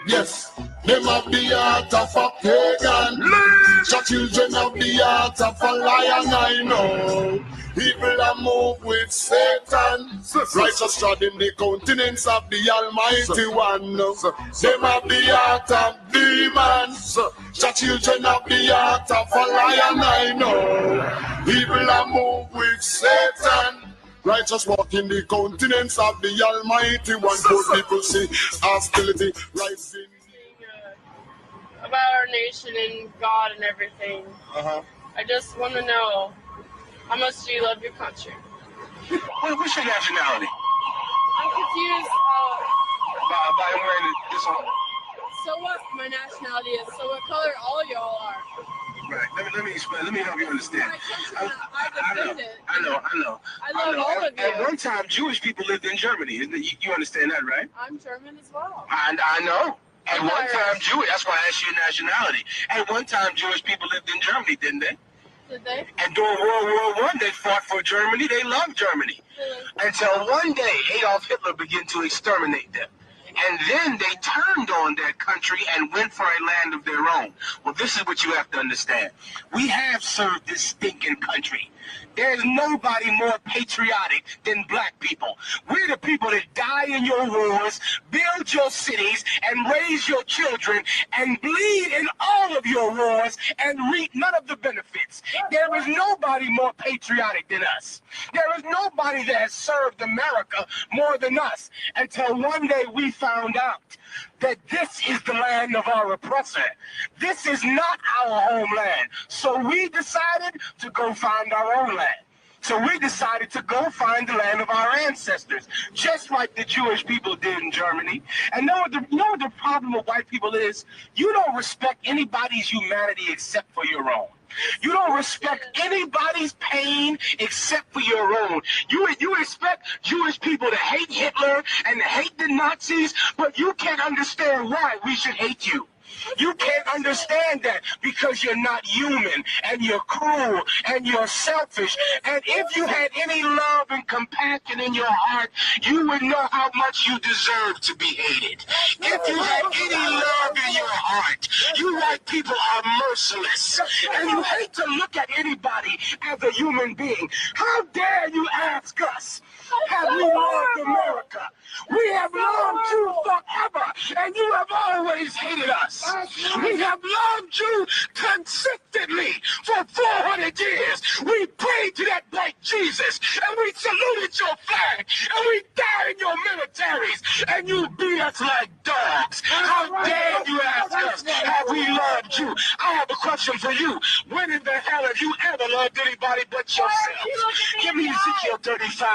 Yes, them have the heart of a pagan. The children have the heart of a lion, I know. People are moved with Satan. Righteous trod in the countenance of the Almighty One. Them have the heart of demons. The children have the heart of a lion, I know. People are moved with Satan. Righteous walk in the countenance of the Almighty One. Good people see hostility rising. About our nation and God and everything. I just want to know, how much do you love your country? What's your nationality? I'm confused. By wearing this one. So what my nationality is, so what color all y'all are. Right. Let me explain. Let me help you understand. I defend it. I know. I love all of you. At one time, Jewish people lived in Germany. You understand that, right? I'm German as well. I know. At one Irish. time, Jewish. That's why I asked you your nationality. At one time, Jewish people lived in Germany, didn't they? Did they? And during World War I, they fought for Germany. They loved Germany. Really? Until one day, Adolf Hitler began to exterminate them. And then they turned on their country and went for a land of their own. Well, this is what you have to understand. We have served this stinking country. There's nobody more patriotic than black people. We're the people that die in your wars, build your cities, and raise your children, and bleed in all of your wars, and reap none of the benefits. There is nobody more patriotic than us. There is nobody that has served America more than us, until one day we found out that this is the land of our oppressor. This is not our homeland. So we decided to go find our own land. So we decided to go find the land of our ancestors, just like the Jewish people did in Germany. And know what the problem with white people is? You don't respect anybody's humanity except for your own. You don't respect anybody's pain except for your own. You expect Jewish people to hate Hitler and to hate the Nazis, but you can't understand why we should hate you. You can't understand that because you're not human, and you're cruel, and you're selfish. And if you had any love and compassion in your heart, you would know how much you deserve to be hated. If you had any love in your heart, you white people are merciless. And you hate to look at anybody as a human being. How dare you ask us, have we loved America? We have loved you forever, and you have always hated us. We have loved you consistently for 400 years. We prayed to that black Jesus, and we saluted your flag, and we died in your militaries, and you beat us like dogs. How dare you ask us, have we loved you? I have a question for you. When in the hell have you ever loved anybody but yourself? Give me Ezekiel 35.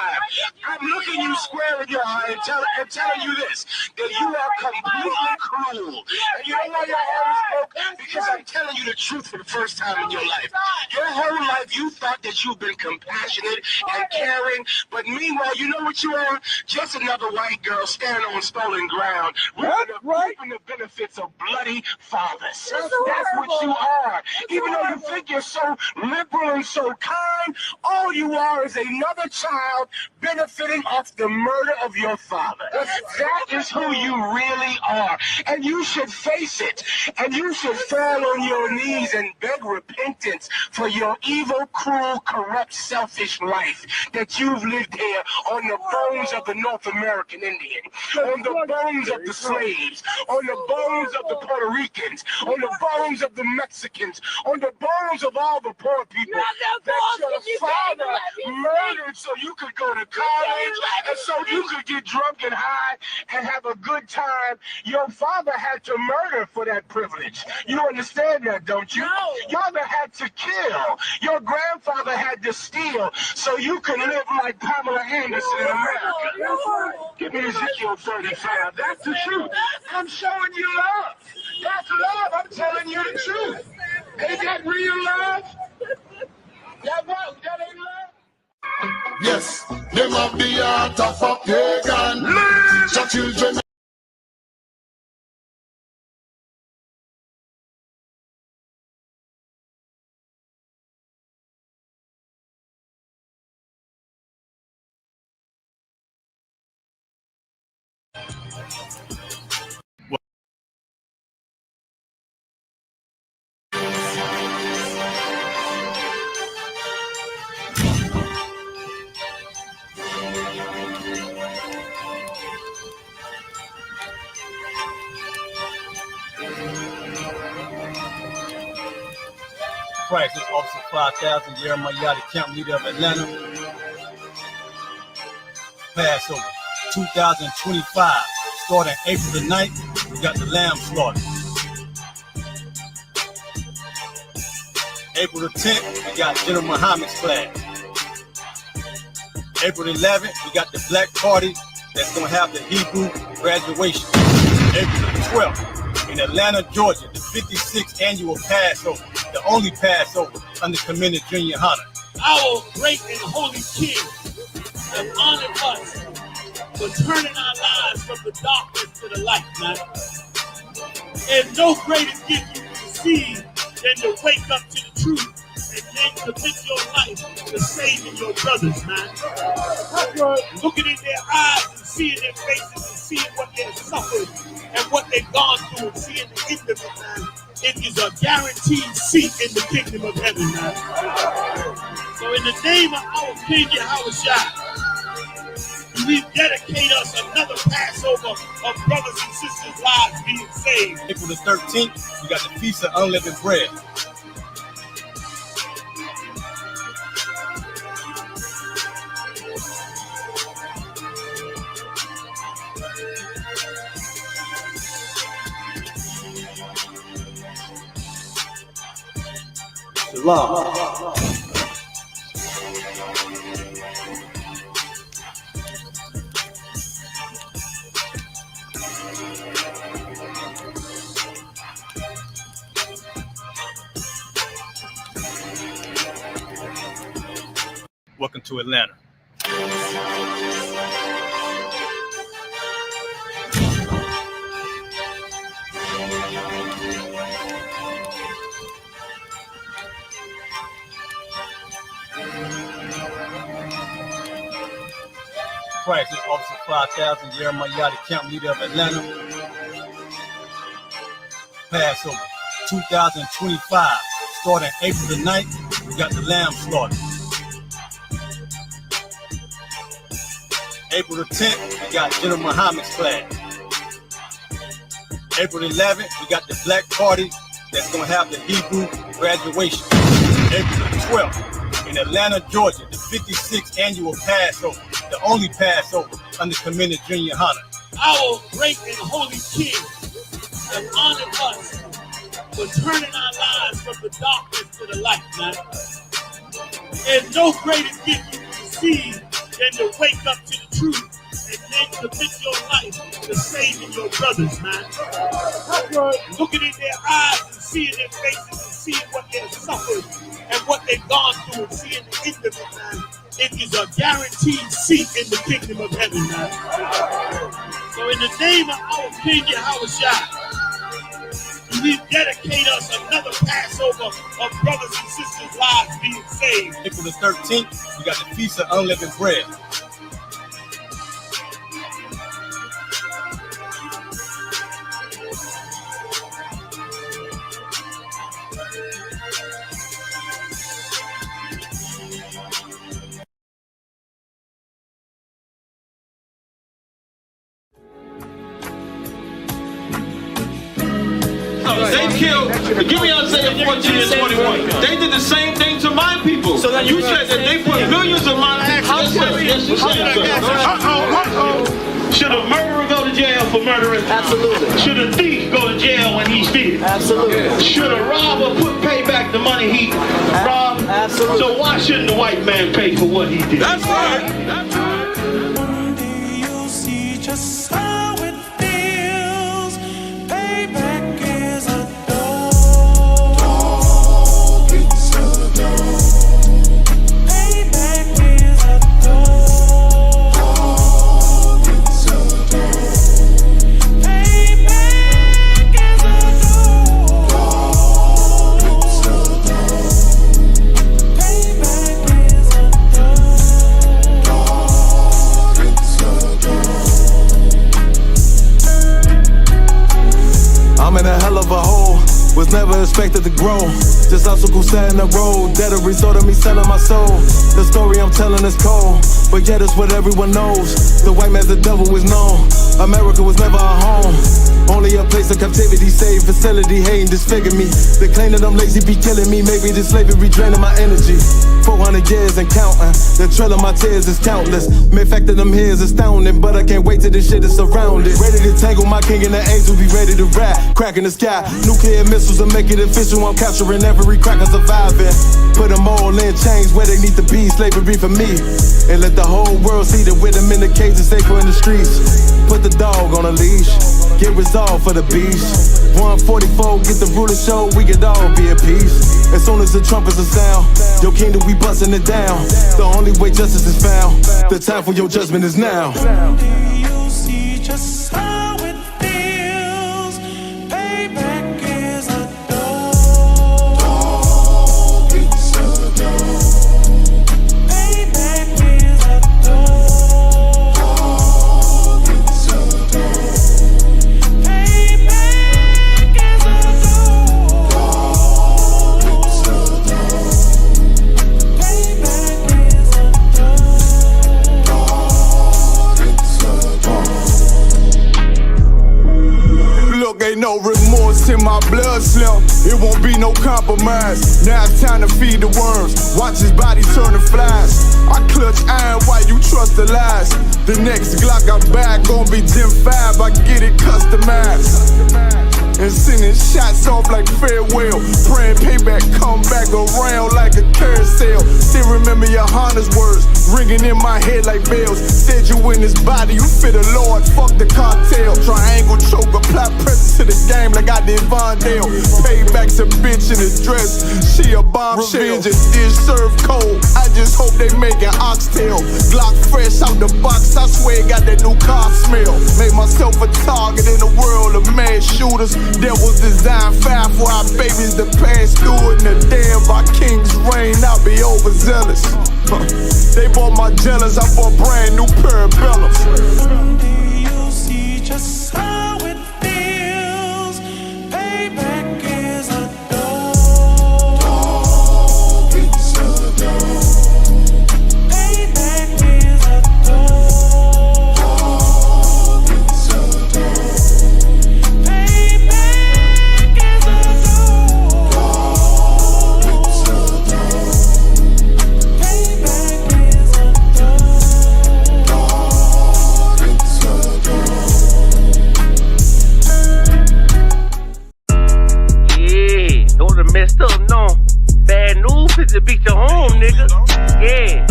I'm looking you square in your eye and telling you this, that you are completely cruel. And you know why your heart is broken? Because I'm telling you the truth for the first time in your life. Your whole life you thought that you've been compassionate and caring, but meanwhile, you know what you are? Just another white girl standing on stolen ground, reaping the benefits of bloody fathers. That's what you are. Even though you think you're so liberal and so kind, all you are is another child benefiting off the murder of your father. That is who you really are. And you should face it. And you should fall on your knees and beg repentance for your evil, cruel, corrupt, selfish life that you've lived here on the bones of the North American Indian, on the bones of the slaves, on the bones of the Puerto Ricans, on the bones of the Mexicans, on the bones of all the poor people that your father murdered so you could go to college and so you could get drunk and high and have a good time. Your father had to murder for that privilege. You understand that, don't you? No. Your father had to kill. Your grandfather had to steal so you could live like Pamela Anderson in America. Give me Ezekiel 35. That's the truth. I'm showing you love. That's love. I'm telling you the truth. Ain't that real love? That ain't love? Yes, them have the heart of a pagan. The children Crisis Officer 5000, Jeremiah, camp leader of Atlanta. Passover 2025, starting April the 9th, we got the lamb slaughter. April the 10th, we got General Muhammad's class. April the 11th, we got the Black Party that's going to have the Hebrew graduation. April the 12th, in Atlanta, Georgia, the 56th annual Passover, the only Passover under Commander Junior Hunter. Our great and holy King has honored us for turning our lives from the darkness to the light, man. And no greater gift you can receive than to wake up to the truth and then commit your life to saving your brothers, man. Looking in their eyes and seeing their faces and seeing what they've suffered and what they've gone through and seeing the end of it, man. It is a guaranteed seat in the kingdom of heaven, man. So in the name of our King Yahushua, we dedicate us another Passover of brothers and sisters' lives being saved. April the 13th, we got the Feast of Unleavened Bread. Shalom. Welcome to Atlanta. Crisis Officer 5000, Jeremiah, camp leader of Atlanta. Passover 2025, starting April the 9th, we got the lamb slaughter. April the 10th, we got General Muhammad's class. April the 11th, we got the Black Party that's going to have the Hebrew graduation. April the 12th, in Atlanta, Georgia, the 56th annual Passover, the only Passover under Commander Junior Hunter. Our great and holy King has honored us for turning our lives from the darkness to the light, man. And no greater gift you can receive than to wake up to the truth and then commit your life to saving your brothers, man. Looking in their eyes and seeing their faces and seeing what they've suffered and what they've gone through and seeing the end of it, man. It is a guaranteed seat in the kingdom of heaven, man. So in the name of our King Yahushua, we dedicate us another Passover of brothers and sisters' lives being saved. April the 13th, we got the Feast of Unleavened Bread. They killed, give me Isaiah 14 and 21. They did the same thing to my people. So you said that they put millions of my actions. Should a murderer go to jail for murdering? Absolutely. Should a thief go to jail when he steals? Absolutely. Should a robber pay back the money he robbed? Absolutely. So why shouldn't the white man pay for what he did? That's right. That's right. One day you'll see just how it feels. Payback is a dog. It's a dog. Payback is a dog. It's a dog. Payback is a dog. It's a dog. Payback is a dog. never expected to grow. Just obstacles set in the road, that a result of me selling my soul. The story I'm telling is cold, but yet it's what everyone knows. The white man's the devil is known. America was never our home, only a place of captivity, safe facility, hating, disfigure me. They claim that I'm lazy, be killing me. Maybe this slavery draining my energy. 400 years and counting, the trail of my tears is countless. Main fact that I'm here is astounding, but I can't wait till this shit is surrounded. Ready to tangle my king and the angel, be ready to rap. Crack in the sky, nuclear missiles will make it official. I'm capturing every cracker surviving. Put them all in chains where they need to be, slavery for me. And let the whole world see that with them in the cage and safer in the streets. Put the dog on a leash, get resolved for the beast. 144, get the ruler show, we could all be at peace. As soon as the trumpets are sound, your kingdom we busting it down. The only way justice is found, the time for your judgment is now. You see just how it feels. Payback is a dog. It's a dog. Payback is a dog. It's a dog. Payback is a dog. It's a dog. Payback is a dog. Look, ain't no remorse in my blood slim. It won't be no compromise. Now it's time to feed the worms. Watch his body turn to flies. I clutch iron while you trust the lies. The next Glock I buy gon' be Gen 5. I get it customized. And sending shots off like farewell. Praying payback come back around like a carousel. Still remember your Honda's words ringing in my head like bells. Said you in this body, you fit the Lord, fuck the cartel. Triangle choke, apply pressure to the game like I did Vondale. Payback's a bitch in a dress, she a bombshell. Revenge is dish served cold, I just hope they making oxtail. Glock fresh out the box, I swear it got that new car smell. Made myself a target in a world of mad shooters. That was designed fire for our babies to pass through it. And the day of our king's reign, I'll be overzealous. They bought my jealous, I bought brand new parabellums. You see just how it feels. Payback is a dog. It's a dog. Payback is a dog. It's a dog. Payback is a dog. It's a dog. Payback is a dog. It's a dog. Yeah, those are messed up, no. Bad news is to beat your home, nigga. Yeah.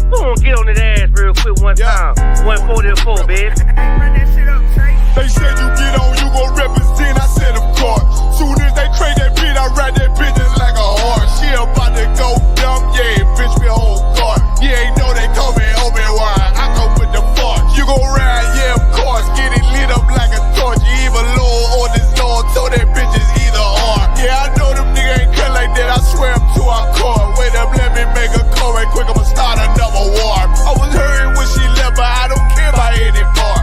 Who gon' get on his ass real quick one time? 144, baby. They said you get on, you gon' represent, I said of course. Soon as they crank that beat, I ride that bitch just like a horse. She about to go dumb, yeah, bitch me a whole car. You ain't know they call me Obi-Wan, I come with the force. You gon' ride, yeah, of course, get it lit up like a torch. You even low or this Lord, so that bitch is either or. Yeah, I know them niggas ain't cut like that, I swear I'm to our core. Wait up, let me make a call right quick, I'ma start another war. I was hurting when she left, but I don't care about any more.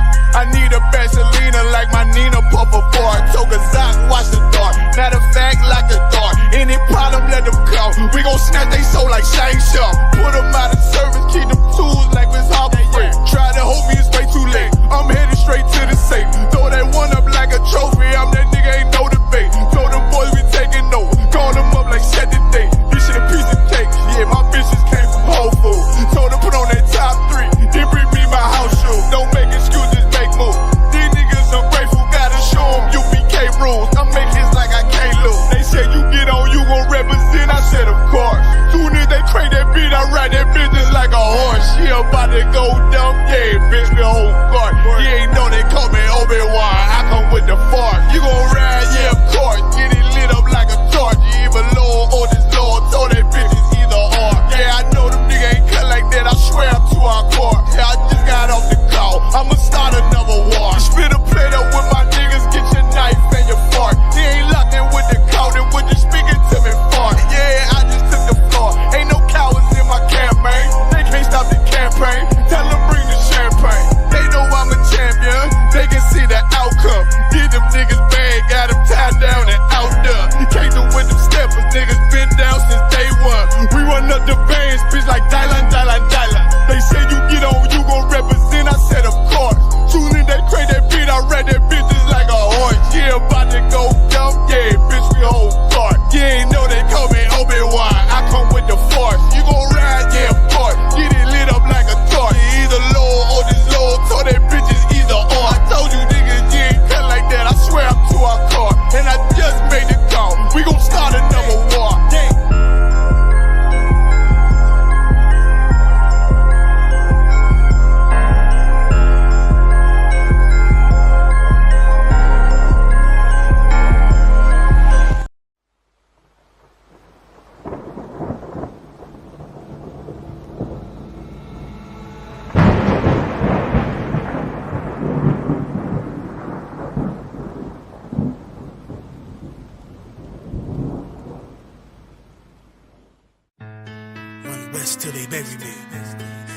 bury me.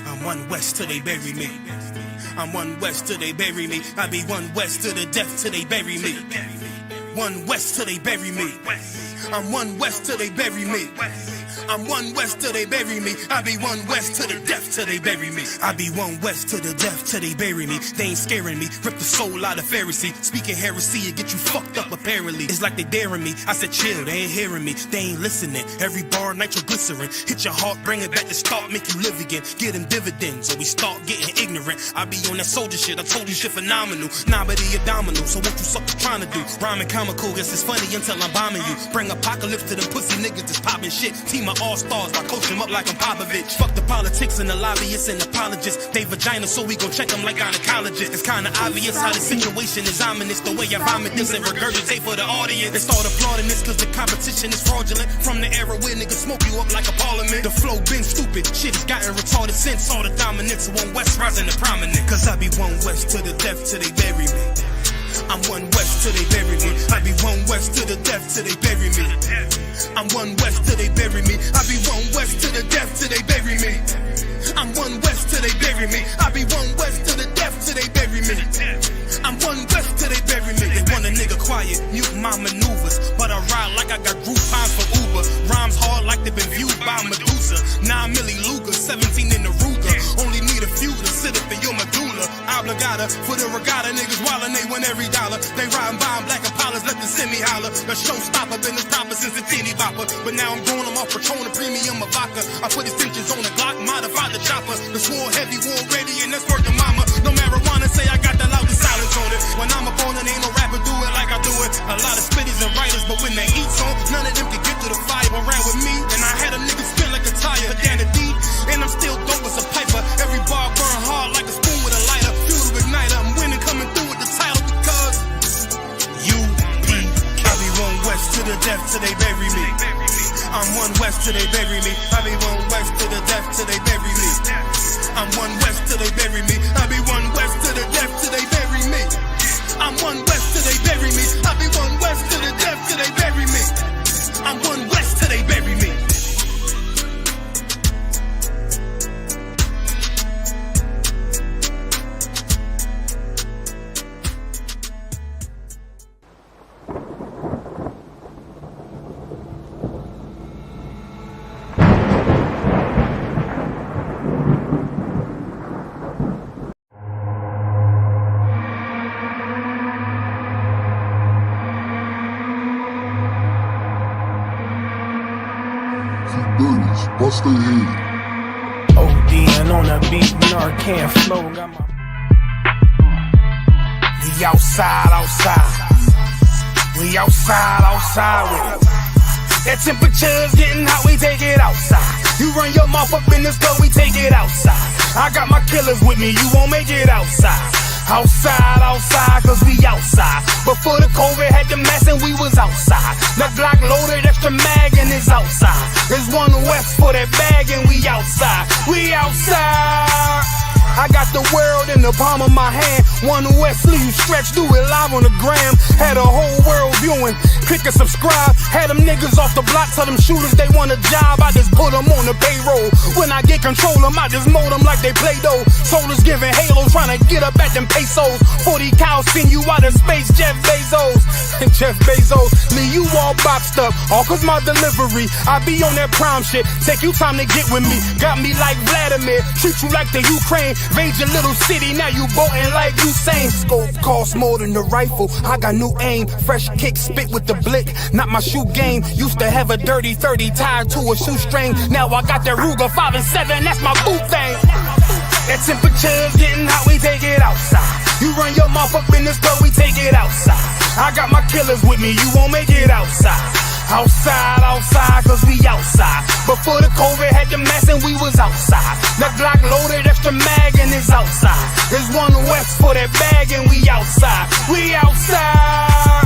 I'm one west till they bury me. I'm one west till they bury me. I be one west to the death till they bury me. One west till they bury me. I'm one west till they bury me. I'm one west till they bury me. I be one west to the death till they bury me. I be one west to the death till they bury me. They ain't scaring me. Rip the soul out of Pharisee. Speaking heresy, it get you fucked up apparently. It's like they daring me. I said chill, they ain't hearing me. They ain't listening. Every bar nitroglycerin. Hit your heart, bring it back to start, make you live again. Get them dividends, so we start getting ignorant. I be on that soldier shit. I told you shit phenomenal. Nah, but he abdominal. So what you suckers trying to do? Rhyming comical, guess it's funny until I'm bombing you. Bring apocalypse to them pussy niggas that's popping shit. Team of all-stars, I coach them up like I'm Popovich. Fuck the politics and the lobbyists and apologists. They vagina, so we gon' check them like gynecologists. It's kinda obvious how the situation is ominous. The way I vomit this and regurgitate for the audience. They start applauding this cause the competition is fraudulent. From the era where niggas smoke you up like a parliament. The flow been stupid, shit has gotten retarded since all the dominance of one west rising to prominent. Cause I be one west to the death till they bury me. I'm one west till they bury me. I be one west to the death till they bury me. I'm one west till they bury me. I be one west to the death till they bury me. I'm one west till they bury me. I be one west to the death till they bury me. I'm one west till they bury me. They want a nigga quiet, mute my maneuvers, but I ride like I got Groupons for Uber. Rhymes hard like they've been viewed by Medusa. 9 milli Luger, 17 in the Ruger. Only need a few to sit up in your medulla. Obligata for the regatta, niggas wildin', they win every dollar. They riding by in black Impalas, let the semi holler. The showstopper, been the stopper since the teeny bopper. But now I'm going, I'm off Patron, a premium of vodka. I put extensions on the Glock, modified the chopper. The swore heavy, war ready, and that's worth the mama. No marijuana, say I got the loudest silence on it. When I'm up on it, ain't no rapper do it like I do it. A lot of spitties and writers, but when they eat song, none of them can get to the fire. Around with me, and I had a nigga spin like a tire. But down the D, and I'm still dope as a piper. Every bar burn hard like a spoon with a lighter. Fuel to igniter, I'm winning, coming through with the title because U.P. I be one west to the death till they bury me. I'm one west till they bury me. I be one west to the death till they bury me. I'm one west till they bury me. I be one west to the death till they bury me. I'm one west till they bury me. I be one west to the death till they bury me. I'm one west till they bury me. Bust their head. ODing on a beat, Narcan flow. Got my... We outside. We outside with it. That temperature's getting hot, we take it outside. You run your mouth up in the store, we take it outside. I got my killers with me, you won't make it outside. Outside, cause we outside. Before the COVID had the mask and we was outside. The Glock loaded, extra mag and it's outside. There's one west for that bag and we outside. We outside. I got the world in the palm of my hand. One west sleeve stretch, do it live on the gram. Had a whole world viewing, click and subscribe. Had them niggas off the block, tell them shooters they want a job. I just put them on the payroll. When I get control them, I just mold them like they Play-Doh. Soldiers giving halos, trying to get up at them pesos. 40 cows send you out of space, Jeff Bezos. Jeff Bezos, leave you all boxed up, all cause my delivery. I be on that prime shit, take you time to get with me. Got me like Vladimir, treat you like the Ukraine. Invade your little city, now you boating like Usain. Scope costs more than the rifle, I got new aim. Fresh kick, spit with the blick, not my shoe game. Used to have a dirty 30 tied to a shoestring. Now I got that Ruger 5 and 7, that's my boot thing. That temperature's getting hot, we take it outside. You run your mouth up in the store, we take it outside. I got my killers with me, you won't make it outside. Outside, cause we outside. Before the COVID had the mask and we was outside. The Glock loaded, extra mag and it's outside. There's one west for that bag and we outside. We outside.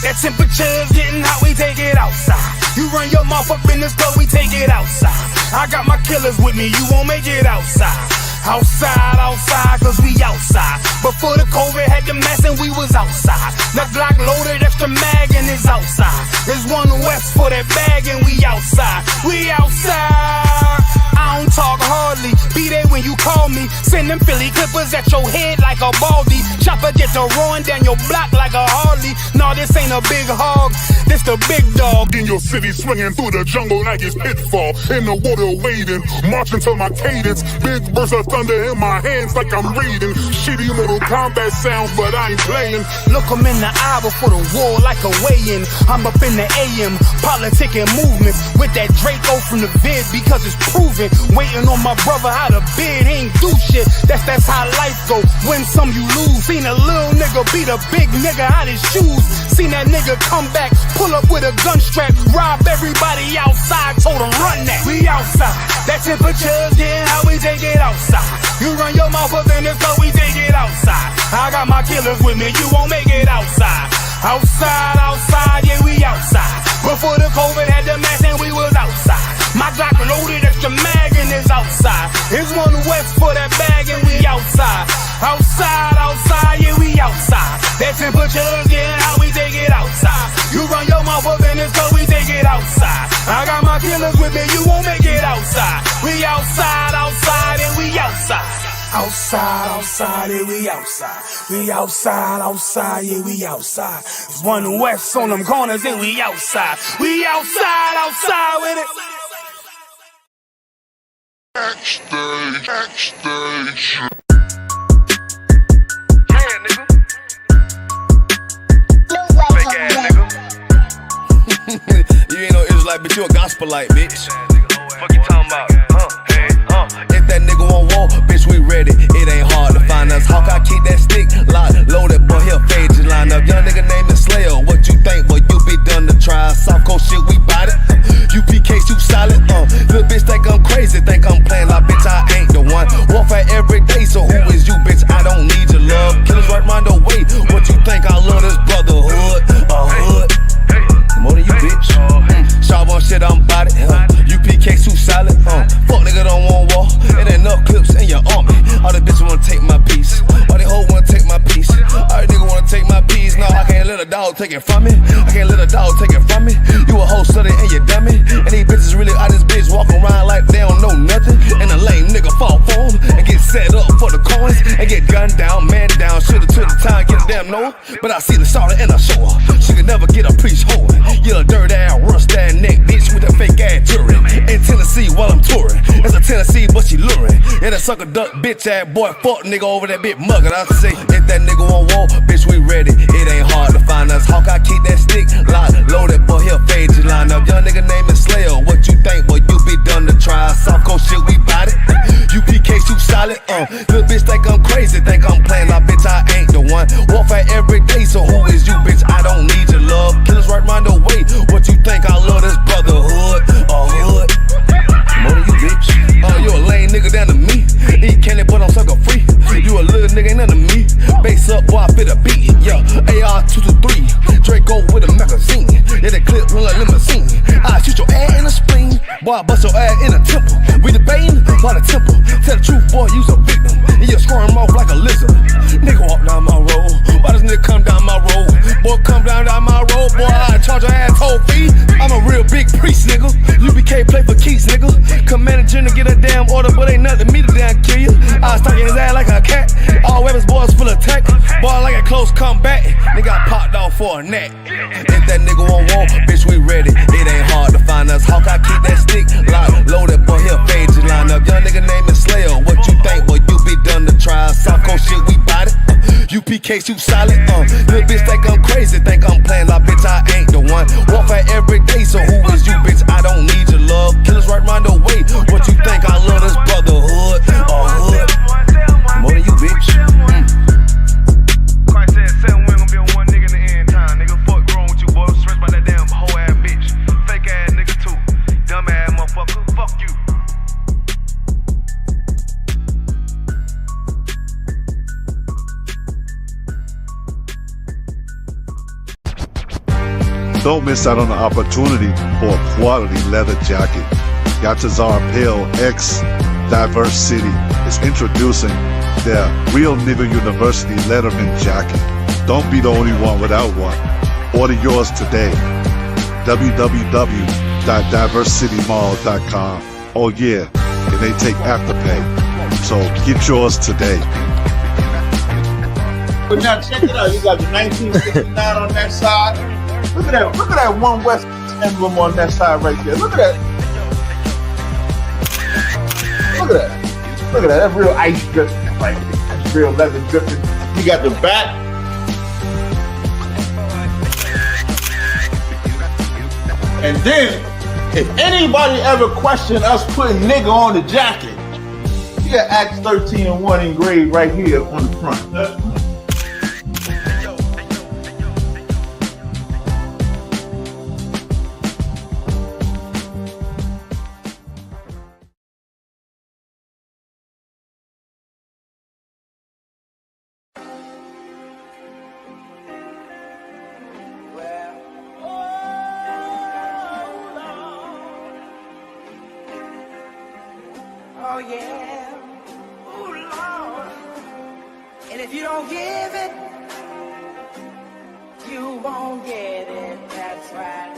That temperature's getting hot, we take it outside. You run your mouth up in the store, we take it outside. I got my killers with me, you won't make it outside. Outside, cause we outside. Before the COVID had the mask and we was outside. The Glock loaded, extra mag and it's outside. There's one west for that bag and we outside. We outside. I I don't talk hardly. Be there when you call me. Send them Philly clippers at your head like a baldy. Chopper get to run down your block like a Harley. No, this ain't a big hog, this the big dog. In your city, swinging through the jungle like it's pitfall. In the water wading, marching to my cadence. Big burst of thunder in my hands like I'm reading. Shitty Mortal Kombat sounds, but I ain't playing. Look 'em in the eye before the war like a weigh-in. I'm up in the AM, politicking movements with that Draco from the vid because it's proven. Waiting on my brother how to bid, he ain't do shit. That's how life go. Win some, you lose. Seen a little nigga beat a big nigga out his shoes. Seen that nigga come back, pull up with a gun strap, rob everybody outside, told him run that. We outside, that temperature's getting how we take it outside. You run your mouth up in the car, we take it outside. I got my killers with me, you won't make it outside. Outside, outside, yeah, we outside. Before the COVID had the mask and we was outside. My Glock loaded extra mag and it's outside. It's one west for that bag and we outside. Outside, outside, yeah, we outside. That temperature's getting how we take it outside. You run your mouth up in this car, we take it outside. I got my killers with me, you won't make it outside. We outside, outside, and we outside. Outside, outside, yeah, we outside. We outside, outside, yeah, we outside. It's one west on them corners and we outside. We outside, outside with it. Backstage. Yeah, nigga. Fake ass nigga. You ain't no Israelite, but you a gospelite, bitch. Fuck you talking about? If that nigga won't walk, bitch, we ready. It ain't hard to find us. Hawk, I keep that stick locked, loaded, boy, he'll fade you line up. Young nigga named the Slayer. What you think, boy? You be done to try. Soft coast shit, we bout it. UPK, you solid. Little bitch think I'm crazy, think I'm playing like bitch, I ain't the one. Warfare every day, so who is you, bitch? I don't need your love. Killers right round the way. What you think? I love this brotherhood. A hood. More than you, bitch. Sharp on shit, I'm bout it. UPK, too solid. Fuck nigga don't want war. It ain't enough clips in your army. All the bitches wanna take my piece. All they hoes wanna take my piece. All the niggas wanna take my piece. No, I can't let a dog take it from me. I can't let a dog take it from me. You a whole study and you dummy. And these bitches really out this bitch walking around like they don't know nothing. And a lame nigga fall for them and get set up for the coins and get gunned down, man down. Shoulda took the time, get a damn no. But I see the sorrow and I show her. She could never get a priest holding. You a dirt ass, rust ass neck bitch with that fake ass jewelry. In Tennessee while I'm touring. It's a Tennessee, but she luring. And a sucker duck bitch ass boy, fuck nigga over that bit muggin'. I say, if that nigga won't walk, bitch, we ready. It ain't hard to find us. Hawk, I keep that stick locked, loaded, boy, he'll fade you line up. Young nigga named the Slayer. What you think, boy? You be done to try. Soft coast shit, we bout it. UPK, you solid. Little bitch think I'm crazy, think I'm playing like bitch, I ain't the one. Warfare every day, so who is you, bitch? I don't need your love. Killers right round the way. What you think? I love this brotherhood. A hood. More than you, bitch. You a lame nigga down to me. Eat candy, but I'm sucker free. You a little nigga, ain't nothing to me. Base up, boy, I fit a beat. Yeah, AR-223. Draco with a magazine. Yeah, that clip run like limousine. I shoot your ass in the spleen. Boy, I bust your ass in the temple. We debating by the temple. Tell the truth, boy, you's a victim. And you're squirm off like a lizard. Nigga walk down my road. Why does nigga come down my road? Boy, come down my road. Boy, I charge your ass toll fee. I'm a real big priest, nigga. UBK play for keys, nigga. Commanding general get a damn order, but ain't nothing to me to damn kill you. I was stalking his ass like a cat. All weapons, boys full of tech. Boy, like a close combat. Nigga got popped off for a neck. If that nigga won't walk, bitch, we ready. It ain't hard to find us. Hawk, I keep that stick locked, loaded, boy, he'll fade you line up. Young nigga named the Slayer. What you think, boy? You be done to try. Soft coast shit, we bout it. UPK, you solid. Little bitch think I'm crazy, think I'm playing like bitch, I ain't the one. Warfare every day, so who is you, bitch? I don't need your love. Killers right round the way. What you think? I love this brotherhood. A hood. More than you, bitch. Christ said 7 women gonna be on one nigga in the end time. Nigga, fuck wrong with you, boy. Stressed by that damn hoe ass bitch. Fake ass nigga too. Dumb ass motherfucker. Fuck you. Don't miss out on the opportunity for a quality leather jacket. Yatazar Pale X Diverse City is introducing their Real Nigga University Letterman jacket. Don't be the only one without one. Order yours today. www.diversitymall.com. Oh yeah, and they take Afterpay. So get yours today. But now check it out. You got the 1969 on that side. Look at that One West emblem on that side right there. Look at that. Look at that. Look at that. That's real ice dripping. Like that's real leather dripping. You got the back. And then, if anybody ever questioned us putting nigga on the jacket, you got Acts 13:1 engraved right here on the front. Oh yeah, ooh Lord. And if you don't give it, you won't get it. That's right.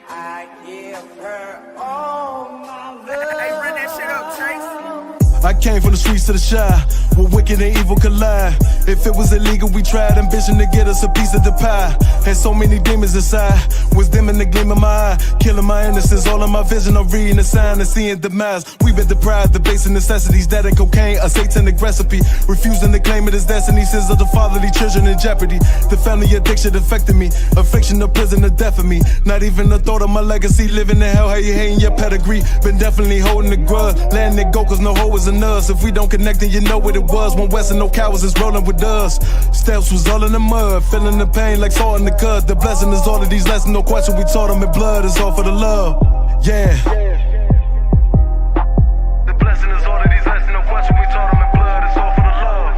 I give her all my love. Hey, run that shit up, Trace. I came from the streets to the shy, where wicked and evil collide. If it was illegal, we tried ambition to get us a piece of the pie. Had so many demons inside, was dim in the gleam of my eye, killing my innocence, all of my vision. I'm reading the sign and seeing demise. We've been deprived of basic necessities, that and cocaine, a satanic recipe. Refusing to claim it as destiny, sins of the fatherly children in jeopardy. The family addiction affected me, affliction of prison, the death of me. Not even the thought of my legacy, living in hell, how you hating your pedigree. Been definitely holding the grudge, letting it go cause no hoe is in us. If we don't connect then you know what it was. One West and no cowards is rolling with us. Steps was all in the mud, feeling the pain like salt in the cut. The blessing is all of these lessons, no question we taught them in blood. It's all for the love, yeah. The blessing is all of these lessons, no question we taught them in blood. It's all for the love.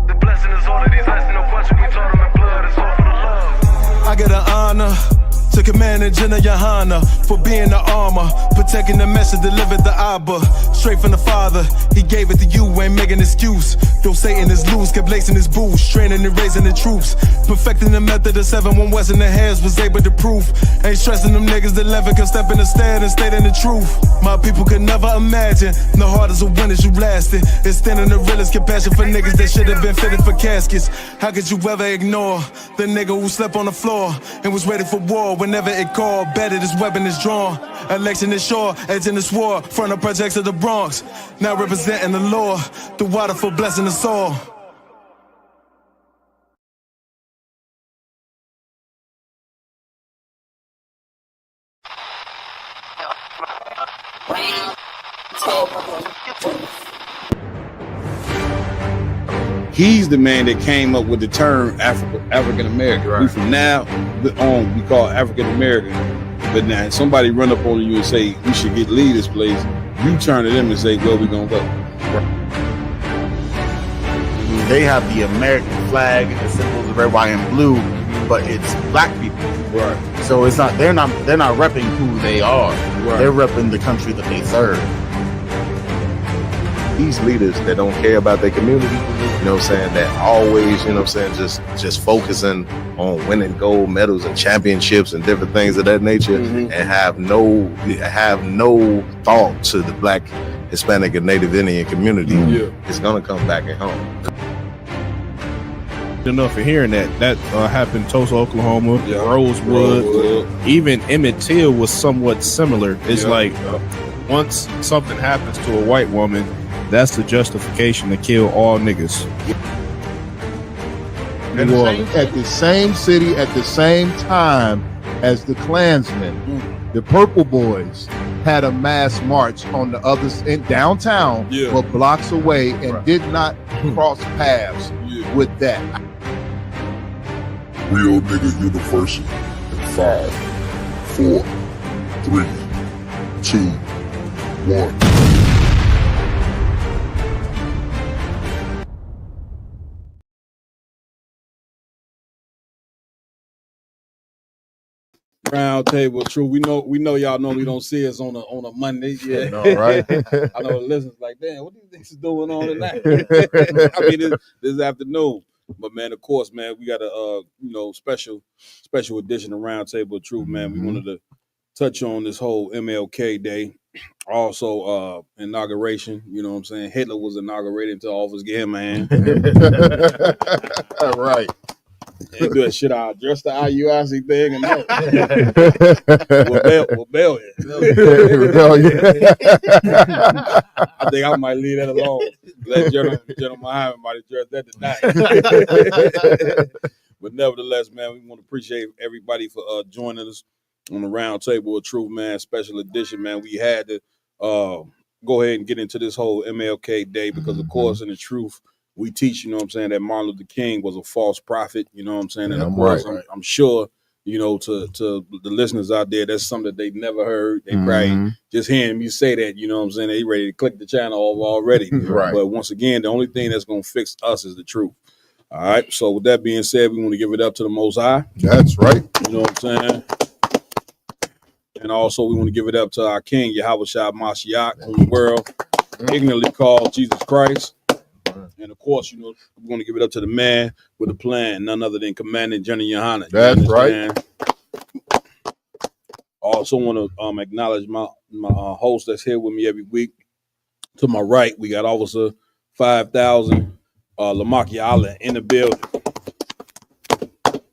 The blessing is all of these lessons, no question we taught them in blood. It's all for the love. I get an honor to command and Jenna Johanna for being the armor, protecting the message, delivered the Abba. Straight from the Father, he gave it to you, ain't making excuse. Though Satan is loose, kept lacing his boots, training and raising the troops. Perfecting the method of 7-1 West in the hairs was able to prove. Ain't stressing them niggas that never can step in the stand and stating the truth. My people could never imagine the hardest of winners you lasted. Extending the realest compassion for niggas that should have been fitted for caskets. How could you ever ignore the nigga who slept on the floor and was ready for war whenever it called? Better this weapon is drawn. Election is sure, edging this war. Front of projects of the Bronx. Now representing the Lord. The water for blessing us all. He's the man that came up with the term African American. Right. We from now on we call African American. But now somebody run up on you and say we should leave this place, you turn to them and say where we gonna go. Right. They have the American flag and the symbols of red, white, and blue, but it's black people. Right. So it's not they're not repping who they are. Right. They're repping the country that they serve. These leaders that don't care about their community, you know what I'm saying, that always, you know what I'm saying, just focusing on winning gold medals and championships and different things of that nature, and have no thought to the Black, Hispanic, and Native Indian community. It's gonna come back at home. Enough for hearing that happened Tulsa, Oklahoma, Rosewood, even Emmett Till was somewhat similar. It's like once something happens to a white woman, that's the justification to kill all niggas. At the same city, at the same time as the Klansmen, the Purple Boys had a mass march on the other in downtown, but blocks away, and did not cross paths with that. Real Nigga University in 5, 4, 3, 2, 1. Round Table Truth. We know y'all normally don't see us on a Monday. Yeah, no, right? I know the listeners like, damn, what do you think is going on tonight? I mean, this afternoon. But man, of course, man, we got a special edition of Round Table Truth, man. We wanted to touch on this whole MLK Day. Also, inauguration. You know what I'm saying? Hitler was inaugurated into office. Get him, man. Right. Ain't do that shit. I address the IUIC thing and that. Rebellion. I think I might leave that alone. Let General Muhammad might address that tonight. But nevertheless, man, we want to appreciate everybody for joining us on the Round Table of Truth, man. Special edition, man. We had to go ahead and get into this whole MLK Day because, of course, in the truth, we teach, you know what I'm saying, that Martin Luther King was a false prophet, you know what I'm saying? And of course, I'm sure, you know, to the listeners out there, that's something that they never heard. They probably just hearing me say that, you know what I'm saying, they ready to click the channel off already. But once again, the only thing that's going to fix us is the truth. All right. So with that being said, we want to give it up to the Most High. That's right. You know what I'm saying? And also we want to give it up to our King, Yahweh Shah Mashiach, whom the world ignorantly called Jesus Christ. And of course, you know, we're going to give it up to the man with a plan, none other than Commandant General Yohana. That's right. Also want to acknowledge my host that's here with me every week. To my right, we got Officer 5000 Lamaki Allen in the building.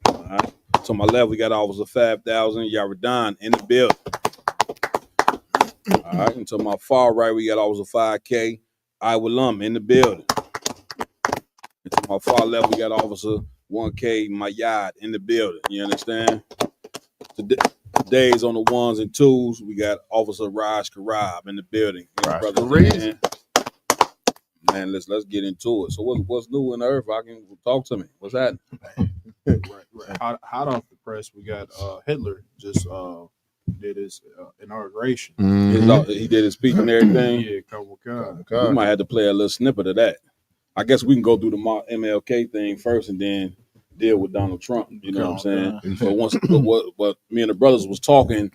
All right. To my left, we got Officer 5000 Yaradan in the building. All right. And to my far right, we got Officer 5K Iwalum in the building. And to my far left, we got Officer 1K Mayad in the building. You understand? Today's on the ones and twos. We got Officer Raj Karab in the building. Man, let's get into it. So what's new in the earth? Talk to me. What's happening? Right. Hot off the press, we got Hitler just did his inauguration. He did his speech and everything. Yeah, couple. We might have to play a little snippet of that. I guess we can go through the MLK thing first and then deal with Donald Trump. You know what I'm saying? But what me and the brothers was talking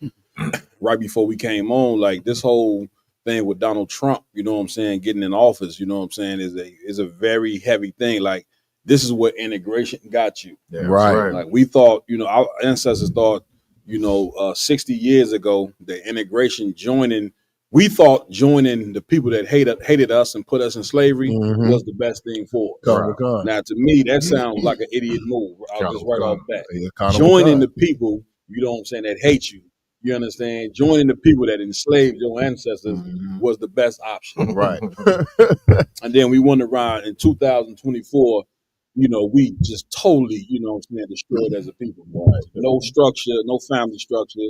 right before we came on, like this whole thing with Donald Trump, you know what I'm saying, getting in office, you know what I'm saying, is a very heavy thing. Like this is what integration got you. Yeah, right. Like we thought, you know, our ancestors thought, you know, 60 years ago, the integration we thought joining the people that hated us and put us in slavery was the best thing for us. Now, to me, that sounds like an idiot move. I'll just right off bat. Joining the people, you know what I'm saying, that hate you. You understand? Joining the people that enslaved your ancestors was the best option. Right. And then we went around in 2024, you know, we just totally, you know what I'm saying, destroyed as a people. Right? No structure, no family structure.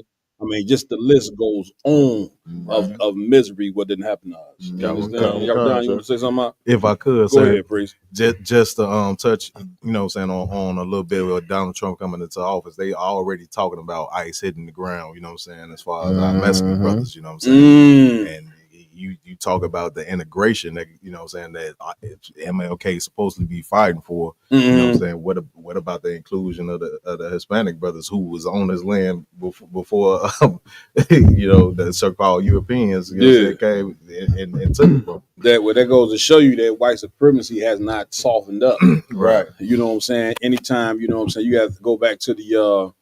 I mean, just the list goes on of misery what didn't happen to us. You understand? You want to say something? If I could, go ahead, priest. Just to touch, you know what I'm saying, on a little bit with Donald Trump coming into office, they already talking about ICE hitting the ground, you know what I'm saying, as far as our Mexican brothers, you know what I'm saying? And you talk about the integration that, you know what I'm saying, that MLK is supposed to be fighting for. You know what I'm saying? What about the inclusion of the Hispanic brothers who was on this land before you know, the so-called Europeans, you know, came and took it from that? Well, that goes to show you that white supremacy has not softened up. Right. You know what I'm saying? Anytime, you know what I'm saying, you have to go back to the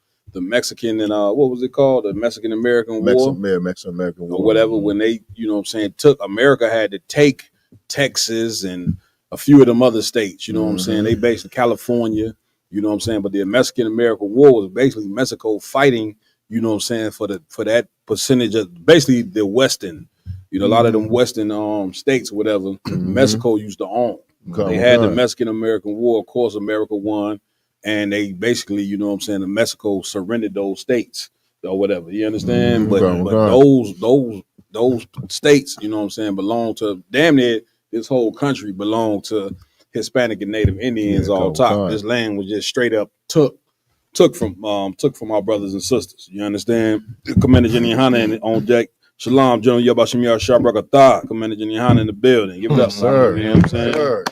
Mexican and what was it called? The Mexican American War? Mexican American War. Or whatever, when they, you know what I'm saying, America had to take Texas and a few of them other states, you know what I'm saying? They based in California, you know what I'm saying? But the Mexican American War was basically Mexico fighting, you know what I'm saying, for that percentage of basically the Western, you know, a lot of them Western states, whatever, Mexico used to own. They had the Mexican American War, of course, America won. And they basically, you know what I'm saying, the Mexico surrendered those states or whatever. You understand? But those states, you know what I'm saying, belong to damn near this whole country belonged to Hispanic and Native Indians all top. This land was just straight up took from our brothers and sisters. You understand? Commander General Yohana on deck. Shalom, General Yabashim Yar Shabrakatah. Commander General Yohana in the building. Give it up, sir. You know what I'm saying?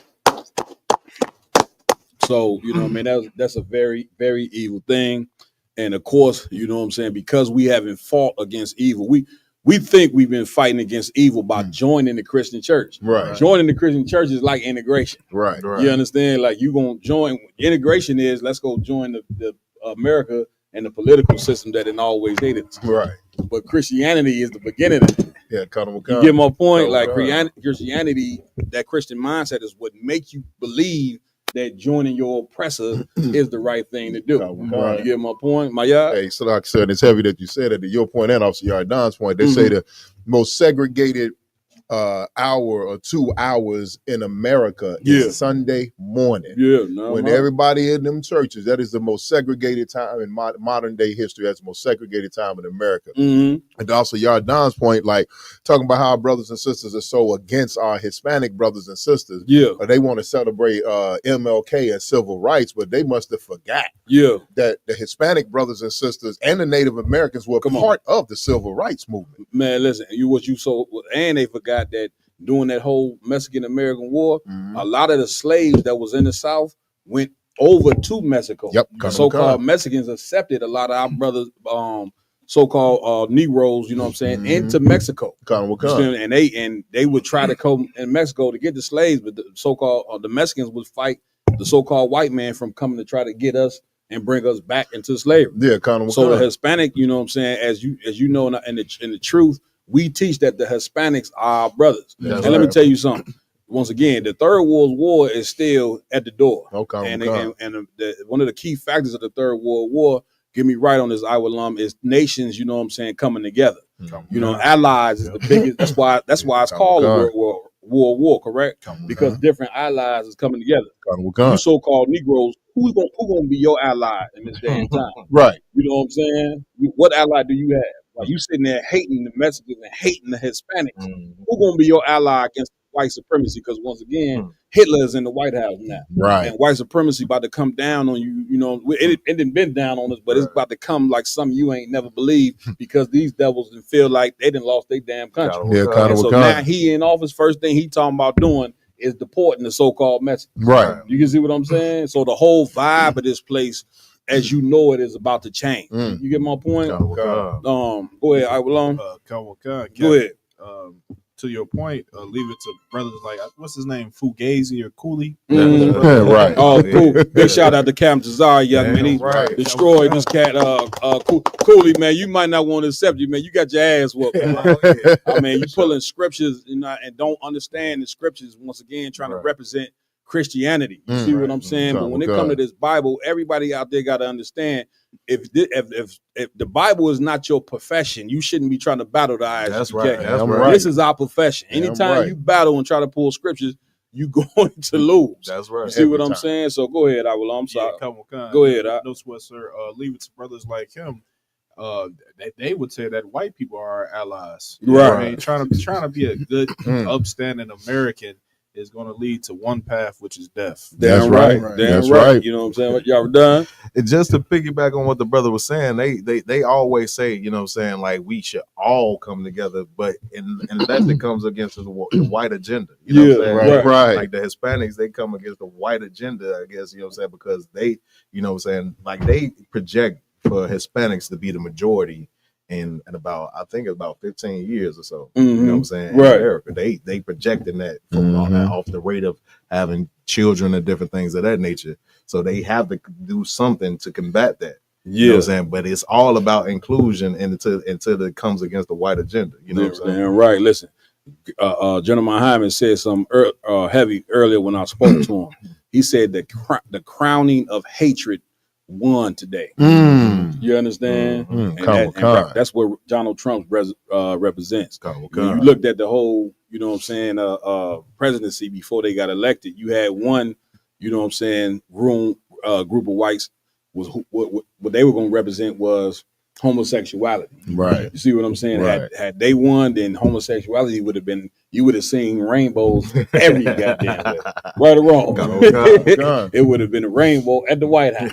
So, you know what I mean? That's a very, very evil thing. And of course, you know what I'm saying, because we haven't fought against evil, we think we've been fighting against evil by joining the Christian church. Right. Joining the Christian church is like integration. Right. You understand? Like you gonna join, integration is let's go join the America and the political system that it always hated. Right. but Christianity is the beginning of it. Yeah, You get my point? Like Christianity, that Christian mindset is what make you believe that joining your oppressor is the right thing to do. You get my point? Hey, so like I said, it's heavy that you said it. To your point and also Yardan's point, they say the most segregated hour or 2 hours in America is Sunday morning. When everybody in them churches, that is the most segregated time in modern day history. That's the most segregated time in America. And also Yardan's point, like talking about how our brothers and sisters are so against our Hispanic brothers and sisters. They want to celebrate MLK and civil rights, but they must have forgot that the Hispanic brothers and sisters and the Native Americans were part of the civil rights movement. Man, listen, and they forgot that during that whole Mexican-American War, a lot of the slaves that was in the South went over to Mexico. So-called Mexicans accepted a lot of our brothers, so-called Negroes, you know what I'm saying, into Mexico. And they would try to come in Mexico to get the slaves, but the so-called the Mexicans would fight the so-called white man from coming to try to get us and bring us back into slavery. So the Hispanic, you know what I'm saying, as you know in the truth, we teach that the Hispanics are our brothers. And let me tell you something. Once again, the Third World War is still at the door. And one of the key factors of the Third World War, get me right on this, Iowa alum, is nations, you know what I'm saying, coming together. You know, allies is the biggest. That's why it's called a World War, correct? Because different allies is coming together. You so-called Negroes, who gonna be your ally in this day and time? Right. You know what I'm saying? What ally do you have? Like you sitting there hating the Mexicans and hating the Hispanics. Who gonna be your ally against white supremacy? Because once again, Hitler is in the White House now, and white supremacy about to come down on you. You know, it didn't been down on us, but it's about to come like something you ain't never believed because these devils didn't feel like they didn't lost their damn country. So now he in office, first thing he talking about doing is deporting the so-called Mexicans. Right. You can see what I'm saying? So the whole vibe of this place, as you know, it is about to change. You get my point? Go ahead, I will on. Go ahead. To your point, leave it to brothers like what's his name, Fugazi or Cooley. Right. Oh, cool. Big shout out to Cam Tazar, young man. He destroyed this cat. Cooley, man. You might not want to accept you, man. You got your ass whooped. I mean, you pulling scriptures and don't understand the scriptures. Once again, trying to represent Christianity. You see what I'm saying? But when it comes to this Bible, everybody out there got to understand if the Bible is not your profession, you shouldn't be trying to battle the ISUPK. That's right. This is our profession. Anytime you battle and try to pull scriptures, you going to lose. That's right. You see what I'm saying? So go ahead, I will. I'm sorry. Go ahead. No sweat, sir. Leave it to brothers like him. They would say that white people are our allies. Right. I mean, trying to be a good, upstanding American is going to lead to one path, which is death. That's right. That's right. You know what I'm saying? What y'all done? And just to piggyback on what the brother was saying, they always say, you know what I'm saying, like we should all come together, but unless it comes against the white agenda. You know what I'm saying? Right. Like the Hispanics, they come against the white agenda, I guess, you know what I'm saying, because they, you know what I'm saying, like they project for Hispanics to be the majority in about, I think about 15 years or so. You know what I'm saying? In America. They projecting that from off the rate of having children and different things of that nature. So they have to do something to combat that. You know what I'm saying? But it's all about inclusion until it comes against the white agenda. You know what I'm saying? Right. Listen, Gentleman Hyman said something heavy earlier when I spoke to him. He said the crowning of hatred won today. You understand? And that's what Donald Trump represents. When you looked at the whole, you know what I'm saying, presidency before they got elected, you had one, you know what I'm saying, group of whites was what they were going to represent was homosexuality. Right. You see what I'm saying? Had they won, then homosexuality would have been, you would have seen rainbows every goddamn way. Right or wrong. It would have been a rainbow at the White House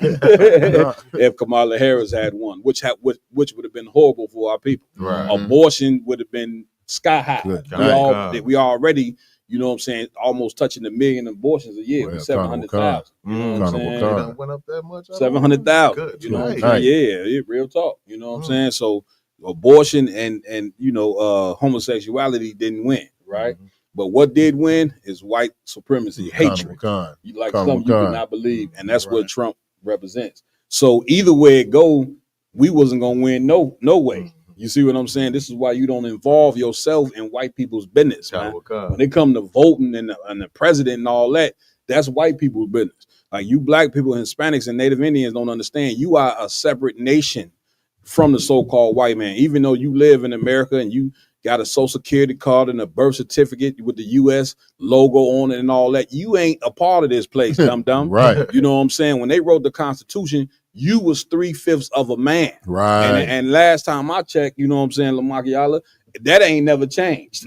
if Kamala Harris had won, which would have been horrible for our people. Right. Abortion would have been sky high. We already, you know what I'm saying, almost touching 1 million abortions a year, 700,000. You know what I'm saying? Went up that much? 700,000. You know what I'm saying? Yeah, real talk. You know what I'm saying? So abortion and you know, homosexuality didn't win, right? But what did win is white supremacy, hatred. Like something you could not believe. And that's what Trump represents. So either way it go, we wasn't gonna win no way. You see what I'm saying? This is why you don't involve yourself in white people's business, man. When it come to voting and the president and all that, that's white people's business. Like you black people, Hispanics, and Native Indians don't understand. You are a separate nation from the so-called white man. Even though you live in America and you got a social security card and a birth certificate with the U.S. logo on it and all that, you ain't a part of this place, dum-dum. Right. You know what I'm saying? When they wrote the Constitution, you was 3/5 of a man. Right. And last time I checked, you know what I'm saying, Lamakiala, that ain't never changed.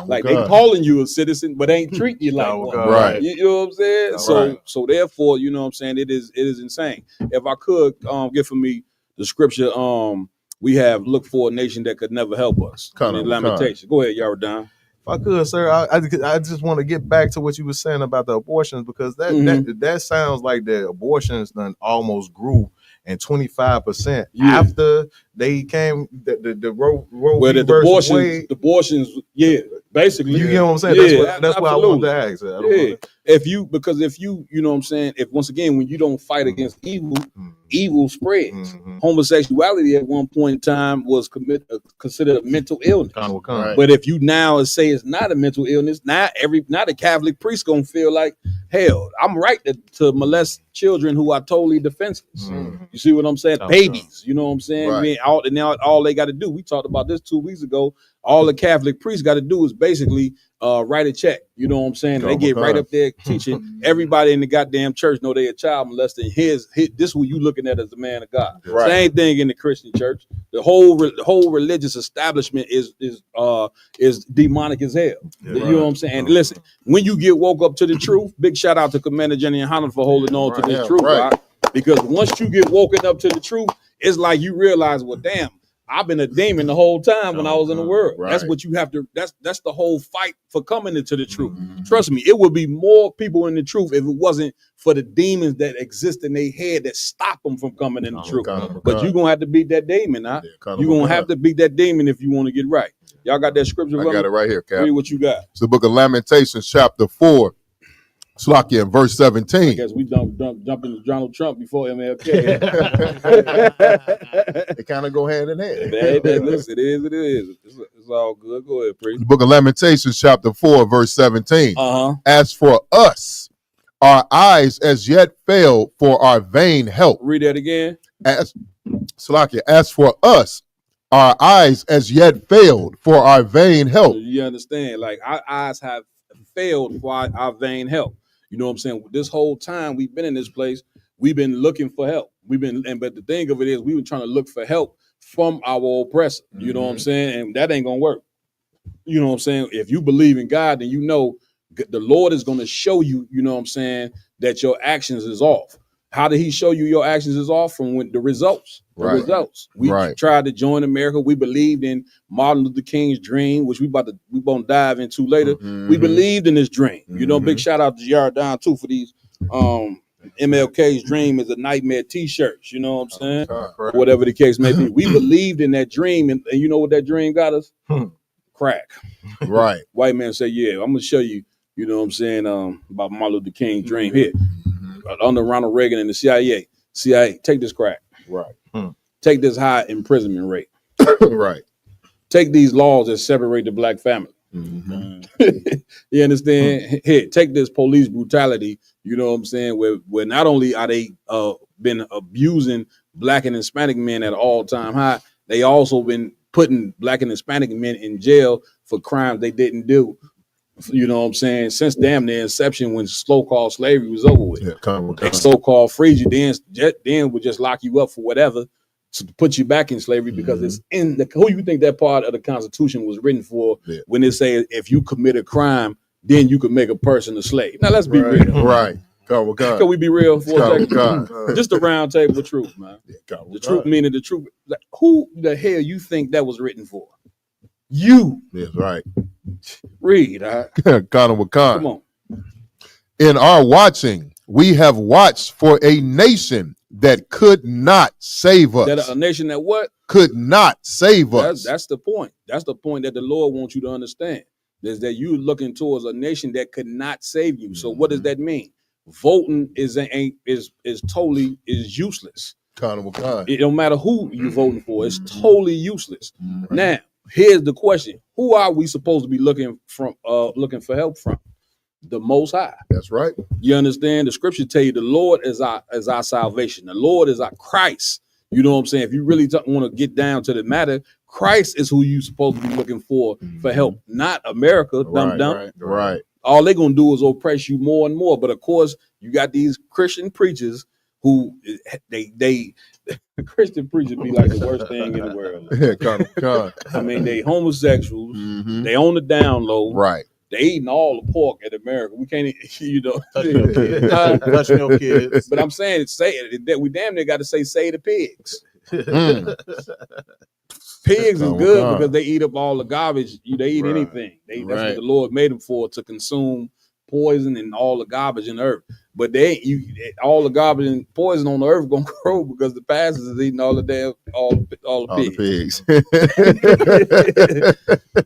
Like they calling you a citizen, but ain't treating you like one. Right. You know what I'm saying? So therefore, you know what I'm saying, it is insane. If I could get for me the scripture, we have looked for a nation that could never help us. In Lamentations. Go ahead, Yaradon. If I could, sir, I just want to get back to what you were saying about the abortions, because that sounds like the abortions done almost grew and 25% after they came the Roe v. Wade. The abortions, basically. You know what I'm saying? That's what I wanted to ask. If you know what I'm saying, if once again, when you don't fight against evil, evil spreads. Homosexuality at one point in time was considered a mental illness. But if you now say it's not a mental illness, not a Catholic priest gonna feel like, hell, I'm right to molest children who are totally defenseless. You see what I'm saying? Babies, you know what I'm saying? Right. I mean, all they got to do, we talked about this 2 weeks ago, all the Catholic priests got to do is basically write a check. You know what I'm saying? They get right up there teaching everybody in the goddamn church know they a child molester. This is who you looking at as the man of God. Right. Same thing in the Christian church. The whole religious establishment is demonic as hell. You know what I'm saying? And listen, when you get woke up to the truth, big shout out to Commander Jenny and Hannah for holding on to this truth, right? Because once you get woken up to the truth, it's like you realize, well, damn, I've been a demon the whole time when I was in the world. Right. That's what you have to, that's the whole fight for coming into the truth. Trust me, it would be more people in the truth if it wasn't for the demons that exist in their head that stop them from coming in the truth. But you're going to have to beat that demon, huh? You're going to have to beat that demon if you want to get right. Y'all got that scripture? I got it right here, Cap. Read what you got. It's the book of Lamentations, chapter 4. Slakia in verse 17. I guess we jump into Donald Trump before MLK. They kind of go hand in hand. Listen, it is. It's all good. Go ahead, priest. The book of Lamentations, chapter 4, verse 17. As for us, our eyes as yet failed for our vain help. Read that again. As for us, our eyes as yet failed for our vain help. You understand? Like our eyes have failed for our vain help. You know what I'm saying? This whole time we've been in this place, we've been looking for help. But the thing of it is, we were trying to look for help from our oppressor. You know what I'm saying? And that ain't gonna work. You know what I'm saying? If you believe in God, then you know the Lord is gonna show you, you know what I'm saying, that your actions is off. How did he show you your actions is off? From the results. Results. We tried to join America. We believed in Martin Luther King's dream, which we gonna dive into later. We believed in this dream. You know, big shout out to Yaradon too for these MLK's dream is a nightmare t-shirts. You know what I'm saying? Whatever the case may be. We believed in that dream, and you know what that dream got us? Crack. Right. White man say, yeah, I'm gonna show you, you know what I'm saying, about Martin Luther King's dream here. Under Ronald Reagan and the CIA, take this crack. Right. Take this high imprisonment rate. Right. Take these laws that separate the black family. You understand? Here, take this police brutality, you know what I'm saying, where not only are they been abusing black and Hispanic men at an all-time high, they also been putting black and Hispanic men in jail for crimes they didn't do. You know what I'm saying? Since damn near inception, when so-called slavery was over with, they so-called freed you, then would just lock you up for whatever to put you back in slavery because it's in the. Who you think that part of the Constitution was written for? When they say if you commit a crime, then you can make a person a slave. Now let's be real, right? Can we be real for a second? Just a round table of truth, man. The truth meaning the truth. Like, who the hell you think that was written for? You. That's right. Read. Come on. In our watching, we have watched for a nation that could not save us. That a nation that what? Could not save us. That's the point. That's the point that the Lord wants you to understand. Is that you're looking towards a nation that could not save you. So what does that mean? Voting is totally useless. It don't matter who you voting for. It's totally useless. Now, here's the question: who are we supposed to be looking for help from? The Most High. That's right. You understand? The scripture tell you the Lord is our salvation. The Lord is our Christ. You know what I'm saying? If you really want to get down to the matter, Christ is who you supposed to be looking for help, not America. Right. All they're gonna do is oppress you more and more. But of course, you got these Christian preachers who they Christian preachers be like the worst thing in the world. I mean, they homosexuals. They on the down low. Right. They eating all the pork in America. We can't, touch no kids. But I'm saying, that we damn near got to say the pigs. Pigs is good because they eat up all the garbage. They eat anything. That's what the Lord made them for, to consume poison and all the garbage in the earth. But all the garbage and poison on the earth gonna grow because the pastors is eating all the pigs.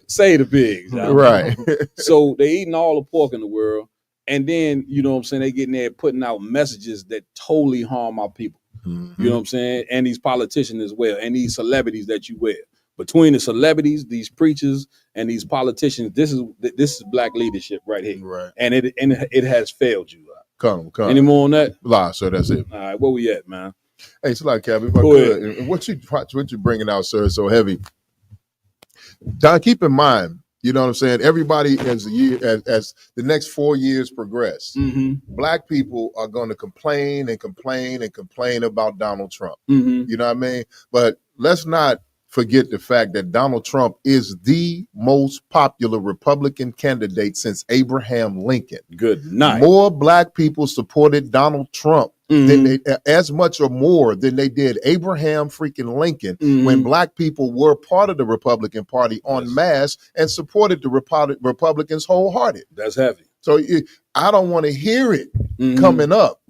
Say the pigs, right? So they eating all the pork in the world, and then you know what I'm saying, they getting there putting out messages that totally harm our people. You know what I'm saying, and these politicians as well, and these celebrities that you wear. Between the celebrities, these preachers, and these politicians, this is black leadership right here, right? And it has failed you. Come. Any more on that? Nah, sir, that's it. All right, where we at, man? Hey, it's like Cap, if I could, what you bringing out, sir, is so heavy. John, keep in mind, you know what I'm saying? Everybody, as the next 4 years progress, black people are going to complain about Donald Trump. You know what I mean? But let's not forget the fact that Donald Trump is the most popular Republican candidate since Abraham Lincoln. Good night. More black people supported Donald Trump than they, as much or more than they did Abraham freaking Lincoln when black people were part of the Republican Party en masse and supported the Republicans wholehearted. That's heavy. So I don't want to hear it coming up.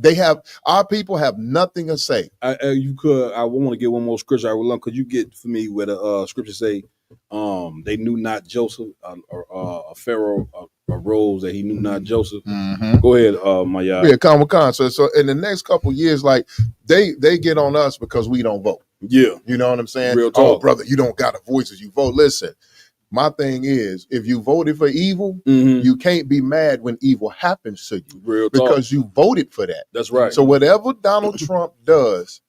Our people have nothing to say. I want to get one more scripture. I would love. Could you get for me where the scripture say, they knew not Joseph, a Pharaoh arose that he knew not Joseph. Go ahead, my y'all. Yeah, come. So in the next couple of years, like they get on us because we don't vote. Yeah, you know what I'm saying. Real talk. Oh, brother, you don't got a voice as you vote. Listen. My thing is, if you voted for evil, you can't be mad when evil happens to you. Real because you voted for that. That's right. So whatever Donald Trump does,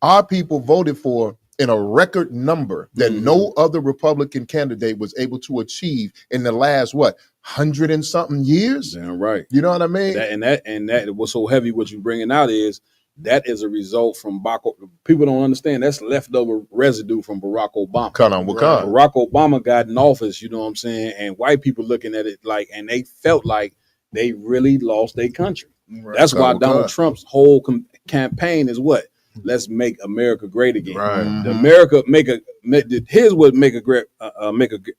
our people voted for in a record number that no other Republican candidate was able to achieve in the last 100 and something years. Damn right. You know what I mean? That what's so heavy. What you bringing out is that is a result from people don't understand. That's leftover residue from Barack Obama. Barack Obama got in office, you know what I'm saying, and white people looking at it like, and they felt like they really lost their country. Right. That's why Donald Trump's whole campaign is what? Let's make America great again. Right. Here's what make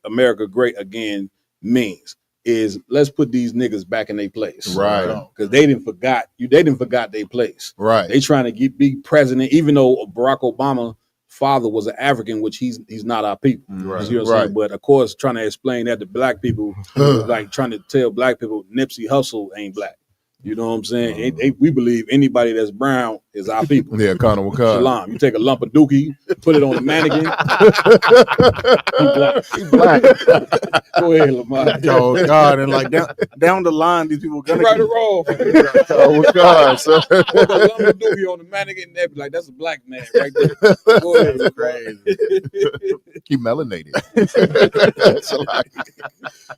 America great again means. Is let's put these niggas back in their place, right? Because they didn't forgot their place, right? They trying to be president, even though Barack Obama's father was an African, which he's not our people, right? You know what I'm saying? But of course, trying to explain that to black people, like trying to tell black people Nipsey Hussle ain't black. You know what I'm saying? We believe anybody that's brown is our people. Yeah, Connor. Shalom. You take a lump of dookie, put it on a mannequin. He black. Go ahead, Lamar. Oh God! And like down the line, these people gonna right or wrong. Oh God! So put a lump of dookie on the mannequin, and they be like, "That's a black man right there." Go ahead. That's crazy. He melanated. So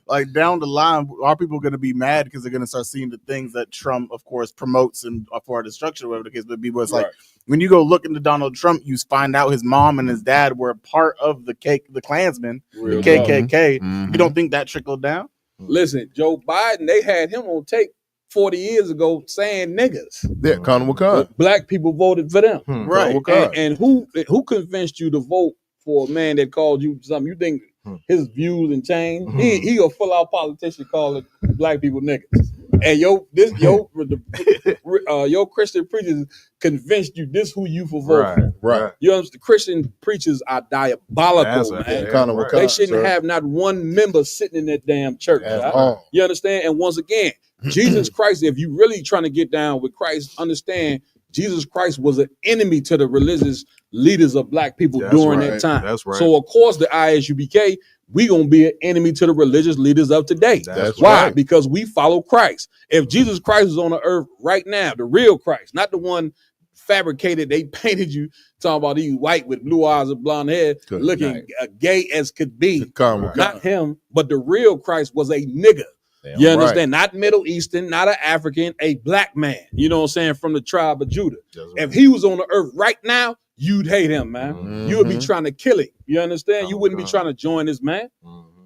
like down the line, are people gonna be mad because they're gonna start seeing the things that Trump, of course, promotes and for our destruction, whatever the case may be? But it's like when you go look into Donald Trump, you find out his mom and his dad were part of the Klansmen, the KKK. You don't think that trickled down? Listen, Joe Biden, they had him on tape 40 years ago saying niggas. Yeah, Connor. Black people voted for them, right? And who convinced you to vote for a man that called you something? You think his views and change? He a full out politician calling black people niggas. And your Christian preachers convinced you this who you for voting. Right. You understand? The Christian preachers are diabolical, man. They shouldn't have not one member sitting in that damn church. Right? You understand? And once again, Jesus Christ, if you really trying to get down with Christ, understand Jesus Christ was an enemy to the religious leaders of black people during that time. That's right. So of course the ISUBK, we gonna be an enemy to the religious leaders of today. That's Why? right. Because we follow Christ. If Jesus Christ is on the earth right now, the real Christ, not the one fabricated, they painted you talking about these white with blue eyes and blonde hair, looking gay as could be. Not him, but the real Christ was a nigga. You understand? Not Middle Eastern, not an African, a black man. You know what I'm saying? From the tribe of Judah. If he was on the earth right now, you'd hate him, man. You would be trying to kill him. You understand? You wouldn't be trying to join this man.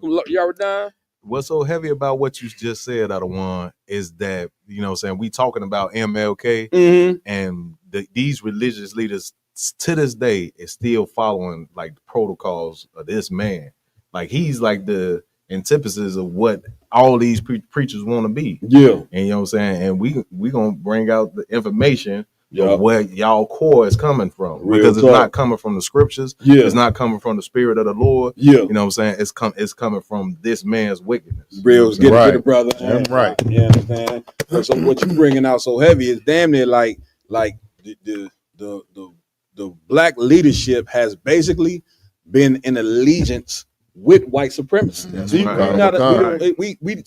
Y'all done? What's so heavy about what you just said, Adawan, is that, you know what I'm saying, we talking about MLK and these religious leaders to this day is still following like the protocols of this man. Like he's like the antithesis of what all these preachers want to be. Yeah. And you know what I'm saying? And we gonna bring out the information of where y'all core is coming from. Because it's not coming from the scriptures. It's not coming from the spirit of the Lord. You know what I'm saying? It's coming from this man's wickedness. Real, get it, brother. That's right. You understand? So what you bringing out so heavy is damn near like the black leadership has basically been in allegiance with white supremacy. So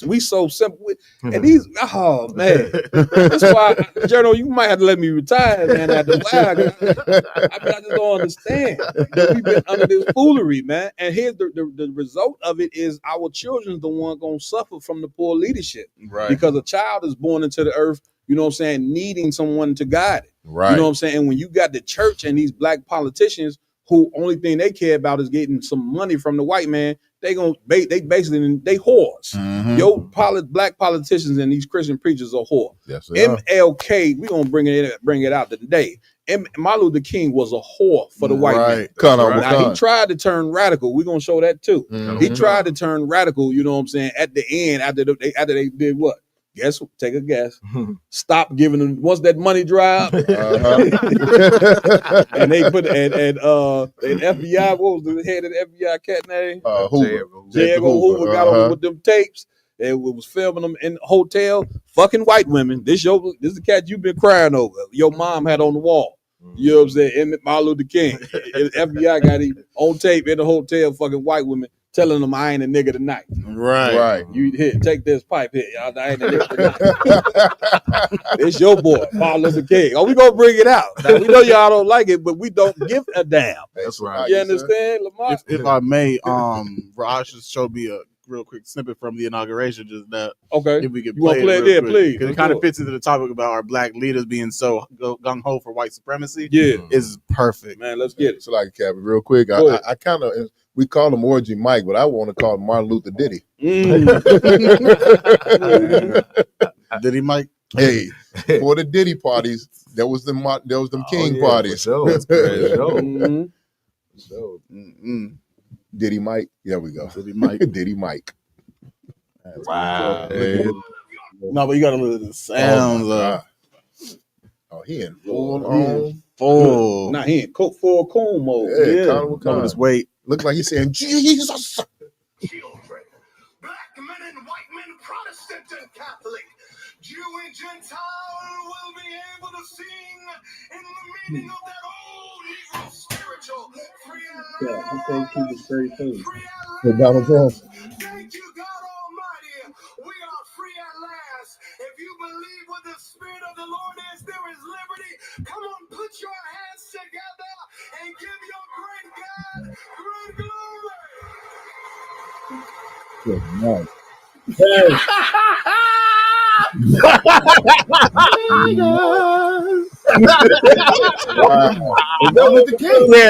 we so simple. And these, oh man, that's why, Journal, you might have to let me retire, man. After a while, I just don't understand. We've been under this foolery, man. And here's the result of it is our children's the one gonna suffer from the poor leadership, Right. Because a child is born into the earth, you know what I'm saying, needing someone to guide it. Right. You know what I'm saying? And when you got the church and these black politicians who only thing they care about is getting some money from the white man, they basically whores. Your black politicians and these Christian preachers are whore. Yes, they are. MLK, we gonna bring it out today. Martin Luther King was a whore for the white man. Now, he tried to turn radical. We're gonna show that too. He tried to turn radical, you know what I'm saying, at the end after they did what? Take a guess. Stop giving them once that money dry up. And they put and FBI, what was the head of the FBI cat name? Hoover got on with them tapes and was filming them in the hotel. Fucking white women. This is the cat you've been crying over. Your mom had on the wall. You know what I'm saying? Martin Luther King. FBI got him on tape in the hotel, fucking white women. Telling them I ain't a nigga tonight. Right. You take this pipe here. Y'all, I ain't a nigga tonight. It's your boy, Martin Luther King. Oh, we gonna bring it out. Now, we know y'all don't like it, but we don't give a damn. That's right. You understand, Lamar? If I may, Raj just showed me a real quick snippet from the inauguration just now. Okay. If we could You wanna play it real there, quick. please? Because it kind of fits into the topic about our black leaders being so gung-ho for white supremacy. Yeah. Is perfect. Man, let's get it. So like Captain, real quick. I kind of we call him Orgy Mike, but I want to call him Martin Luther Diddy. Diddy Mike. Hey, for the Diddy parties, there was them King parties. Diddy Mike. There we go. Diddy Mike. Diddy Mike. Wow. No, but you gotta look at the sounds. He in full on. Full. Nah, he in full cool mode. Yeah, Come on, just wait. Looks like he's saying Jesus. Black men and white men, Protestant and Catholic, Jew and Gentile will be able to sing in the meaning of that old Negro spiritual. Free Donald Trump. Thank you, God Almighty. We are free at last. If you believe what the Spirit of the Lord is, there is liberty. Come on, put your hands together and give your great God great glory. Good night. There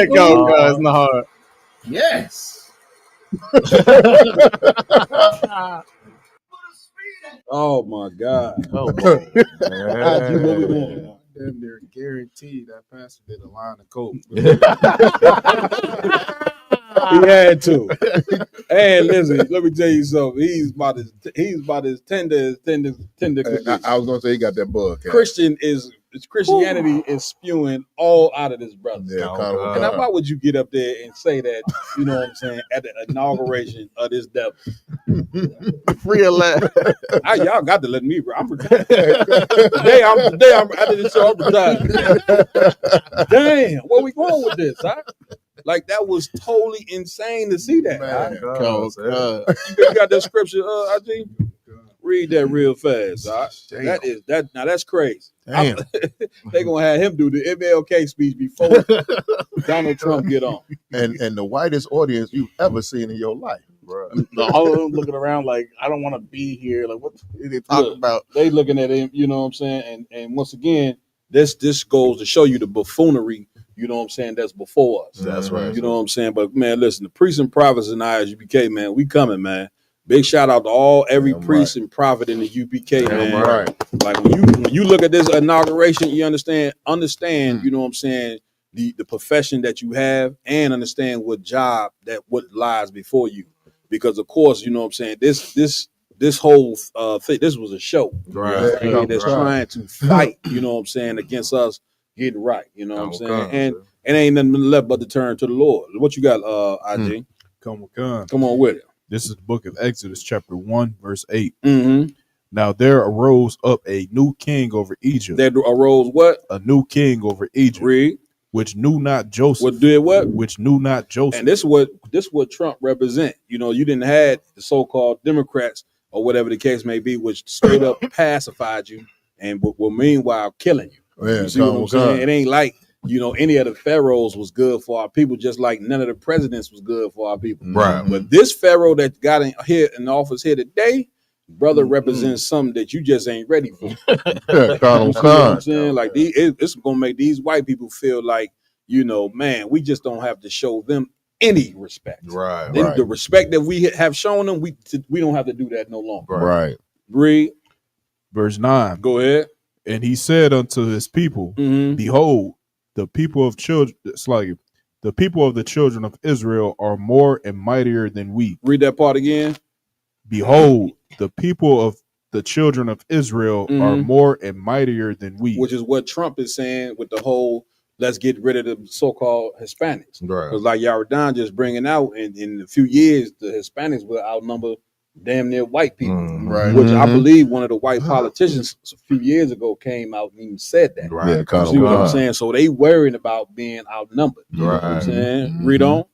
it goes, guys. Not hard. Yes. Oh my God. Oh boy. What we doing? Damn near guaranteed that pastor did a line of coke. He had to. And listen, let me tell you something. He's about as tender as tender cookies. I was gonna say he got that bug. Christian is Christianity is spewing all out of this brother. Yeah, and now, why would you get up there and say that? You know what I'm saying? At the inauguration of this devil, free lad. Y'all got to let me. I'm retired. Today I'm after this show. I'm retired. Damn, where we going with this? Huh? Like that was totally insane to see that. Man, You got that scripture, IG? Read that real fast. Now that's crazy. Damn. They gonna have him do the MLK speech before Donald Trump get on. And the whitest audience you've ever seen in your life, bro. All of them looking around like I don't want to be here. Like what are they talking about? They looking at him, you know what I'm saying? And once again, this goes to show you the buffoonery, you know what I'm saying, that's before us. That's right. You know what I'm saying? But man, listen, the priests and prophets in the ISUPK, man, we coming, man. Big shout out to every priest and prophet in the UPK, man. Right. Like when you look at this inauguration, you understand, you know what I'm saying, the profession that you have, and understand what lies before you. Because of course, you know what I'm saying, this whole thing, this was a show. Right. That's trying to fight, you know what I'm saying, against us getting right. You know what I'm saying? And it ain't nothing left but to turn to the Lord. What you got, IG? Come on. Come on with it. This is the book of Exodus, chapter 1, verse 8. Mm-hmm. Now there arose up a new king over Egypt. There arose what? A new king over Egypt. Read. Which knew not Joseph. What did what? Which knew not Joseph. And this is what Trump represent. You know, you didn't have the so-called Democrats or whatever the case may be, which straight up pacified you and will meanwhile killing you. Yeah, you see what I'm saying? It ain't like, you know, any of the pharaohs was good for our people, just like none of the presidents was good for our people. Right. But this pharaoh that got in office here today, brother, represents something that you just ain't ready for. Colonel What I'm saying? Like it's gonna make these white people feel like, you know, man, we just don't have to show them any respect. Right. The respect that we have shown them, we don't have to do that no longer. Right. Read. Verse 9. Go ahead. And he said unto his people, Behold, the people of the children of Israel are more and mightier than we. Read that part again. Behold, the people of the children of Israel are more and mightier than we. Which is what Trump is saying with the whole let's get rid of the so-called Hispanics. Right. Because like Rtot just bringing out in a few years, the Hispanics will outnumber damn near white people. Right. Which I believe one of the white politicians a few years ago came out and even said that. Right. You see what I'm saying? So they worrying about being outnumbered. You know what I'm saying? Read on.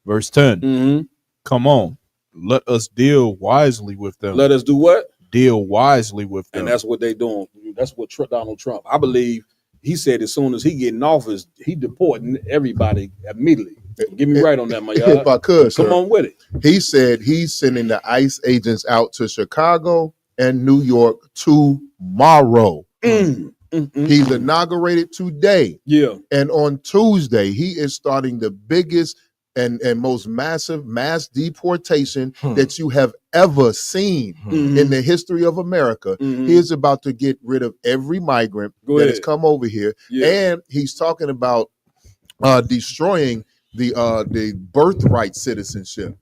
Verse 10. Come on. Let us deal wisely with them. Let us do what? Deal wisely with them. And that's what they doing. That's what Donald Trump, I believe, he said as soon as he get in office, he deporting everybody immediately. Get me right on that, my y'all. If I could, come on with it. He said he's sending the ICE agents out to Chicago and New York tomorrow. He's inaugurated today. Yeah. And on Tuesday, he is starting the biggest and most massive mass deportation that you have ever seen in the history of America. He is about to get rid of every migrant that has come over here. And he's talking about destroying the birthright citizenship.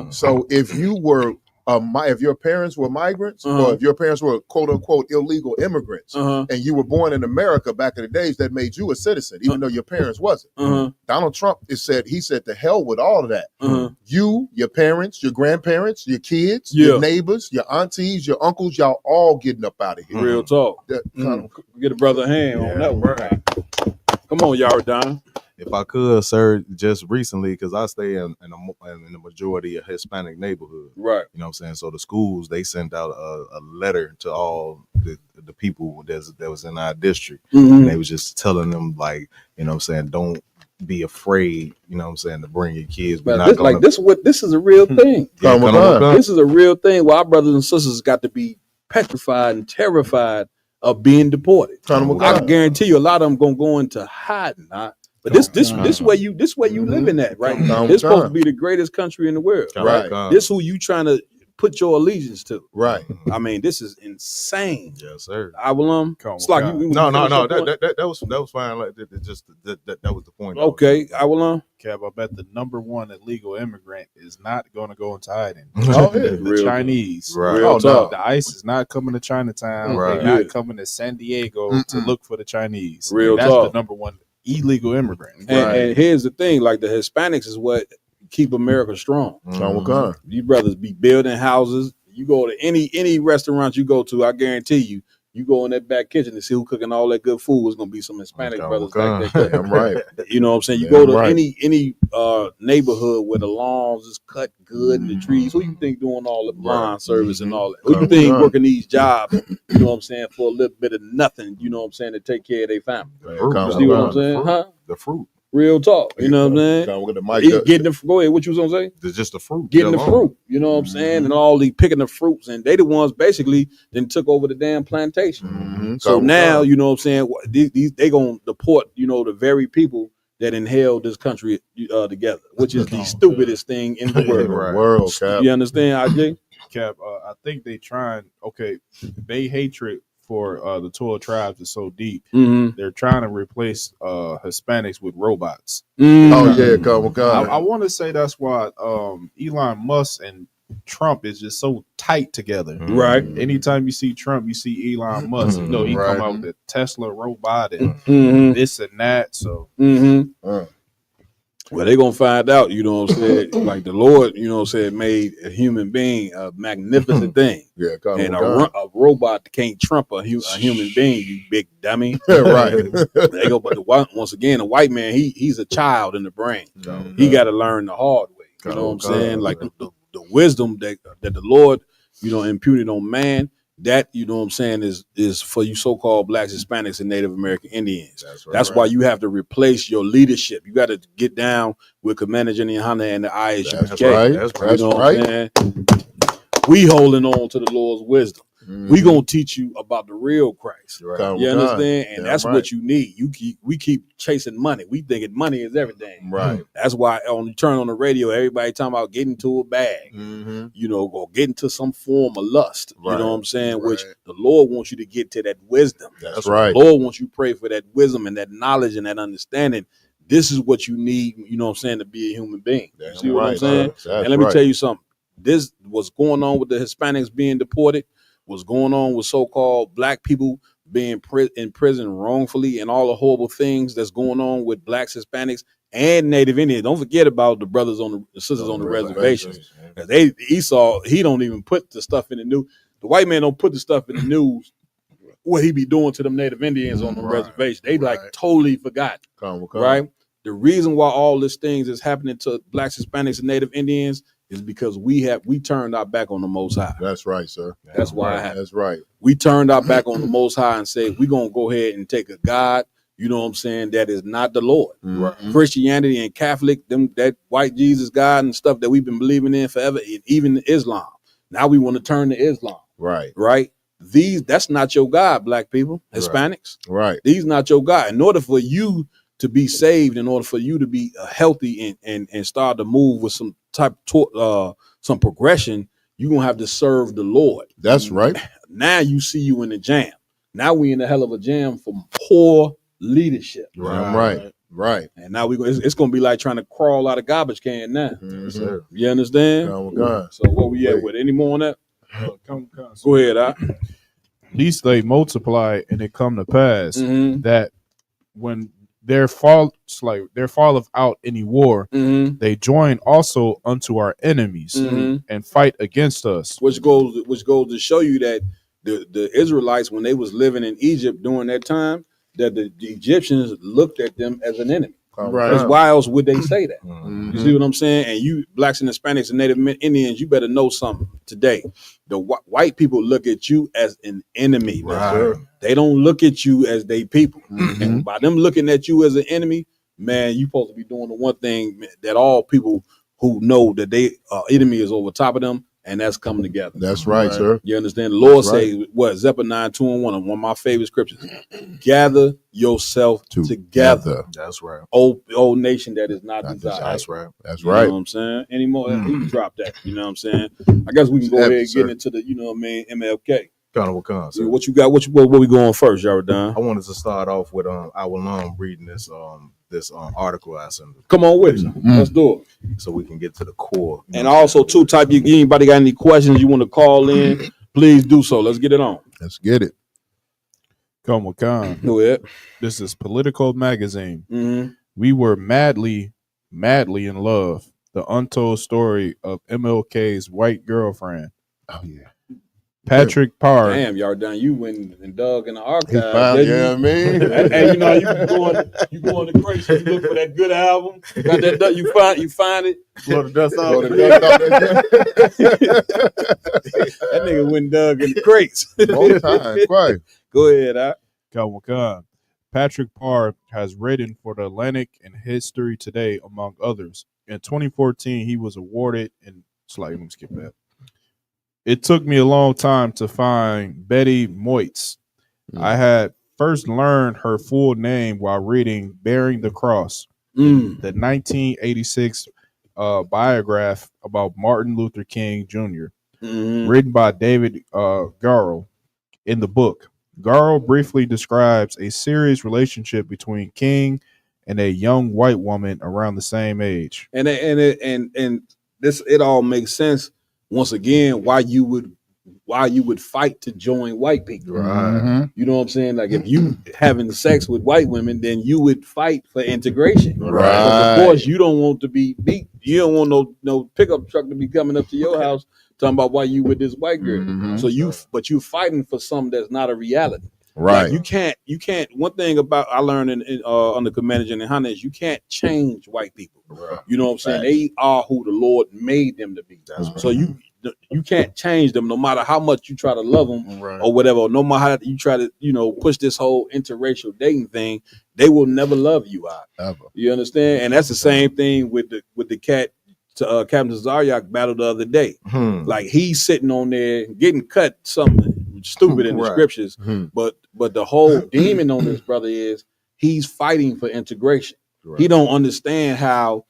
So if you were if your parents were migrants or if your parents were quote unquote illegal immigrants and you were born in America back in the days, that made you a citizen, even though your parents wasn't. Donald Trump he said to hell with all of that. You, your parents, your grandparents, your kids, your neighbors, your aunties, your uncles, y'all all getting up out of here. Real talk. Get a brother hand on that one. Right. Come on, Rtot. If I could, sir, just recently, because I stay in the majority of Hispanic neighborhood. Right. You know what I'm saying? So the schools, they sent out a letter to all the people that was in our district. And they was just telling them, like, you know what I'm saying, don't be afraid, you know what I'm saying, to bring your kids. But this is a real thing. This is a real thing where our brothers and sisters got to be petrified and terrified of being deported. I guarantee you a lot of them gonna go into hiding. But this way you living at, right? This supposed to be the greatest country in the world. Right. This who you trying to put your allegiance to. Right. I mean, this is insane. Yes, sir. I will it's like you no. That was fine. Like that was the point. Okay, I will Kev, I bet the number one illegal immigrant is not going to go into hiding. Oh, yeah. The Chinese. Right. Real talk. The ICE is not coming to Chinatown. Right. They're not coming to San Diego to look for the Chinese. Real That's talk. the number one illegal immigrant. And here's the thing: like the Hispanics is what keep America strong. You brothers be building houses. You go to any restaurant you go to, I guarantee you. You go in that back kitchen to see who cooking all that good food. It's gonna be some Hispanic brothers back there. I'm right. You know what I'm saying? You go to any neighborhood where the lawns is cut good and the trees. Who you think doing all the lawn service and all that? Who you think working these jobs? You know what I'm saying? For a little bit of nothing. You know what I'm saying? To take care of their family. You see what I'm saying? Huh? The fruit. Real talk. You know what I'm saying? Getting the go ahead. What you was gonna say? It's just the fruit. Getting the fruit. You know what I'm saying? And all the picking the fruits, and they the ones basically then took over the damn plantation. So now you know what I'm saying. These they gonna deport the very people that inhaled this country together, which is the stupidest thing in the world. Cap. You understand, IJ? Cap, I think they trying. Okay, they hatred for the 12 tribes is so deep. They're trying to replace Hispanics with robots. Oh yeah, come on. I want to say that's why Elon Musk and Trump is just so tight together. Right. Anytime you see Trump, you see Elon Musk. You know, he come out with the Tesla robot and this and that. So well, they're gonna find out, you know what I'm saying? Like the Lord, you know what I'm saying, made a human being a magnificent thing. Yeah, and a robot can't trump a human being, you big dummy. Right. They go, but once again, a white man, he's a child in the brain. He got to learn the hard way. You know what I'm saying? Like the wisdom that the Lord, imputed on man, that, you know what I'm saying, is for you so-called blacks, Hispanics, and Native American Indians. That's why you have to replace your leadership. You got to get down with Commander Jenny Hunter and the ISUPK. That's right. I'm saying? We holding on to the Lord's wisdom. We gonna teach you about the real Christ. You understand? And that's what you need. We keep chasing money. We thinking money is everything. Right. That's why on you turn on the radio, everybody talking about getting into a bag. Or get into some form of lust. You know what I'm saying? Which the Lord wants you to get to that wisdom. That's right. The Lord wants you to pray for that wisdom and that knowledge and that understanding. This is what you need, you know what I'm saying, to be a human being. You see what I'm saying? And let me tell you something. This what's going on with the Hispanics being deported. What's going on with so-called black people being in prison wrongfully, and all the horrible things that's going on with blacks, Hispanics, and Native Indians. Don't forget about the brothers the sisters on the reservations. Esau, he don't even put the stuff in the news. The white man don't put the stuff in the news what he be doing to them Native Indians on the reservation. They totally forgot. Right? The reason why all these things is happening to blacks, Hispanics, and Native Indians is because we turned our back on the Most High. That's right, sir. That's why it happened. That's right. We turned our back on the Most High and said, we're going to go ahead and take a God, you know what I'm saying, that is not the Lord. Christianity and Catholic, that white Jesus God and stuff that we've been believing in forever, and even Islam. Now we want to turn to Islam. Right. Right? That's not your God, black people, Hispanics. Right. These not your God. In order for you to be saved, in order for you to be healthy and start to move with some some progression, you're going to have to serve the Lord. That's right. Now you see you in the jam. Now we in a hell of a jam for poor leadership. Right. And now it's going to be like trying to crawl out of garbage can now. You understand? So what we at with? Any more on that? Go ahead. At least they multiply and it come to pass that when there falleth out any war, they join also unto our enemies and fight against us. Which goes to show you that the Israelites, when they was living in Egypt during that time, that the Egyptians looked at them as an enemy. Because why else would they say that? You see what I'm saying? And you blacks and Hispanics and Native Indians, you better know something today. The white people look at you as an enemy. They don't look at you as they people. And by them looking at you as an enemy, man, you supposed to be doing the one thing that all people who know that they enemy is over top of them and that's coming together. That's right, sir. You understand? The Lord That's right. say what? Zephaniah 2:1, one of my favorite scriptures. Gather yourself together. That's right. Old nation that is not desired. That's right. That's You right. know what I'm saying? Any more? You drop that. You know what I'm saying? I guess we can go ahead and get into the, MLK. Con, sir. What you got? What we going first, Jordan? I wanted to start off with I will reading this article I sent. Come on with it. Let's do it. So we can get to the core. And also, too, type anybody got any questions you want to call in, please do so. Let's get it on. Let's get it. Come with Khan. Go ahead. This is Political Magazine. Mm-hmm. We were madly in love. The untold story of MLK's white girlfriend. Oh yeah. Patrick Parr. Damn, y'all done. You went and dug in the archive. Yeah, I mean. And you know, you go on the crazy, you look for that good album. Got that you find it. Blow the dust off. That nigga went and dug in the crates. All the time, right. Go ahead, Kawaka. Patrick Parr has written for the Atlantic and History Today, among others. In 2014, he was awarded let me skip that. It took me a long time to find Betty Moitz. I had first learned her full name while reading Bearing the Cross, the 1986 biograph about Martin Luther King Jr., written by David Garrow. In the book, Garrow briefly describes a serious relationship between King and a young white woman around the same age. And this it all makes sense. Once again, why you would fight to join white people. Right. You know what I'm saying? Like if you having sex with white women, then you would fight for integration. Right. But of course, you don't want to be beat. You don't want no pickup truck to be coming up to your house talking about why you with this white girl. So but you fighting for something that's not a reality. Right. Like you can't. One thing about I learned on the Command and Hunter is you can't change white people. Right. You know what I'm saying? They are who the Lord made them to be. So you can't change them no matter how much you try to love them or whatever. No matter how you try to push this whole interracial dating thing, they will never love you out. Ever. You understand? And that's the same thing with the cat. Captain Zaryak battled the other day. Like he's sitting on there getting cut something stupid in the scriptures, but the whole demon on this brother is he's fighting for integration. Right. He don't understand how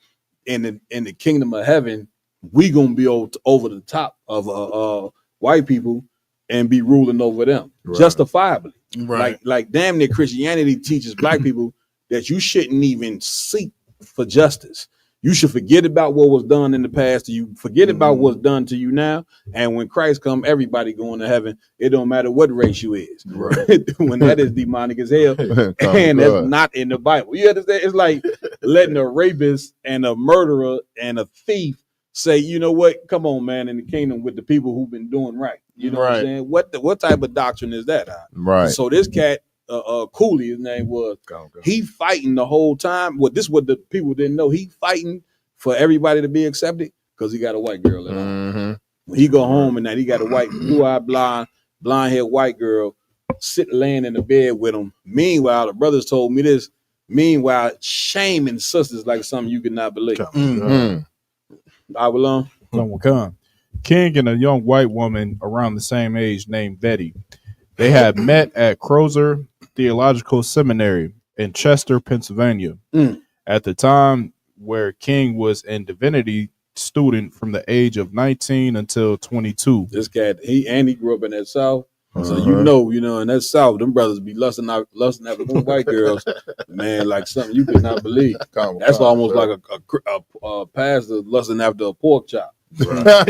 in the kingdom of heaven we gonna be over the top of white people and be ruling over them justifiably. Right. Like damn near Christianity teaches black people that you shouldn't even seek for justice. You should forget about what was done in the past to you. Forget about what's done to you now. And when Christ come, everybody going to heaven. It don't matter what race you is. Right. When that is demonic as hell. And that's not in the Bible. You understand? It's like letting a rapist and a murderer and a thief say, you know what? Come on, man, in the kingdom with the people who've been doing right. You know what I'm saying? What type of doctrine is that? Right. So this cat, Cooley, his name was. He fighting the whole time. This is what the people didn't know. He fighting for everybody to be accepted because he got a white girl at home. When he go home and now he got a white, blue-eyed, blonde-haired white girl laying in the bed with him. Meanwhile, the brothers told me this. Meanwhile, shaming sisters like something you could not believe. I belong. King and a young white woman around the same age named Betty. They had met at Crozer Theological Seminary in Chester, Pennsylvania. At the time where King was a divinity student from the age of 19 until 22. This cat, he grew up in that South. So you know, in that South, them brothers be lusting after them white girls, man, like something you could not believe. That's almost like a pastor lusting after a pork chop. Right.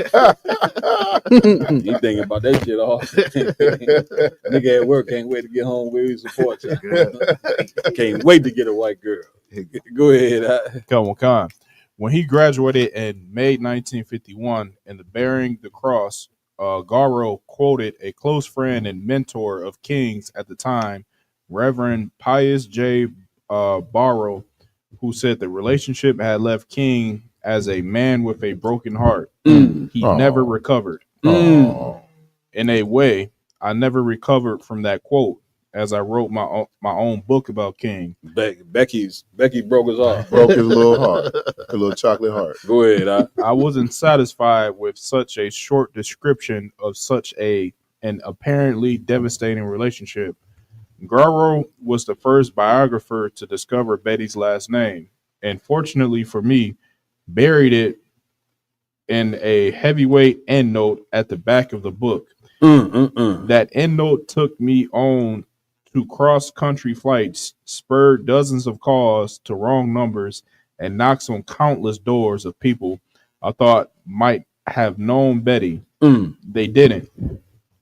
He thinking about that shit all. Nigga at work can't wait to get home with his support. Can't wait to get a white girl. Go ahead. Come on. When he graduated in May 1951 in the Bearing the Cross, Garrow quoted a close friend and mentor of King's at the time, Reverend Pius J. Barrow, who said the relationship had left King as a man with a broken heart. He never recovered. In a way, I never recovered from that quote, as I wrote my own book about King. Becky broke his heart. Broke his little heart, a little chocolate heart. Go ahead. I wasn't satisfied with such a short description of such an apparently devastating relationship. Garro was the first biographer to discover Betty's last name, and fortunately for me, buried it in a heavyweight endnote at the back of the book. That endnote took me on to cross-country flights, spurred dozens of calls to wrong numbers, and knocks on countless doors of people I thought might have known Betty. They didn't.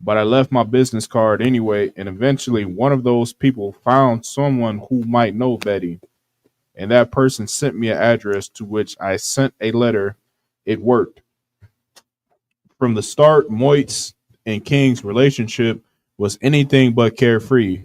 But I left my business card anyway, and eventually one of those people found someone who might know Betty, and that person sent me an address to which I sent a letter. It worked. From the start, Moit's and King's relationship was anything but carefree.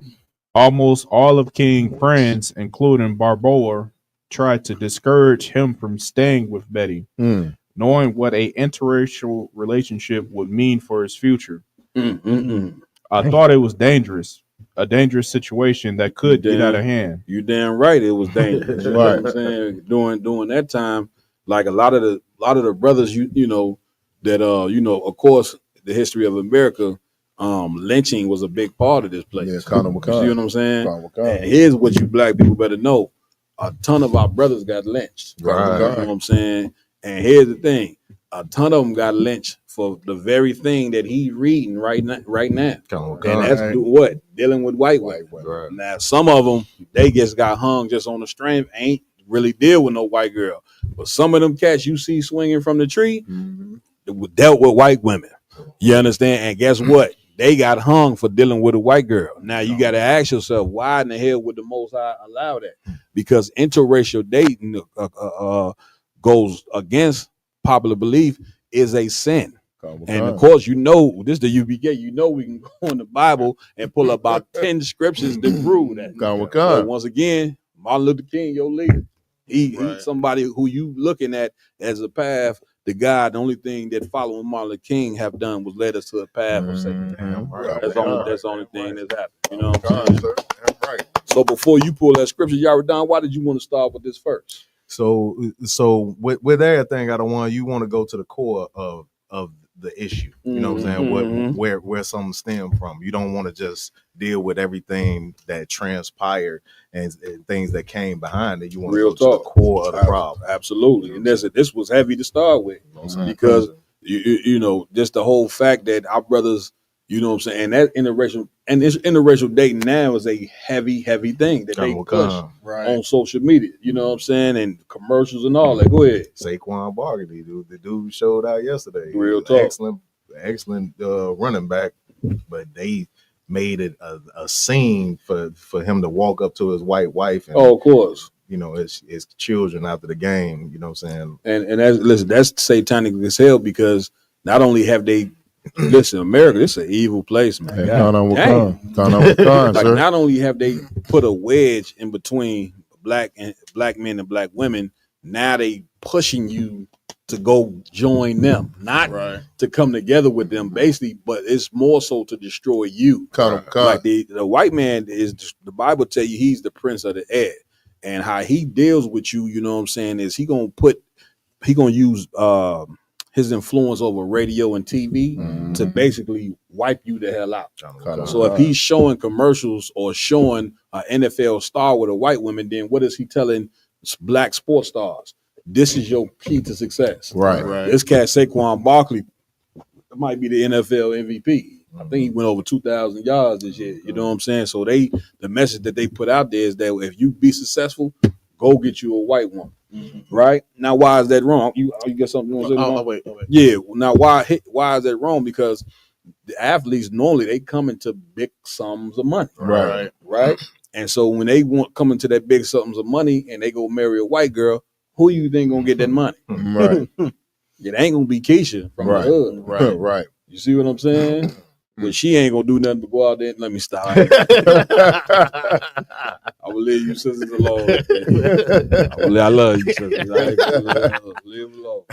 Almost all of King's friends, including Barboa, tried to discourage him from staying with Betty, knowing what an interracial relationship would mean for his future. I thought it was dangerous, a dangerous situation that could get out of hand. You damn right it was dangerous. You know what I'm saying? During that time, like a lot of the brothers, you know, that of course, the history of America, lynching was a big part of this place. Yeah, you see what I'm saying? And here's what you black people better know: a ton of our brothers got lynched. Right. You know what I'm saying? And here's the thing: a ton of them got lynched for the very thing that he's reading right now. And that's what? Dealing with white women. Right. Now, some of them, they just got hung just on the strength, ain't really deal with no white girl. But some of them cats you see swinging from the tree, dealt with white women. You understand? And guess what? They got hung for dealing with a white girl. Now, you got to ask yourself, why in the hell would the Most High allow that? Because interracial dating goes against popular belief, is a sin. And of course, you know, this is the UBK, you know, we can go in the Bible and pull up about 10 scriptures that prove that. But once again, Martin Luther King, your leader, he's somebody who you looking at as a path to God. The only thing that following Martin Luther King have done was led us to a path of Satan. That's the only thing that's happened. You know what I'm saying? Right. So before you pull that scripture, Yaradon, why did you want to start with this first? So with everything, you want to go to the core of the issue. You know what I'm saying? Where something stem from. You don't want to just deal with everything that transpired and things that came behind it. You want to go to the core of the problem. Absolutely. And this was heavy to start with because you know, just the whole fact that our brothers, you know what I'm saying, and that interracial dating now is a heavy thing that they push on social media. You know what I'm saying, and commercials and all that. Go ahead. Saquon Barkley, the dude showed out yesterday. Real talk. Excellent running back, but they made it a scene for him to walk up to his white wife. And, of course. You know, his children after the game. You know what I'm saying? And that's satanic as hell because not only have they listen, America, this is an evil place, man. Like, not only have they put a wedge in between black men and black women, now they pushing you to go join them, not to come together with them, basically, but it's more so to destroy you. Like the white man is, the Bible tell you he's the prince of the air, and how he deals with you, you know what I'm saying, is he gonna use his influence over radio and TV to basically wipe you the hell out. So if he's showing commercials or showing an NFL star with a white woman, then what is he telling black sports stars? This is your key to success. Right. This cat Saquon Barkley might be the NFL MVP. I think he went over 2,000 yards this year. You know what I'm saying? So the message that they put out there is that if you be successful, go get you a white woman. Right now, why is that wrong? You got something you want to say? Wait. Yeah. Now, why is that wrong? Because the athletes normally they come into big sums of money. Right. And so when they come into that big sums of money and they go marry a white girl, who you think gonna get that money? Right. It ain't gonna be Keisha from the hood. Right. You see what I'm saying? But she ain't gonna do nothing but go out there and let me stop. I will leave you sisters alone. I love you sisters. Leave them alone.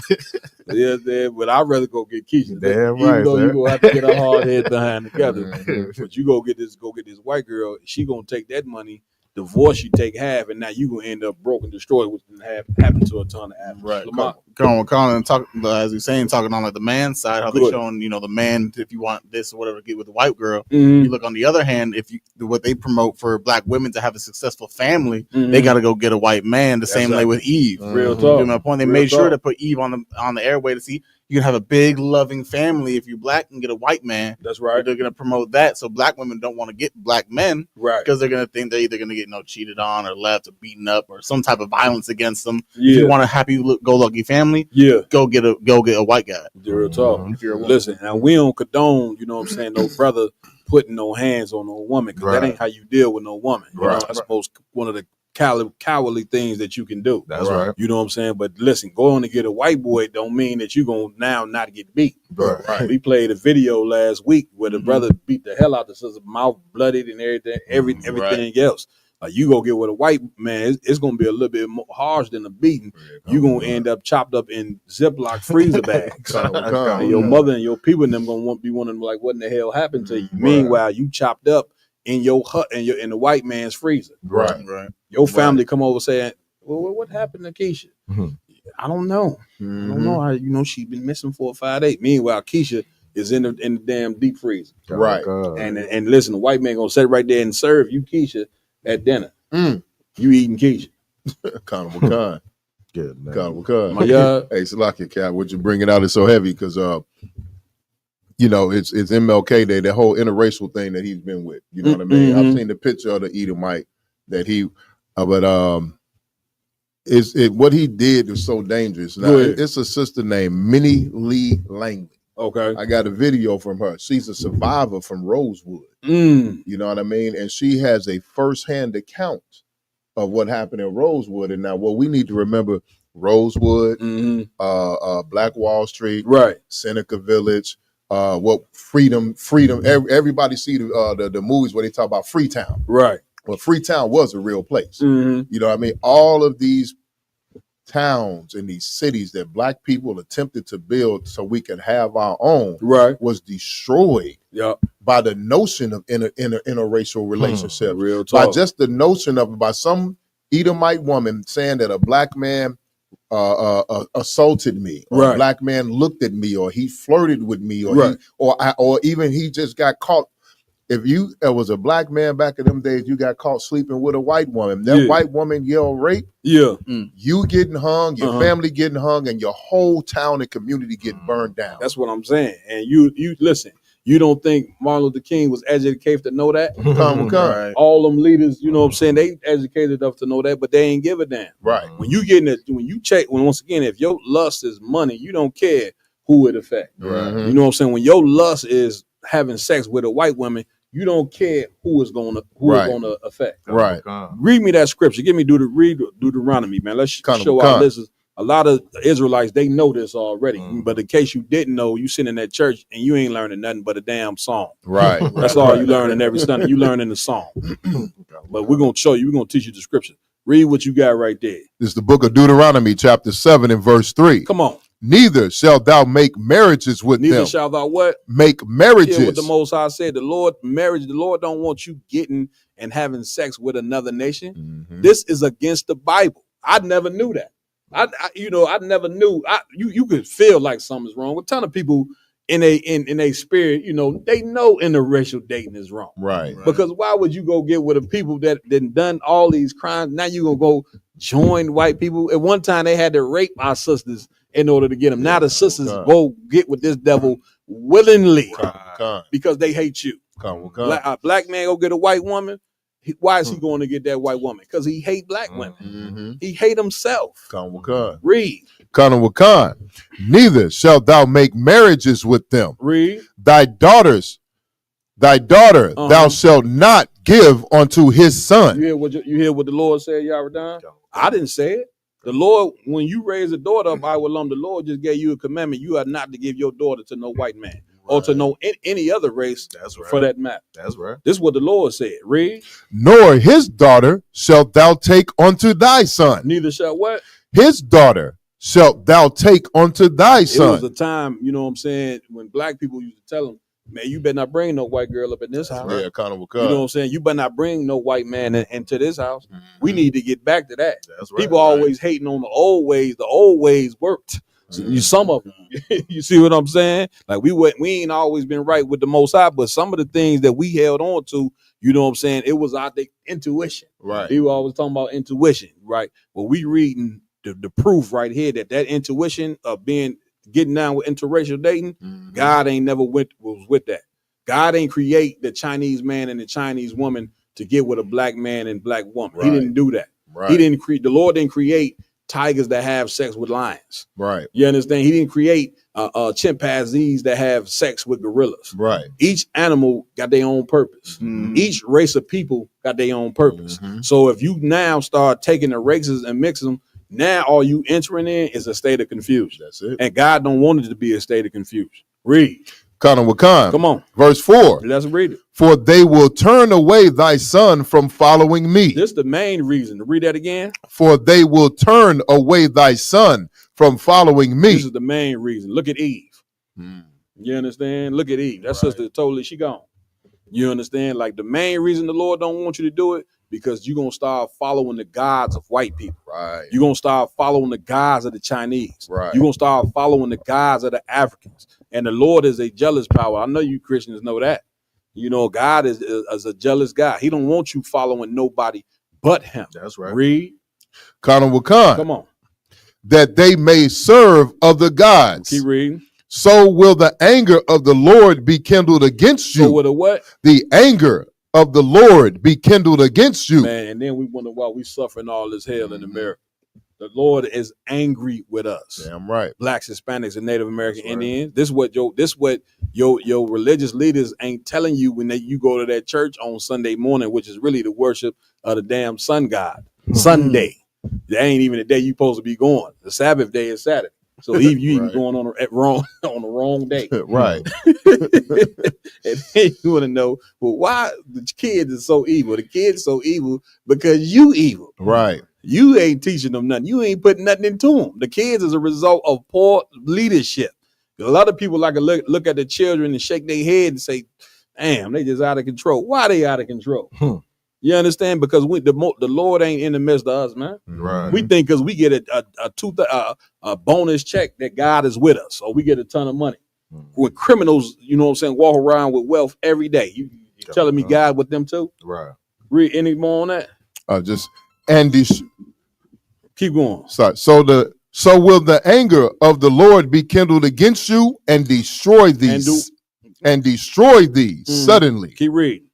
But I'd rather go get Keisha. Damn Even right, though sir. you gonna have to get a hard head behind together. But you go get this white girl, she gonna take that money, divorce you, take half, and now you gonna end up broken, destroyed, which happened to a ton of athletes. Right. Lamont, Colin talk as you're saying, talking on like the man side, how they're Good. showing, the man, if you want this or whatever, get with the white girl. Mhm. You look on the other hand, if you what they promote for black women to have a successful family, Mhm. they gotta go get a white man. The That's same right. way with Eve. Real You talk. get my point? They Real made sure talk. to put Eve on the airway to see you can have a big loving family if you black and get a white man. That's right. They're gonna promote that, so black women don't want to get black men, right? Because they're gonna think they're either gonna get cheated on or left or beaten up or some type of violence against them. If Yeah. you want a happy go lucky family, go get a white guy. Real talk. If you're a woman. Listen, now we don't condone, no brother putting no hands on no woman, because that Right. ain't how you deal with no woman. Right. That's one of the cowardly things that you can do. That's right. You know what I'm saying? But listen, going to get a white boy don't mean that you're going to now not get beat. Right. We played a video last week where the brother beat the hell out the sister's mouth, bloodied and everything else. You go get with a white man, it's going to be a little bit more harsh than a beating. You're going to end up chopped up in Ziploc freezer bags. And your mother and your people and them going to be wondering, like, what in the hell happened to you? Meanwhile, you chopped up in your hut and in the white man's freezer. Right. Your family come over saying, well, what happened to Keisha? I don't know. I don't know. She's been missing 4 or 5 days. Meanwhile, Keisha is in the damn deep freezer. Right. And listen, the white man gonna sit right there and serve you Keisha at dinner. You eating Keisha. Carnival Con. Good man. Carnival Con. My God. Hey, Salakia Cat, what you bringing out is so heavy because it's MLK Day, that whole interracial thing that he's been with. You know what I mean? I've seen the picture of the Edomite that he, what he did is so dangerous. Now, it's a sister named Minnie Lee Langley. Okay. I got a video from her. She's a survivor from Rosewood. You know what I mean? And she has a firsthand account of what happened in Rosewood. And now what we need to remember, Rosewood, Black Wall Street, right, Seneca Village, freedom. Everybody see the movies where they talk about Freetown. Right. Well, Freetown was a real place. You know what I mean? All of these towns and these cities that black people attempted to build so we could have our own was destroyed by the notion of interracial relationships. Real talk. By just the notion of by some Edomite woman saying that a black man assaulted me, or a black man looked at me, or he flirted with me, or or even he just got caught. If you was a black man back in them days, you got caught sleeping with a white woman. That white woman yelled rape. You getting hung, your family getting hung, and your whole town and community getting burned down. That's what I'm saying. And you listen. You don't think Martin Luther King was educated to know that? Right. All them leaders, you know what I'm saying, they educated enough to know that, but they ain't give a damn. Right. When you getting it, once again, if your lust is money, you don't care who it affect. Right. You know what I'm saying? When your lust is having sex with a white woman, you don't care who it's gonna affect. Right. Read me that scripture. Give me Deuteronomy, man. Let's show our listeners. A lot of Israelites, they know this already. But in case you didn't know, you sit in that church and you ain't learning nothing but a damn song. Right. That's all you learning every Sunday. You learning the song. But we're gonna show you. We're gonna teach you the scripture. Read what you got right there. This is the book of Deuteronomy, chapter 7 and verse 3. Come on. Neither shalt thou make marriages with them. Neither shalt thou what? Make marriages. Yeah, what the Most High said. The Lord don't want you getting and having sex with another nation. This is against the Bible. I never knew that. I never knew. You could feel like something's wrong. A ton of people in a spirit, they know interracial dating is wrong. Right. Because why would you go get with the people that done all these crimes? Now you gonna go join white people. At one time they had to rape our sisters in order to get them. Now the sisters go get with this devil willingly because they hate you. A black man go get a white woman. Why is he going to get that white woman? Because he hate black women. He hate himself. Read. Neither shalt thou make marriages with them. Read. Thy daughter thou shalt not give unto his son. You hear what the Lord said, Yahweh? I didn't say it. The Lord, when you raise a daughter up, I will the Lord just gave you a commandment. You are not to give your daughter to no white man. or to know any other race for that matter. That's right. This is what the Lord said. Read. Nor his daughter shalt thou take unto thy son. Neither shall what? His daughter shalt thou take unto thy son. It was a time, you know what I'm saying, when black people used to tell them, man, you better not bring no white girl up in this house. Yeah, kind of. You know what I'm saying? You better not bring no white man into this house. We need to get back to that. That's right. People always hating on the old ways. The old ways worked. Some of them. You see what I'm saying? Like we ain't always been right with the Most High, but some of the things that we held on to, you know what I'm saying? It was our intuition. Right. People always talking about intuition, right? Well, we reading the proof right here that intuition of getting down with interracial dating, God ain't never was with that. God ain't create the Chinese man and the Chinese woman to get with a black man and black woman. Right. He didn't do that. Right. He didn't create. The Lord didn't create tigers that have sex with lions. Right. You understand? He didn't create chimpanzees that have sex with gorillas. Right. Each animal got their own purpose. Each race of people got their own purpose. So if you now start taking the races and mixing them, now all you entering in is a state of confusion. That's it. And God don't want it to be a state of confusion. Read. Come on. Verse 4. Let's read it. For they will turn away thy son from following me. This is the main reason. Read that again. For they will turn away thy son from following me. This is the main reason. Look at Eve. You understand? Look at Eve. That sister totally, she gone. You understand? Like the main reason the Lord don't want you to do it, because you're going to start following the gods of white people. Right. You're going to start following the gods of the Chinese. Right. You're going to start following the gods of the Africans. And the Lord is a jealous power. I know you Christians know that. You know, God is a jealous God. He don't want you following nobody but him. That's right. Read. Come on. That they may serve other gods. Keep reading. So will the anger of the Lord be kindled against you. So will the what? The anger of the Lord be kindled against you. Man, and then we wonder why we suffering all this hell in America. The Lord is angry with us. Damn right. Blacks, Hispanics, and Native American Indians. This what your religious leaders ain't telling you when you go to that church on Sunday morning, which is really the worship of the damn sun god. Sunday. That ain't even the day you supposed to be going. The Sabbath day is Saturday. So you even going on the wrong day. Right. And then you want to know, well, why the kids are so evil? The kids so evil because you evil. Right. You ain't teaching them nothing. You ain't putting nothing into them. The kids is a result of poor leadership. A lot of people like to look at the children and shake their head and say, damn, they just out of control. Why they out of control? You understand? Because the Lord ain't in the midst of us, man. Right. We think because we get a bonus check that God is with us, or we get a ton of money. When criminals, you know what I'm saying, walk around with wealth every day. You telling me God with them too? Right. Read any more on that? Keep going. Sorry. So will the anger of the Lord be kindled against you and destroy these suddenly. Keep reading.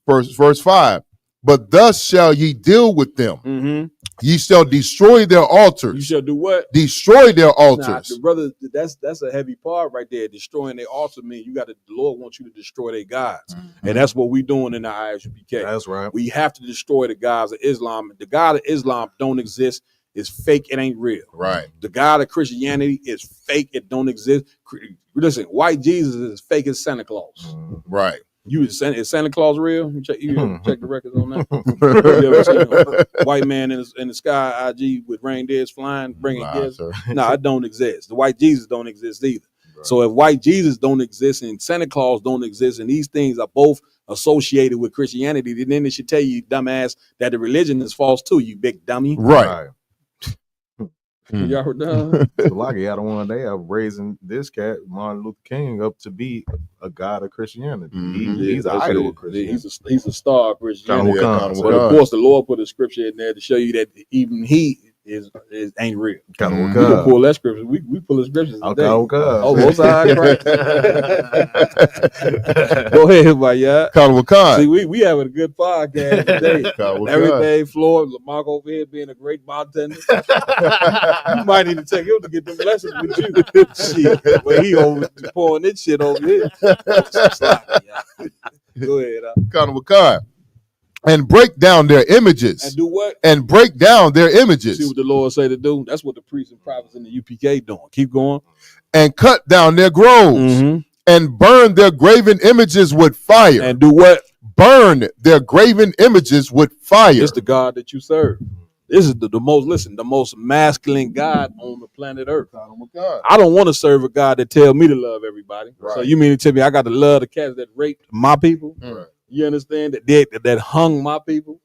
Verse 5. But thus shall ye deal with them. Ye shall destroy their altars. You shall do what? Destroy their altars. Nah, brother, that's a heavy part right there. Destroying their altar means the Lord wants you to destroy their gods. And that's what we doing in the ISUPK. That's right. We have to destroy the gods of Islam. The God of Islam don't exist. It's fake. It ain't real. Right. The God of Christianity is fake. It don't exist. Listen, white Jesus is as fake as Santa Claus. Right. Is Santa Claus real? Check the records on that. White man in the sky, IG with reindeers flying, bringing gifts. No, it don't exist. The white Jesus don't exist either. Right. So if white Jesus don't exist and Santa Claus don't exist, and these things are both associated with Christianity, then it should tell you, dumbass, that the religion is false too, you big dummy. Right. Y'all heard that? Lucky had one day of raising this cat, Martin Luther King, up to be a god of Christianity. He's an idol of Christianity. He's a star of Christianity. But of course, the Lord put a scripture in there to show you that even he ain't real. You can pull that scripture. We pull the scriptures today. Oh, most high Christ. Go ahead, my y'all. See, we having a good podcast today. Everything, Floyd, Lamar over here being a great bartender. You might need to take him to get them lessons with you. Shit, but he over pouring this shit over here. Go ahead. And break down their images. And do what? And break down their images. See what the Lord say to do? That's what the priests and prophets in the UPK doing. Keep going. And cut down their groves. and burn their graven images with fire. And do what? Burn their graven images with fire. It's the God that you serve. This is the most masculine God on the planet Earth. I don't want to serve a God that tell me to love everybody. Right. So you mean to tell me I got to love the cats that raped my people? Right. You understand that hung my people,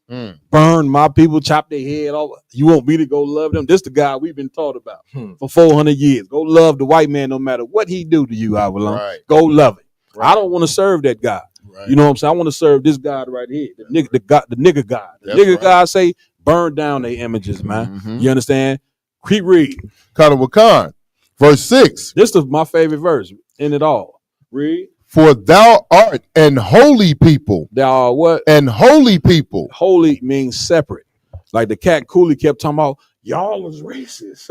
burned my people, chopped their head off. You want me to go love them? This is the God we've been taught about for 400 years. Go love the white man no matter what he do to you, Avalon. Right. Go love it. Right. I don't want to serve that God. Right. You know what I'm saying? I want to serve this God right here, the nigga God. The nigga God say, burn down their images, man. You understand? Keep reading. Kanawakan, verse 6. This is my favorite verse in it all. Read. For thou art an holy people. Thou art what? An holy people. Holy means separate. Like the cat Cooley kept talking about, y'all is racist.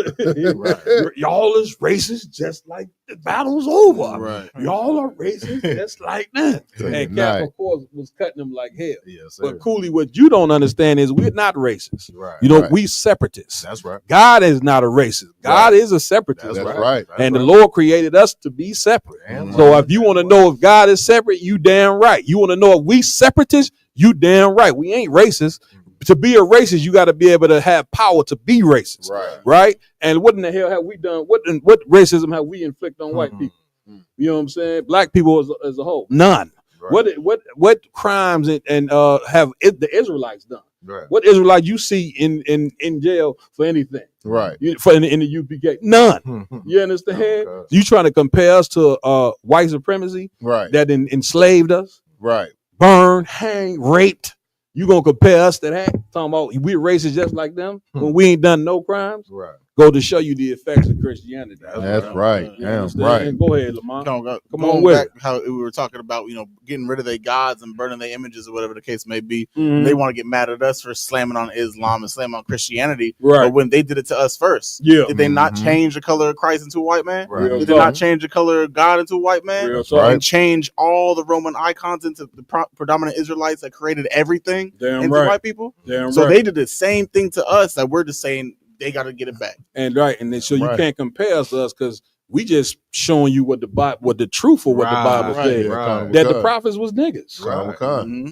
Right. Y'all is racist just like the battle's over. Right. Y'all are racist just like that. And Cap, of course, was cutting them like hell. Yes, but Cooley, what you don't understand is we're not racist. Right. You know, we separatists. That's right. God is not a racist. God is a separatist. That's right. And the Lord created us to be separate. So if you want to know if God is separate, you damn right. You want to know if we separatists, you damn right. We ain't racist. To be a racist, you got to be able to have power to be racist, right? And what in the hell have we done? What racism have we inflicted on white people? You know what I'm saying? Black people as a whole, none. Right. What crimes and have the Israelites done? Right. What Israelite you see in jail for anything? Right. For in the UPK, none. You understand? Oh, you trying to compare us to white supremacy? Right. That enslaved us? Right. Burned, hanged, raped. You gonna compare us to that? Talking about we're racist just like them when we ain't done no crimes? Right. Go to show you the effects of Christianity. That's right. Damn right. Go ahead, Lamont. Come on with how we were talking about, getting rid of their gods and burning their images or whatever the case may be. They want to get mad at us for slamming on Islam and slamming on Christianity. Right. But when they did it to us first, did they not change the color of Christ into a white man? Right. Did they not change the color of God into a white man? And change all the Roman icons into the predominant Israelites that created everything into white people? So they did the same thing to us that we're just saying they got to get it back. And and then so you can't compare us to us because we just showing you what the truth of what the Bible said. Right. That the prophets was niggas. Right.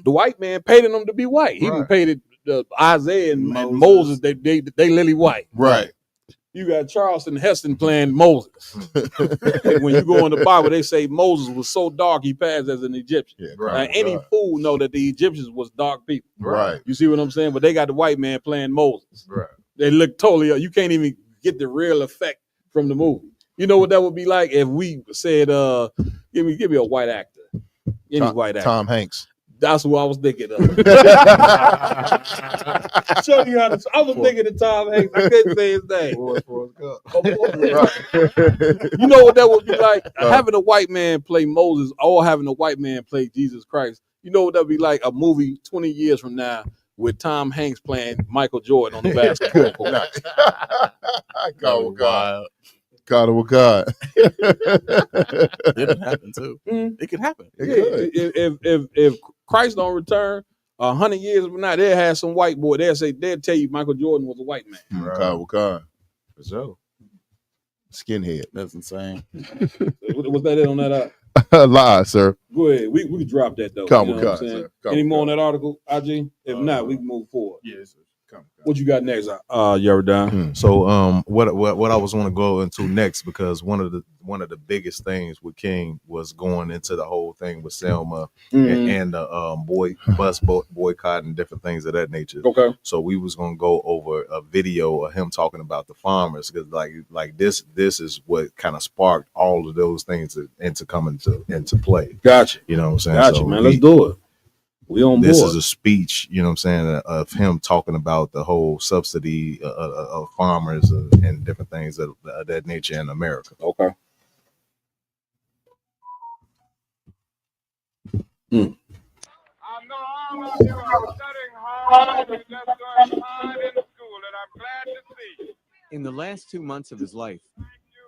The white man painted them to be white. He even painted Isaiah and Moses. They lily white. Right. You got Charleston Heston playing Moses. When you go in the Bible, they say Moses was so dark he passed as an Egyptian. Yeah, now, any fool know that the Egyptians was dark people. Right. You see what I'm saying? But they got the white man playing Moses. Right. They look totally. You can't even get the real effect from the movie. You know what that would be like if we said, "Give me a white actor, white actor." Tom Hanks. That's what I was thinking of. Show you honest. I was thinking of Tom Hanks. I couldn't say his name. You know what that would be like? Having a white man play Moses or having a white man play Jesus Christ. You know what that would be like? A movie 20 years from now with Tom Hanks playing Michael Jordan on the basketball court. Oh, God. God, oh God. It could happen too. It could happen. If Christ don't return 100 years from now, they'll have some white boy. They'll tell you Michael Jordan was a white man. God, oh God. For sure. Skinhead. That's insane. Was that it on that? Lie, sir. Go ahead. We can drop that though. Come on, sir. Any more on that article, IG? If not, we can move forward. Yes. What you got next? Yerdan? So what I was want to go into next, because one of the biggest things with King was going into the whole thing with Selma and the bus boycott and different things of that nature. Okay. So we was gonna go over a video of him talking about the farmers, because like this is what kind of sparked all of those things into coming into play. Gotcha. You know what I'm saying? Gotcha, man. Let's do it. We on board. This is a speech, you know what I'm saying, of him talking about the whole subsidy of farmers and different things of that nature in America. Okay. I know all of you are studying hard and just going hard in school, and I'm glad to see. In the last 2 months of his life,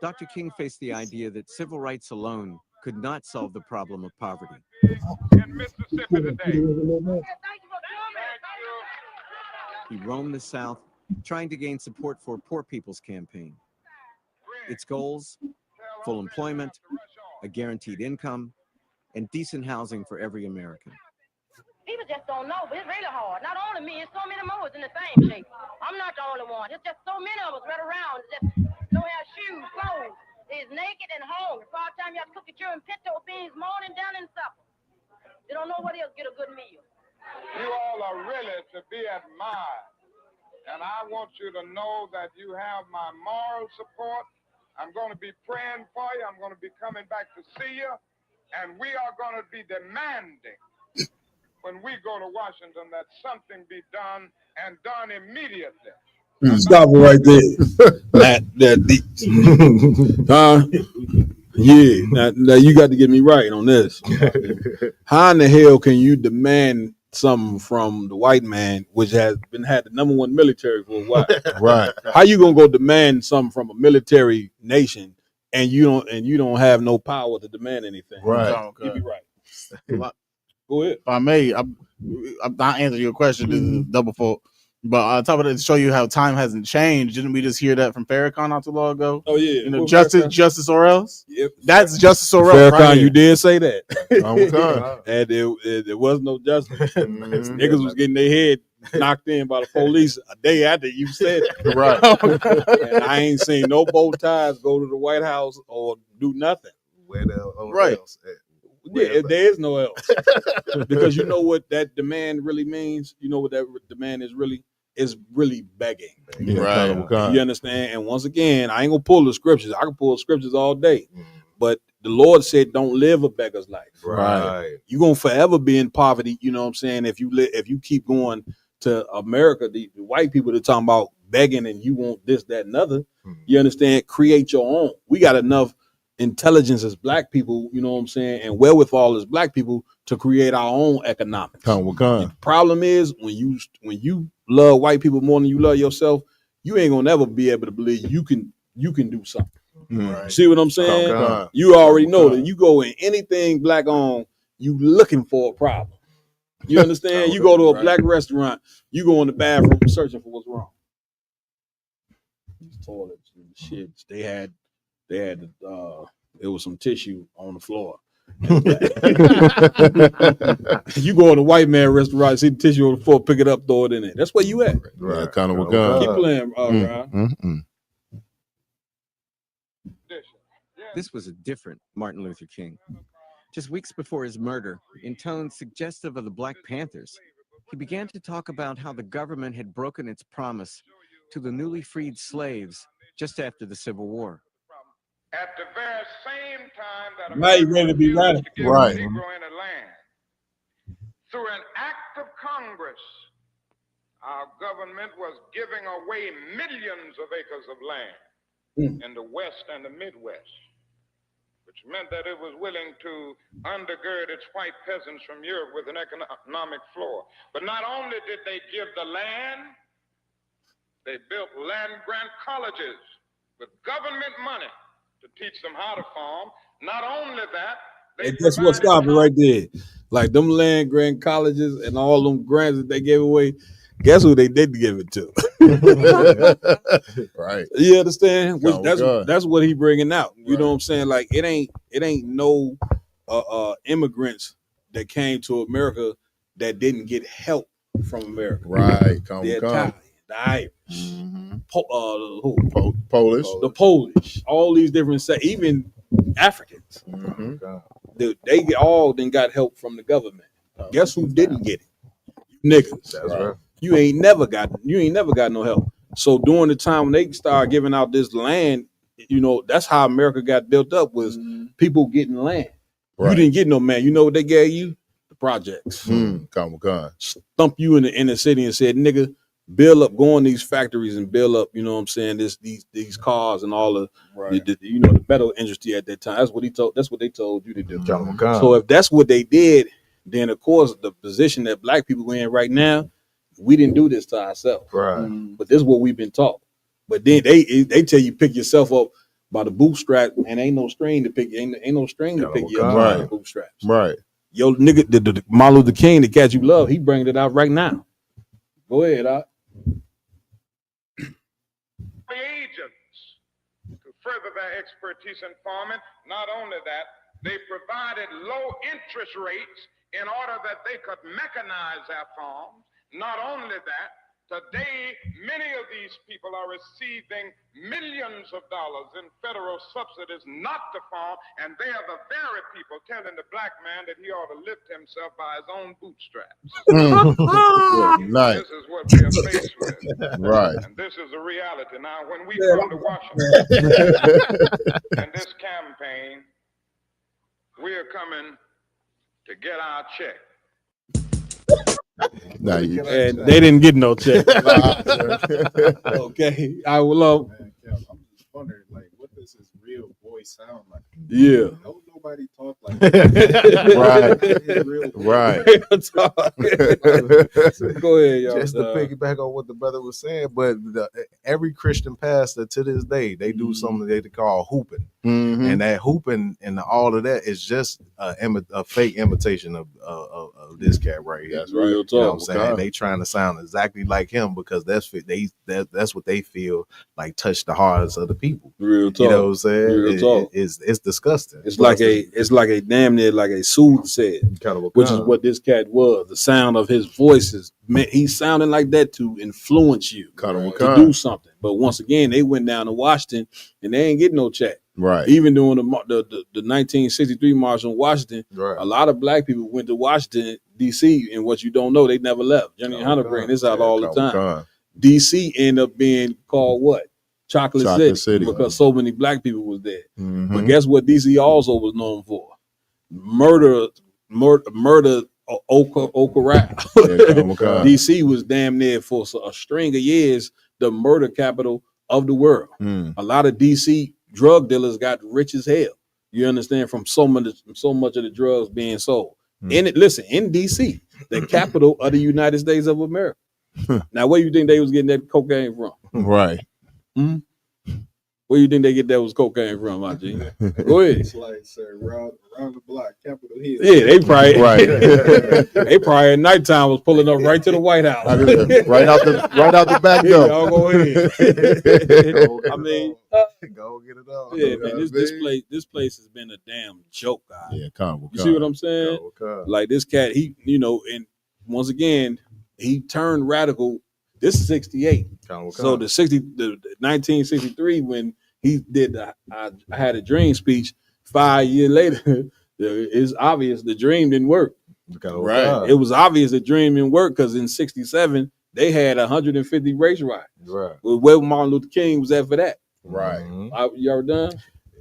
Dr. King faced the idea that civil rights alone could not solve the problem of poverty. In Mississippi today. He roamed the South, trying to gain support for Poor People's Campaign. Its goals: full employment, a guaranteed income, and decent housing for every American. People just don't know, but it's really hard. Not only me, it's so many more in the same shape. I'm not the only one. It's just so many of us right around. Just don't have shoes, clothes. Is naked and hungry. Part time you have to cook your children pinto beans morning, down, and supper. They don't know what else get a good meal. You all are really to be admired. And I want you to know that you have my moral support. I'm going to be praying for you. I'm going to be coming back to see you. And we are going to be demanding when we go to Washington that something be done and done immediately. Stop it right there. Yeah. Now you got to get me right on this. How in the hell can you demand something from the white man, which has had the #1 military for a while? Right. How you gonna go demand something from a military nation and you don't have no power to demand anything? Right. You be right. Go ahead. If I may, I'm not answering your question. This is double fault. But on top of that, to show you how time hasn't changed, didn't we just hear that from Farrakhan not too long ago? Oh yeah, you know, justice or else. Yep, that's justice or else. Farrakhan, Right you did say that, God. and there was no justice. Niggas was getting their head knocked in by the police a day after you said it. Right. And I ain't seen no bow ties go to the White House or do nothing. Where the Right. else at? Yeah, there is no else. Because you know what that demand really means? You know what that demand is really? It's really begging. Yeah, right. You understand? And once again, I ain't gonna pull the scriptures. I can pull scriptures all day. But the Lord said, don't live a beggar's life. Right. You're gonna forever be in poverty, you know what I'm saying? If you keep going to America, the white people that talking about begging and you want this, that, and other, you understand? Create your own. We got enough intelligence as black people, you know what I'm saying, and wherewithal as black people to create our own economics. The problem is when you love white people more than you love yourself, you ain't gonna never be able to believe you can do something. Right. See what I'm saying? You already know that you go in anything black on, you looking for a problem. You understand? You go to a black restaurant, you go in the bathroom searching for what's wrong. These toilets and shit, they had there was some tissue on the floor. You go in a white man restaurant, see the tissue on the floor, pick it up, throw it in there. That's where you at. Right. Kind of what God. Keep playing, Ryan. This was a different Martin Luther King. Just weeks before his murder, in tones suggestive of the Black Panthers, he began to talk about how the government had broken its promise to the newly freed slaves just after the Civil War. At the very same time that Now you ready to be right. to give the Negro any land, through an act of Congress, our government was giving away millions of acres of land in the West and the Midwest, which meant that it was willing to undergird its white peasants from Europe with an economic floor. But not only did they give the land, they built land-grant colleges with government money to teach them how to farm. Not only that, And guess what? Stop it right there. Like them land grant colleges and all them grants that they gave away. Guess who they didn't give it to? Right. You understand? Which, God. that's what he bringing out. You know what I'm saying? Like it ain't no immigrants that came to America that didn't get help from America. Right. The Italian, the Irish, Polish, the Polish, all these different even Africans. They all then got help from the government. Guess who didn't get it? Niggas. That's right. You ain't never got no help. So during the time when they started giving out this land, you know, that's how America got built up, was people getting land. You didn't get no man. You know what they gave you? The projects. Stump you in the inner city and said, nigga, build up, go in these factories and build up, you know what I'm saying, these cars and all the you know, the metal industry at that time. That's what they told you to do. So if that's what they did, then of course the position that black people are in right now, we didn't do this to ourselves. Right. But this is what we've been taught. But then they tell you pick yourself up by the bootstrap, and ain't no string to pick. Ain't no string to pick you up by the bootstraps. Right. Yo, nigga, the Martin Luther King, the cat you love, he bringing it out right now. Go ahead, Doc. The agents to further their expertise in farming. Not only that, They provided low interest rates in order that they could mechanize their farms. Not only that, today many of these people are receiving millions of dollars in federal subsidies not to farm, and they are the very people telling the black man that he ought to lift himself by his own bootstraps. Nice. This is what we are faced with. Right. And this is the reality. Now, when we come to Washington in this campaign, we are coming to get our check. Nah, and they didn't get no check. Okay, I will love. Man, Kev, I'm just wondering, like, what does his real voice sound like? Yeah. Don't nobody talk like that. Right. Go ahead, y'all. Just to piggyback on what the brother was saying, but every Christian pastor to this day, they do something they call hooping. Mm-hmm. And that hooping and all of that is just a fake imitation of this cat right here. That's right. You know what I'm saying? They trying to sound exactly like him because that's what they feel like touched the hearts of the people. Real talk. You know what I'm saying? Real talk. It's disgusting. It's like a damn near like a soothsayer, which is what this cat was. The sound of his voice is he's sounding like that to influence you to do something. But once again, they went down to Washington and they ain't getting no check. Right. Even during the 1963 March on Washington, a lot of black people went to Washington, D.C., and what you don't know, they never left. Johnny Hunter bring this out all the time. D.C. ended up being called what? Chocolate City. Because so many black people was there. Mm-hmm. But guess what D.C. also was known for? Murder Corral. D.C. was damn near for a string of years the murder capital of the world. A lot of D.C. drug dealers got rich as hell. You understand, from so much of the drugs being sold. In D.C., the capital of the United States of America. Now, where you think they was getting that cocaine from? Right. Where you think they get that was cocaine from, my G? Go ahead. It's like, sir, round the block, Capitol Hill. Yeah, they probably they probably at nighttime was pulling up right to the White House. right out the back door. Y'all go ahead. I mean, go get it on. Yeah, man, this place has been a damn joke, guys. Yeah, you see what I'm saying? Like this cat, and once again, he turned radical. This is 68. So the 1963 when he did I Had a Dream speech, 5 years later, it's obvious the dream didn't work. Right. It was obvious the dream didn't work because in 67 they had 150 race riots. Right. Where Martin Luther King was at for that. Right. You ever done?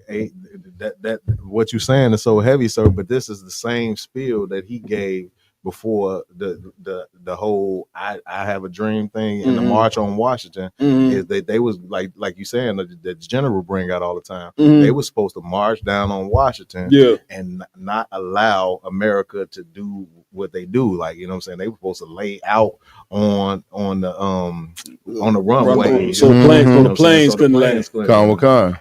Hey, that what you're saying is so heavy, sir. But this is the same spiel that he gave before the whole I Have a Dream thing in the March on Washington. Is that they was like you saying the general bring out all the time. They was supposed to march down on Washington and not allow America to do what they do. Like, you know what I'm saying? They were supposed to lay out on the runway. So the planes couldn't land.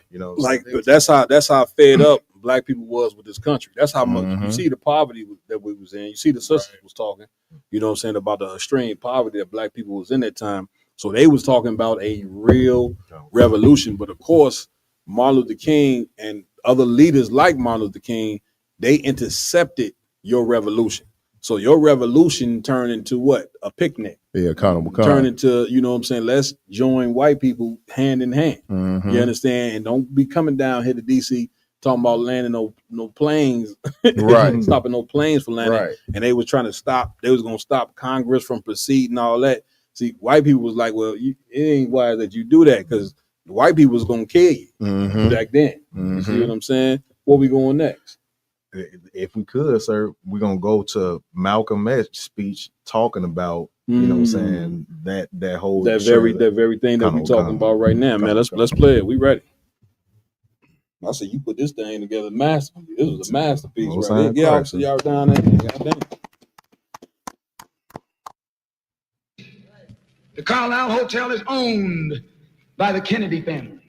You know, like that's how fed up black people was with this country. That's how much you see the poverty that we was in. You see the sisters was talking, you know what I'm saying, about the extreme poverty that black people was in that time. So they was talking about a real revolution. But of course, Martin Luther King and other leaders like Martin Luther King, they intercepted your revolution. So your revolution turned into what? A picnic. Yeah, Turn into, you know what I'm saying, let's join white people hand in hand. You understand? And don't be coming down here to DC talking about landing no planes, right? Stopping no planes from landing, right. And they was trying to stop. They was gonna stop Congress from proceeding all that. See, white people was like, well, it ain't wise that you do that because the white people was gonna kill you back then. You see what I'm saying? Where we going next? If we could, sir, we're gonna go to Malcolm X's speech talking about, you know what I'm saying, that very thing that we talking about right now, man. Let's play it. We ready. I said, you put this thing together, masterpiece. This was a masterpiece right here. Get y'all down there. Goddamn. The Carlisle Hotel is owned by the Kennedy family.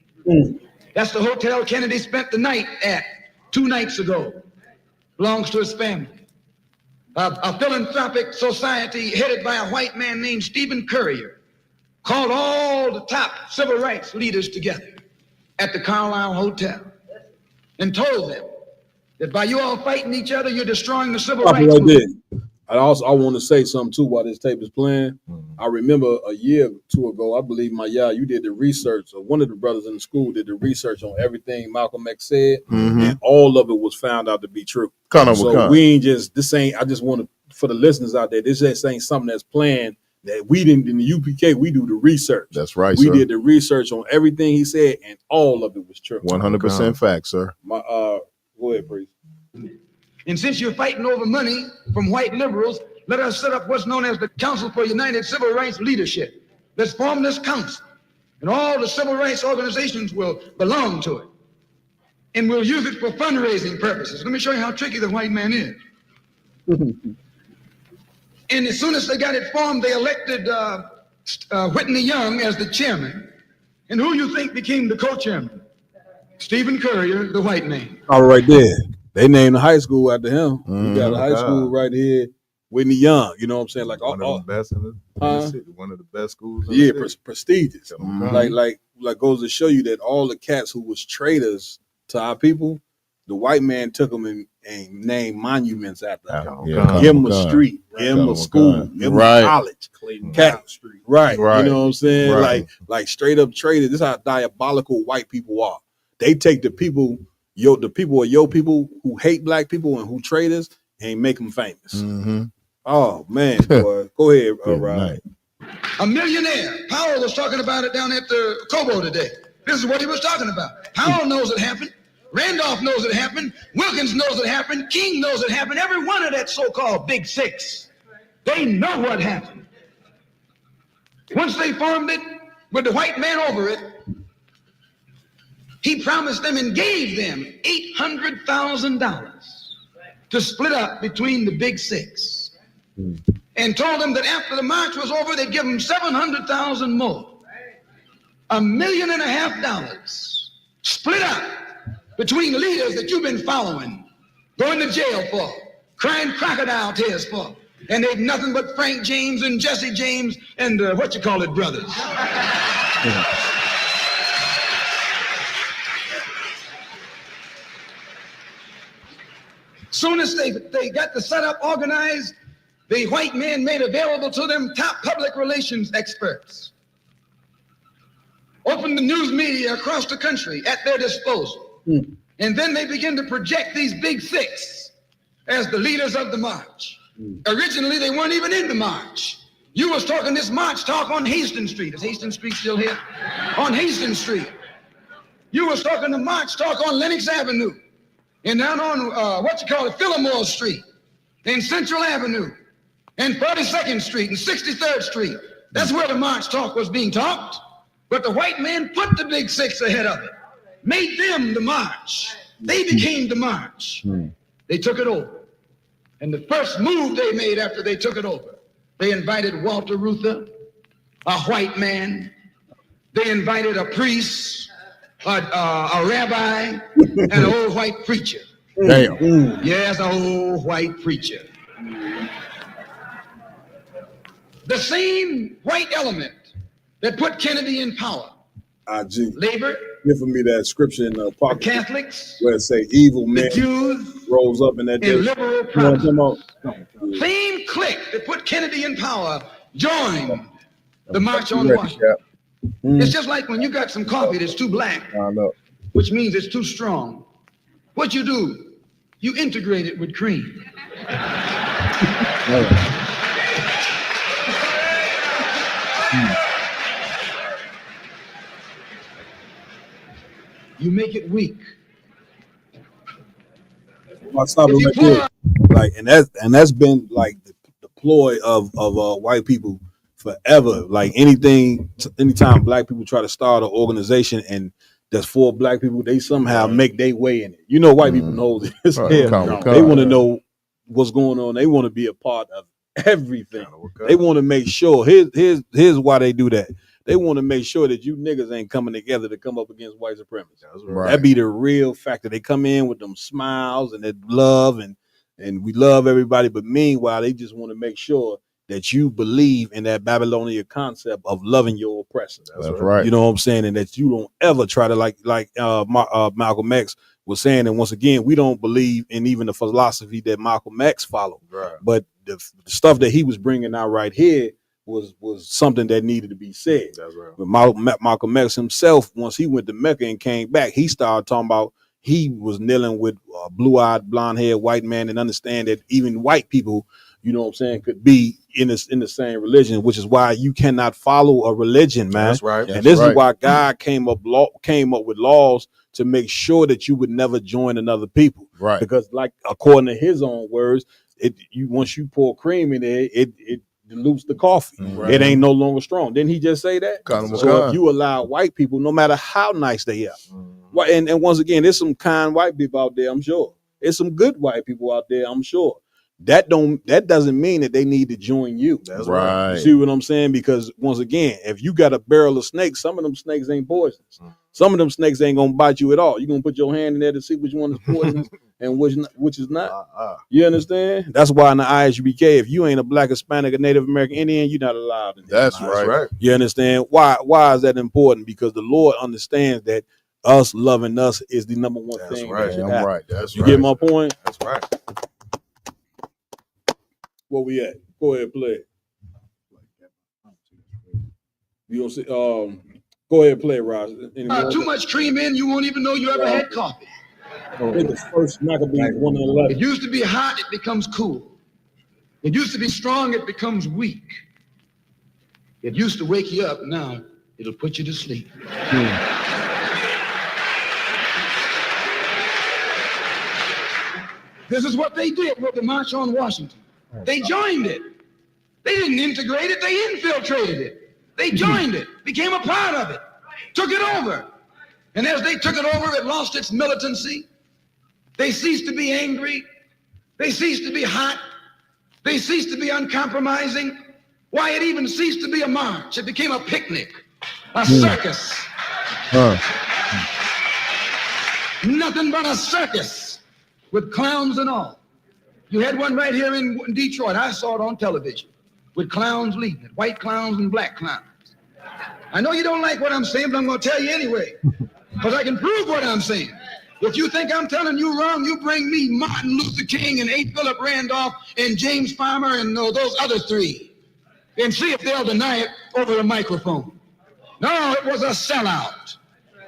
That's the hotel Kennedy spent the night at 2 nights ago. Belongs to his family. A philanthropic society headed by a white man named Stephen Currier called all the top civil rights leaders together at the Carlisle Hotel and told them that by you all fighting each other, you're destroying the civil Stop it rights right movement. there. I want to say something too while this tape is playing. I remember a year or two ago, I believe you did the research, or one of the brothers in the school did the research on everything Malcolm X said, and all of it was found out to be true. So we ain't I just want to, for the listeners out there, this just ain't something that's planned. That we didn't in the UPK, we do the research. That's right, we sir. did the research on everything he said, and all of it was true. 100% fact, sir. Go ahead, priest. And since you're fighting over money from white liberals, let us set up what's known as the Council for United Civil Rights Leadership. Let's form this council, and all the civil rights organizations will belong to it. And we'll use it for fundraising purposes. Let me show you how tricky the white man is. And as soon as they got it formed, they elected Whitney Young as the chairman. And who you think became the co-chairman? Stephen Currier, the white man. All right there. They named the high school after him. We got a high school right here, Whitney Young. You know what I'm saying? Like one of the best in the city. One of the best schools. In the city. Prestigious. Like goes to show you that all the cats who was traitors to our people, the white man took them and named monuments after them. Give them a street, give them a school, give them a college. Cat Street. Right. You know what I'm saying? Like straight up traitors. This is how diabolical white people are. They take the people who hate black people and who traitors and make them famous. Oh man, boy. Go ahead, Rob. A millionaire. Powell was talking about it down at the Cobo today. This is what he was talking about. Powell knows it happened. Randolph knows it happened. Wilkins knows it happened. King knows it happened. Every one of that so-called Big Six, they know what happened. Once they formed it with the white man over it, he promised them and gave them $800,000 to split up between the Big Six, and told them that after the march was over, they'd give them $700,000 more. $1.5 million split up between leaders that you've been following, going to jail for, crying crocodile tears for, and they've nothing but Frank James and Jesse James and brothers. Soon as they got the setup organized, the white men made available to them top public relations experts, opened the news media across the country at their disposal. And then they began to project these Big Six as the leaders of the march. Originally, they weren't even in the march. You was talking this march talk on Hastings Street. Is Hastings Street still here? On Hastings Street. You was talking the march talk on Lenox Avenue. And down on, Fillmore Street, and Central Avenue, and 42nd Street, and 63rd Street. That's where the march talk was being talked. But the white man put the Big Six ahead of it, made them the march. They became the march. They took it over. And the first move they made after they took it over, they invited Walter Reuther, a white man. They invited a priest, a rabbi, and an old white preacher. Damn. Yes, an old white preacher. The same white element that put Kennedy in power. Labor. Give me that scripture in the Apocrypha. The Catholics. Where it say evil men, the Jews, rose up in that day. And liberal Protestants. Same clique that put Kennedy in power joined the March on Washington. It's just like when you got some coffee that's too black, which means it's too strong. What you do, you integrate it with cream. You make it weak. Like, and that's been like the ploy of white people forever. Like anytime black people try to start an organization and that's for black people, they somehow make their way in it. You know, white people know this. They want to know what's going on. They want to be a part of everything. They want to make sure. Here's why they do that. They want to make sure that you niggas ain't coming together to come up against white supremacy. That be the real factor. They come in with them smiles and that love and we love everybody, but meanwhile they just want to make sure that you believe in that Babylonian concept of loving your oppressor. That's right. You know what I'm saying? And that you don't ever try to like Malcolm X was saying. And once again, we don't believe in even the philosophy that Malcolm X followed. Right. But the stuff that he was bringing out right here was something that needed to be said. That's right. But Malcolm X himself, once he went to Mecca and came back, he started talking about he was kneeling with a blue-eyed, blonde-haired white man and understand that even white people, you know what I'm saying, could be in the same religion, which is why you cannot follow a religion, man. That's right. And this is why God came up with laws to make sure that you would never join another people. Right. Because like according to his own words, once you pour cream in there, it dilutes the coffee. Right. It ain't no longer strong. Didn't he just say that? So if you allow white people, no matter how nice they are, and once again, there's some kind white people out there, I'm sure. There's some good white people out there, I'm sure. That doesn't mean that they need to join you. That's right. You see what I'm saying? Because once again, if you got a barrel of snakes, some of them snakes ain't poisonous. Some of them snakes ain't gonna bite you at all. You're gonna put your hand in there to see which one is poisonous and which is not. You understand? That's why in the ISUBK, if you ain't a Black, Hispanic, or Native American Indian, you're not allowed in there. That's right. You understand? Why is that important? Because the Lord understands that us loving us is the number one thing. Right. That should I'm happen. right. That's You right. get my point? That's right. Where we at? Go ahead, play it. You gonna see? Go ahead, play it, Ross. Too much cream in, you won't even know you ever had coffee. The first Maccabee 1:11. It used to be hot, it becomes cool. It used to be strong, it becomes weak. It used to wake you up, now it'll put you to sleep. This is what they did with the March on Washington. They joined it. They didn't integrate it, they infiltrated it. They joined it, became a part of it, took it over. And as they took it over, it lost its militancy. They ceased to be angry. They ceased to be hot. They ceased to be uncompromising. Why, it even ceased to be a march. It became a picnic, a circus. Nothing but a circus with clowns and all. You had one right here in Detroit. I saw it on television with clowns leading it, white clowns and black clowns. I know you don't like what I'm saying, but I'm going to tell you anyway, because I can prove what I'm saying. If you think I'm telling you wrong, you bring me Martin Luther King and A. Philip Randolph and James Farmer and those other three and see if they'll deny it over a microphone. No, it was a sellout.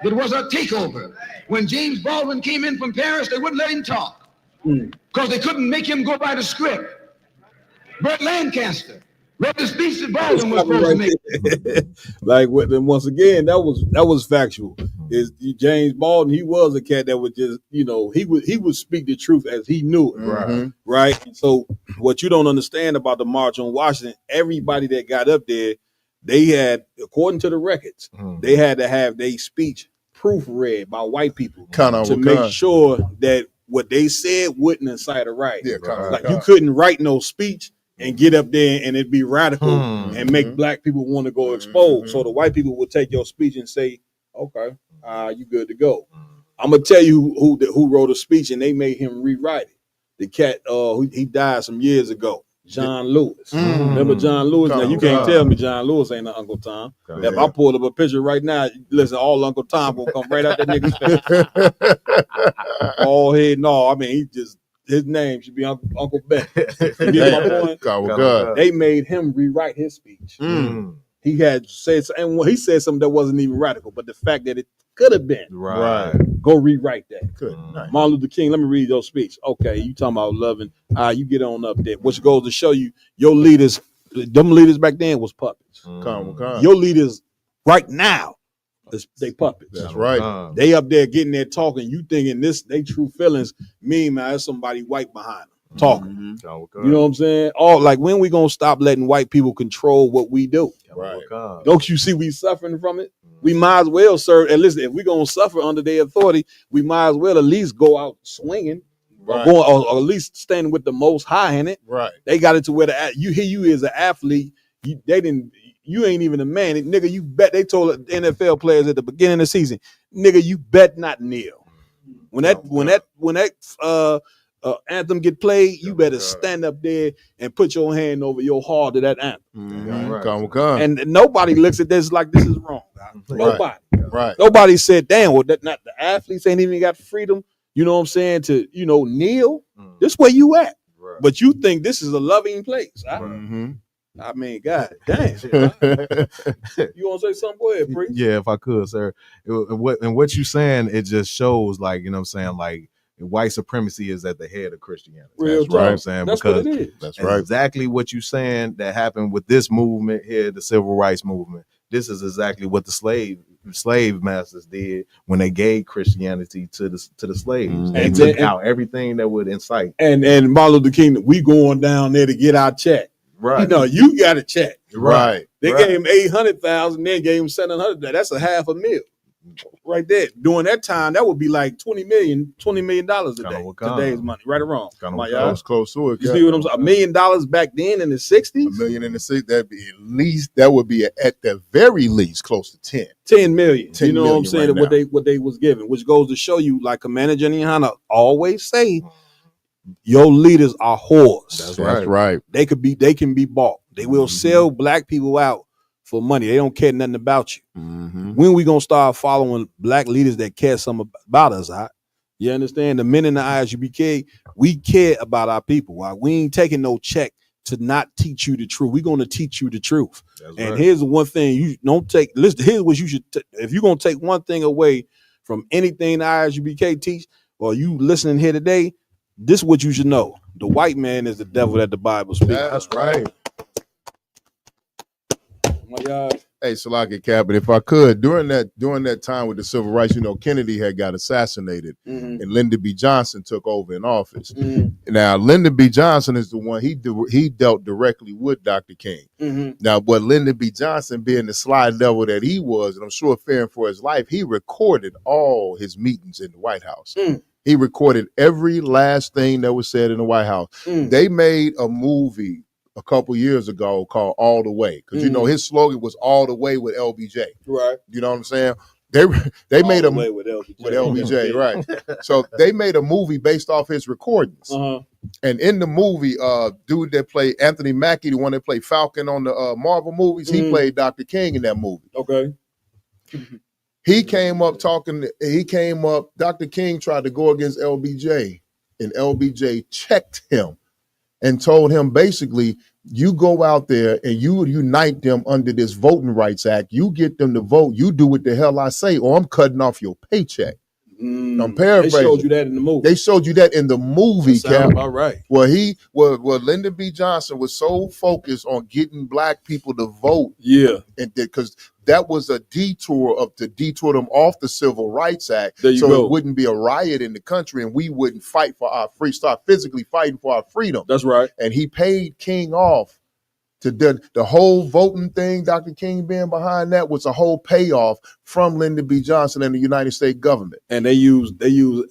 It was a takeover. When James Baldwin came in from Paris, they wouldn't let him talk because they couldn't make him go by the script. Burt Lancaster read the speech that Baldwin was supposed to make. Like once again, that was factual. Is James Baldwin? He was a cat that would just, he would speak the truth as he knew it, right? So what you don't understand about the March on Washington, everybody that got up there, they had, according to the records, they had to have their speech proofread by white people to make sure that what they said wouldn't incite a riot. Like you couldn't write no speech and get up there and it'd be radical and make black people want to go expose. So the white people would take your speech and say, okay, you good to go. I'm gonna tell you who wrote a speech and they made him rewrite it. The cat, he died some years ago. John Lewis. Remember John Lewis? Now you can't tell me John Lewis ain't an Uncle Tom. If I pulled up a picture right now, listen, all Uncle Tom will come right out that nigga's face. All head and all. I mean, his name should be Uncle Ben. You get my point? They made him rewrite his speech. He had said, and he said something that wasn't even radical, but the fact that it could have been. Right. Go rewrite that. Good. Nice. Martin Luther King, let me read your speech. Okay, you talking about loving. You get on up there. Which goes to show you your leaders, them leaders back then was puppets. Your leaders right now, they puppets. That's right. They up there getting there talking. You thinking they true feelings. Meanwhile, there's somebody white behind them talking. You know what I'm saying? Like when we gonna stop letting white people control what we do? Right. Don't you see we suffering from it? We might as well serve. And listen, if we're gonna suffer under their authority, we might as well at least go out swinging, or at least standing with the Most High in it. Right. They got it to where you as an athlete, you ain't even a man, nigga. You bet. They told the NFL players at the beginning of the season, nigga, you bet not kneel. When that anthem get played, you better stand up there and put your hand over your heart to that anthem. And nobody looks at this like this is wrong. Nobody. Right. Nobody said, damn, well, not the athletes ain't even got freedom you know what I'm saying, to, you know, kneel. This where you at. Right. But you think this is a loving place. Right? I mean, God damn. You want to say something? Go ahead, Priest. Yeah, if I could, sir. What you saying, it just shows, like, you know what I'm saying, like, white supremacy is at the head of Christianity. Real That's right. I'm saying, that's because what it is. That's right. Exactly what you saying that happened with this movement here, the civil rights movement. This is exactly what the slave masters did when they gave Christianity to the slaves. They took out everything that would incite. And Martin Luther King, we going down there to get our check. Right. No, you got a check. Right. They gave him 800,000, then gave him 700. That's a $500,000 right there. During that time, that would be like $20 million a day. Today's money, right or wrong? Close to it. You see what I'm saying? $1 million back then in the 60s? $1 million in the 60s, that'd be at least, that would be at the very least close to 10 million. 10 you know what I'm saying? right what they was given, which goes to show you, like Commander Jenny Hanna always say, your leaders are whores. That's right. They can be bought. They will sell black people out for money. They don't care nothing about you. When we gonna start following black leaders that care something about us? You understand? The men in the ISUBK, we care about our people. We ain't taking no check to not teach you the truth. We're gonna teach you the truth. And here's the one thing you don't take. Listen, here's what you should. If you're gonna take one thing away from anything the ISUBK teach, or you listening here today, this is what you should know. The white man is the devil that the Bible speaks. That's right. My Hey, Salaki Cap, but if I could, during that time with the civil rights, you know, Kennedy had got assassinated, and Lyndon B. Johnson took over in office. Now, Lyndon B. Johnson is the one, he dealt directly with Dr. King. Now, but Lyndon B. Johnson, being the sly devil that he was, and I'm sure fearing for his life, he recorded all his meetings in the White House. He recorded every last thing that was said in the White House. They made a movie a couple years ago called All the Way, because you know his slogan was All the Way with LBJ. Right. You know what I'm saying? They made a way with LBJ. With LBJ, right? So they made a movie based off his recordings. And in the movie, dude that played Anthony Mackie, the one that played Falcon on the Marvel movies, he played Dr. King in that movie. Okay. He came up Dr. King tried to go against LBJ, and LBJ checked him and told him, basically, you go out there and you unite them under this Voting Rights Act. You get them to vote. You do what the hell I say, or I'm cutting off your paycheck. I'm paraphrasing. They showed you that in the movie. They showed you that in the movie, Cap. About right. Well, Lyndon B. Johnson was so focused on getting black people to vote. Yeah. And because that was a detour to detour them off the Civil Rights Act. There you so go. It wouldn't be a riot in the country and we wouldn't fight for our start physically fighting for our freedom. That's right. And he paid King off to the whole voting thing. Dr. King being behind that was a whole payoff from Lyndon B. Johnson and the United States government. And they used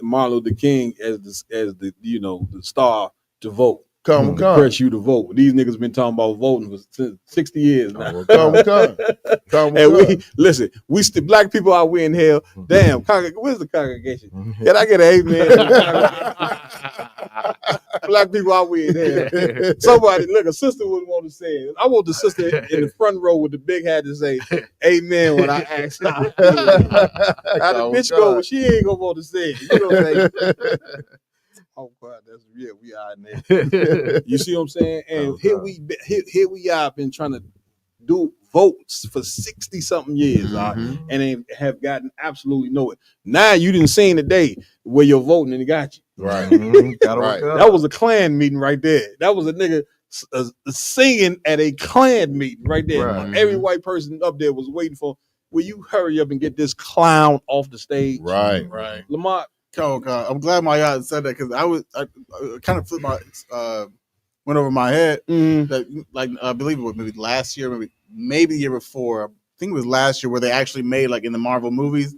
Martin Luther King as the the star to vote. Come. Press you to vote. These niggas been talking about voting for 60 years now. Come. And we still black people out we in hell. Damn, where's the congregation? Can I get an amen? Black people out we in hell. Somebody, look, a sister wouldn't want to say it. I want the sister in the front row with the big hat to say amen when I ask her. How the bitch go, but she ain't gonna want to say it. You know what I'm saying? Oh God, that's real. We are in there. You see what I'm saying? And here we are, been trying to do votes for 60 something years, and they have gotten absolutely nowhere. Now you didn't see today where you're voting and it got you. Right. Right. That was a Klan meeting right there. That was a nigga singing at a Klan meeting right there. Right. Every white person up there was waiting for, will you hurry up and get this clown off the stage? Right. Lamont. I'm glad my guy said that, because I kind of flipped went over my head that, like, I believe it was maybe last year, maybe the year before. I think it was last year where they actually made, like, in the Marvel movies,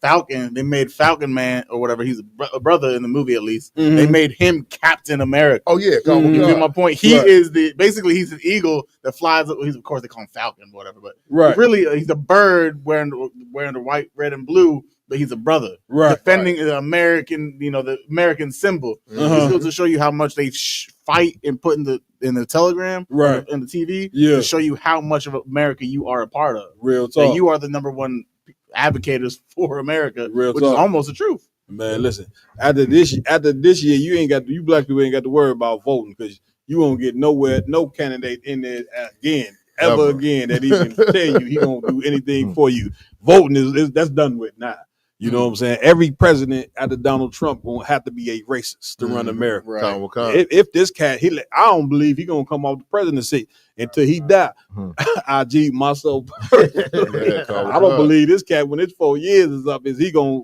Falcon. They made Falcon Man or whatever. He's a brother in the movie, at least. They made him Captain America. Oh yeah, you get my point. He is he's an eagle that flies. Of course, they call him Falcon, or whatever. But really, he's a bird wearing the white, red, and blue. But he's a brother, defending the American, the American symbol. It's still to show you how much they fight and put in the telegram, in the TV, to show you how much of America you are a part of. Real talk. That you are the number one advocators for America, which is almost the truth. Man, listen. After this year, you black people ain't got to worry about voting because you won't get nowhere, no candidate in there again, ever again that even tell you he gonna do anything for you. Voting is that's done with now. You know what I'm saying? Every president after Donald Trump won't have to be a racist to run America. Right. If this cat, I don't believe he gonna come off the presidency until he die. I G myself. I don't believe this cat when his 4 years is up, is he gonna,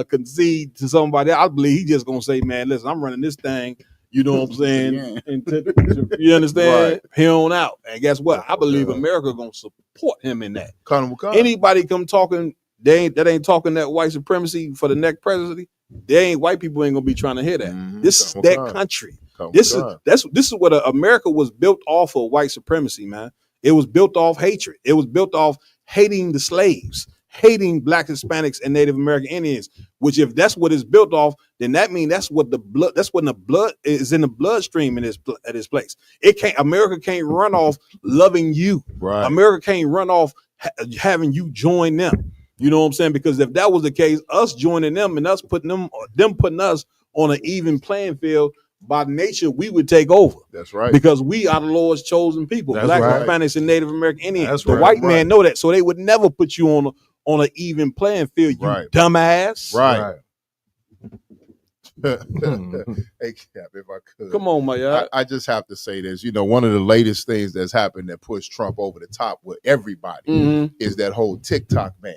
concede to somebody? I believe he just gonna say, man, listen, I'm running this thing. You know what I'm saying? You understand? Right. Here on out. And guess what? I believe America gonna support him in that. Anybody come talking, that ain't talking that white supremacy for the next presidency, white people ain't gonna be trying to hear that. This is that country. This is what America was built off of, white supremacy, man. It was built off hatred. It was built off hating the slaves, hating Black, Hispanics, and Native American Indians. Which, if that's what it's built off, then that means that's what the blood. That's when the blood is in the bloodstream at this place. America can't run off loving you. Right. America can't run off having you join them. You know what I'm saying? Because if that was the case, us joining them and us putting putting us on an even playing field, by nature, we would take over. That's right. Because we are the Lord's chosen people, That's Black, right. Hispanics, and Native American Indians. That's the right. white man know that, so they would never put you on an even playing field. You dumbass. Right. Hey, Cap, if I could. Come on, my guy. I just have to say this. One of the latest things that's happened that pushed Trump over the top with everybody is that whole TikTok ban.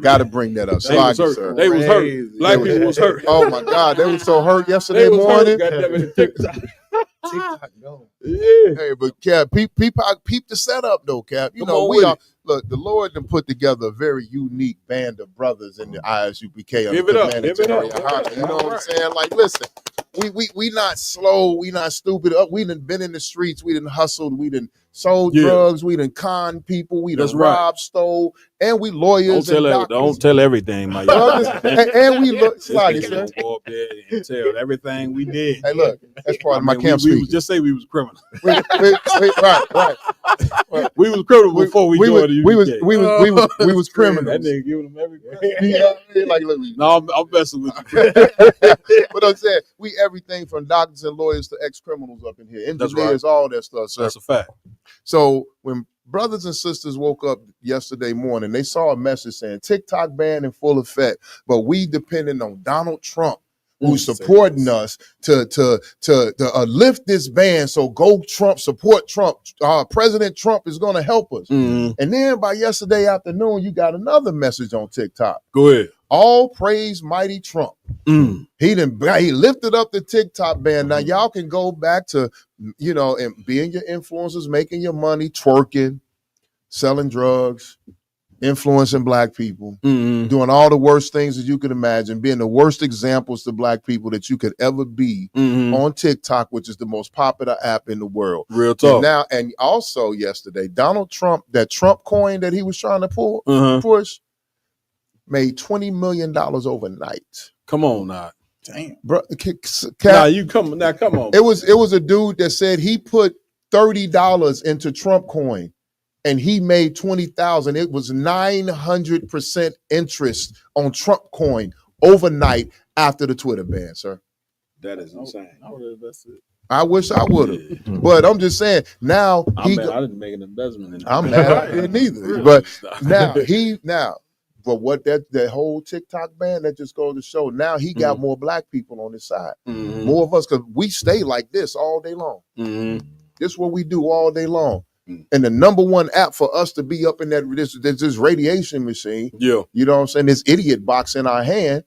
Got to bring that up. They was hurt. They was hurt. Black people was hurt. Oh my God, they were so hurt yesterday morning. TikTok. No. Yeah. Hey, but Cap, peep the setup though, Cap. We are. Look, the Lord done put together a very unique band of brothers in the ISUPK. Give it up. You know what I'm saying? Like, listen, we not slow, we not stupid. We done been in the streets, we done hustled, we done sold drugs, we done conned people, we done robbed, stole, and we lawyers. Don't tell everything, my young. and we look slotty, sir. Go up there and tell everything we did. Hey, look, that's part of my camp speech. Just say we was criminal. Right. We was criminal before we joined the UK. We was criminals. That nigga giving them everything. You know what I mean? Like, look, no, I'm messing with you. But I'm saying we everything from doctors and lawyers to ex-criminals up in here. Engineers, all that stuff. Sir. That's a fact. So when brothers and sisters woke up yesterday morning, they saw a message saying TikTok ban in full effect, but we depending on Donald Trump, who's supporting us to lift this ban. So go Trump, support Trump. President Trump is going to help us. And then by yesterday afternoon, you got another message on TikTok. Go ahead. All praise mighty Trump. He lifted up the TikTok ban. Now y'all can go back to, and being your influencers, making your money, twerking, selling drugs, influencing Black people, doing all the worst things that you could imagine, being the worst examples to Black people that you could ever be on TikTok, which is the most popular app in the world. Real talk. And also yesterday, Donald Trump, that Trump coin that he was trying to push, made $20 million overnight. Come on now. Damn. Bro, come on. It was a dude that said he put $30 into Trump coin and he made 20,000. It was 900% interest on Trump coin overnight after the Twitter ban, sir. That is insane. I wish I would have, but I'm just saying now. I didn't make an investment in that. I'm mad I didn't either, but but what that whole TikTok ban, that just goes to show now he got more Black people on his side, more of us, because we stay like this all day long. This is what we do all day long. And the number one app for us to be up in this radiation machine, you know what I'm saying, this idiot box in our hand,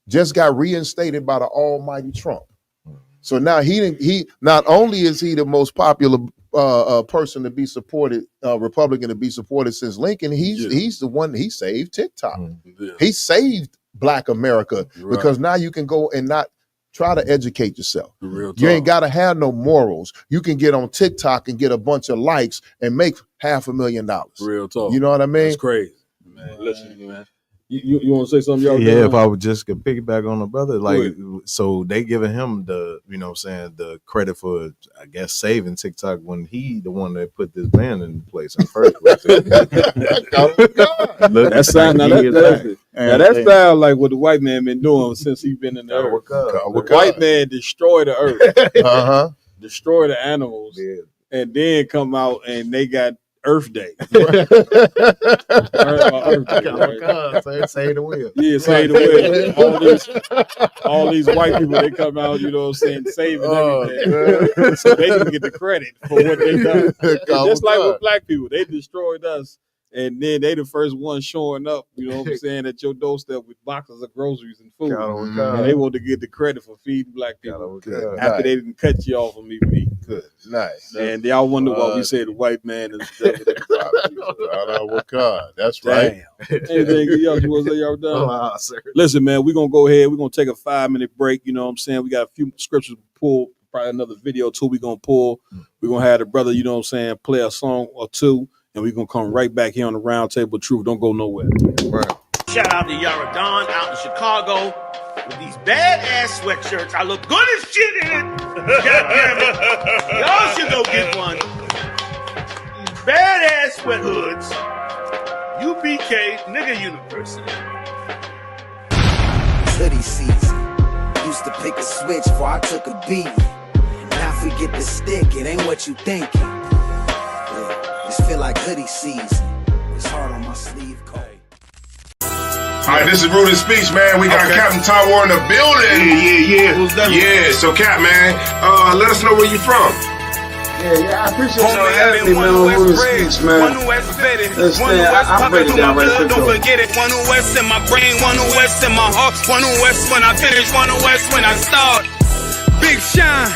just got reinstated by the almighty Trump. So now he not only is he the most popular person to be supported, Republican to be supported since Lincoln, he's the one, he saved TikTok. He saved Black America because now you can go and not try to educate yourself. You ain't got to have no morals. You can get on TikTok and get a bunch of likes and make $500,000. Real talk. You know what I mean? That's crazy, man. Listen, man. You want to say something, y'all? Yeah, if I would just piggyback on the brother, so they giving him the, the credit for, I guess, saving TikTok when he the one that put this ban in place in the first place. That's Now that sounds like what the white man been doing since he been in the earth. The white man destroy the earth, destroy the animals, and then come out and they got Earth Day. Earth Day, right? Say the wheel. Yeah, say the wheel. All these white people, they come out, you know what I'm saying, saving everything. So they can get the credit for what they done. Just like with black people, they destroyed us. And then they the first one showing up, you know what I'm saying, at your doorstep with boxes of groceries and food. And they want to get the credit for feeding black people after they didn't cut you off and leave me. Good. Nice. And y'all wonder why we say the white man is the devil. That's right. Anything else you want to say, y'all done? Listen, man, we're going to go ahead. We're going to take a 5-minute break. You know what I'm saying? We got a few scriptures to pull, probably another video too we're going to pull. We're going to have the brother, you know what I'm saying, play a song or two. And we're going to come right back here on the Round Table Truth. Don't go nowhere. Right. Shout out to Yara Dawn out in Chicago with these badass sweatshirts. I look good as shit in it. God damn it. Y'all should go get one. These badass sweat hoods. UBK, nigga University. Hoodie season. Used to pick a switch before I took a beat. Now if we get the stick, it ain't what you thinking. Just feel like hoodie season. It's hard on my sleeve coat. All right, this is Rooted Speech, man. We got Captain Tywar in the building. Yeah. Who's that? Yeah, so Cap, man, let us know where you from. Yeah, I appreciate y'all having me, man, on Rooted Speech, man. I'll break it down right quick, Don't forget it. One West in my brain, one West in my heart, one West when I finish, one West when I start. Big shine.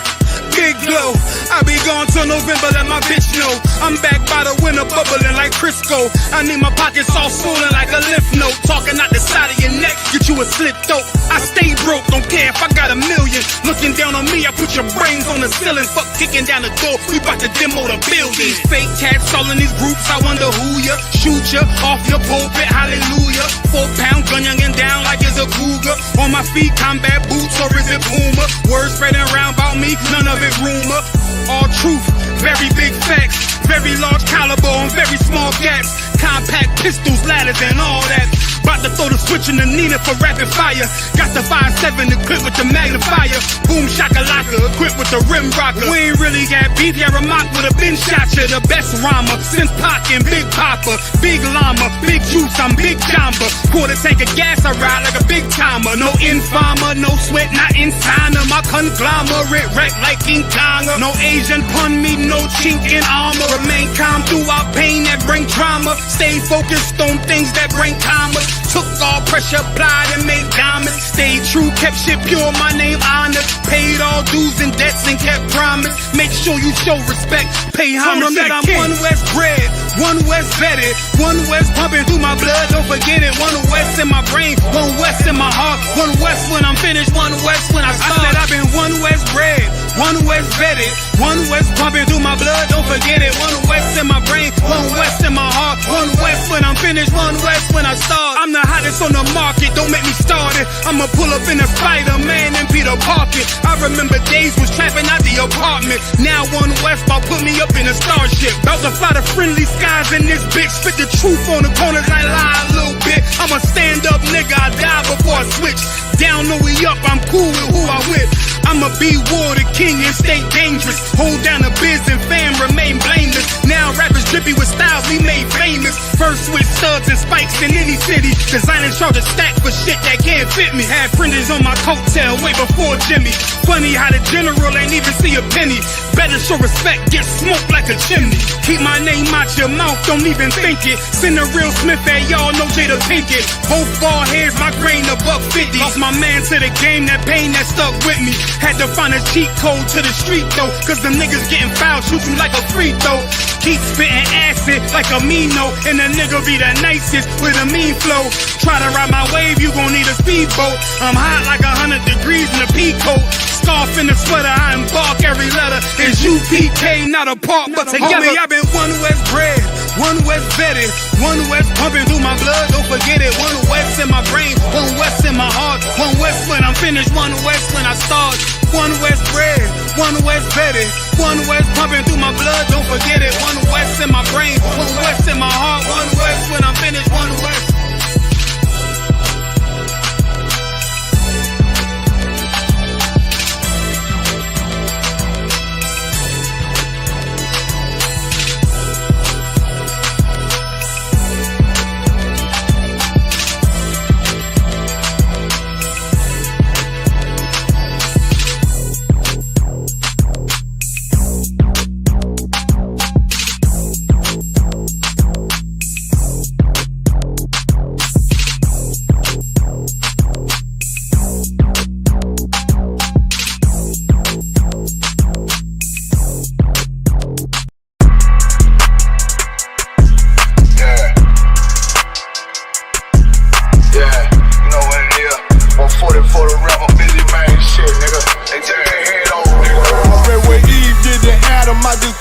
Big glow, I be gone till November, let my bitch know. I'm back by the winter, bubbling like Crisco. I need my pockets all swollen like a lymph node. Talking out the side of your neck, get you a slit throat. I stay broke, don't care if I got $1 million. Looking down on me, I put your brains on the ceiling. Fuck kicking down the door, we bout to demo the building. Fake cats all in these groups, I wonder who ya. Shoot ya off your pulpit, hallelujah. 4-pound gun youngin' down like it's a cougar. On my feet, combat boots, or is it Puma? Words spreading around about me, none of it rumor. All truth, very big facts, very large caliber on very small gaps. Compact pistols, ladders, and all that. About to throw the switch in the Nina for rapid fire. Got the 5.7 equipped with the magnifier. Boom shakalaka, equipped with the rim rocker. We ain't really got beef, yeah, Ramak with a bin shot ya. The best rhymer since Pac and Big Papa. Big llama, big juice, I'm Big Jamba. Quarter tank of gas, I ride like a big timer. No informer, no sweat, not in China. My conglomerate wreck like King Konga. No Asian pun me, no chink in armor. Remain calm throughout pain that bring trauma. Stay focused on things that bring commas. Took all pressure, applied and made diamonds. Stayed true, kept shit pure, my name honored. Paid all dues and debts and kept promise. Make sure you show respect, pay homage. That I'm one West bred, one West vetted, one West pumping through my blood, don't forget it. One West in my brain, one West in my heart, one West when I'm finished, one West when I start. I said I've been one West bred, one West vetted, one West pumping through my blood, don't forget it. One West in my brain, one West in my heart, one West when I'm finished, one West when I start. I'm the hottest on the market, don't make me start it. I'ma pull up in a Spider-Man and Peter Parker. I remember days was trapping out the apartment. Now one West about put me up in a starship. About to fly the friendly skies in this bitch. Spit the truth on the corners, I lie a little bit. I'm a stand-up nigga, I die before I switch. Down, no we up, I'm cool with who I with. I'ma be war the king and stay dangerous. Hold down the biz and fam, remain blameless. Now rappers drippy with styles we made famous. First with studs and spikes in any city. Designing charge a stack for shit that can't fit me. Had fringes on my coattail way before Jimmy. Funny how the general ain't even see a penny. Better show respect, get smoked like a chimney. Keep my name out your mouth, don't even think it. Send a real Smith at y'all, no Jada Pinkett. Both ball heads, my grain above 50. Lost my man to the game, that pain that stuck with me. Had to find a cheat code to the street though, cause them niggas getting foul, shoot you like a free throw. Keep spitting acid like a Mino, and the nigga be the nicest with a mean flow. Try to ride my wave, you gon' need a speedboat. I'm hot like 100 degrees in a peacoat. Scarf in the sweater, I embark every letter. It's UPK, not a part, but together. Homie, I've been one West bred, one West vetted, one West pumping through my blood, don't forget it. One West in my brain, one West in my heart, one West when I'm finished, one West when I start. One West bred, one West vetted, one West pumping through my blood, don't forget it. One West in my brain, one West in my heart, one West when I'm finished, one West.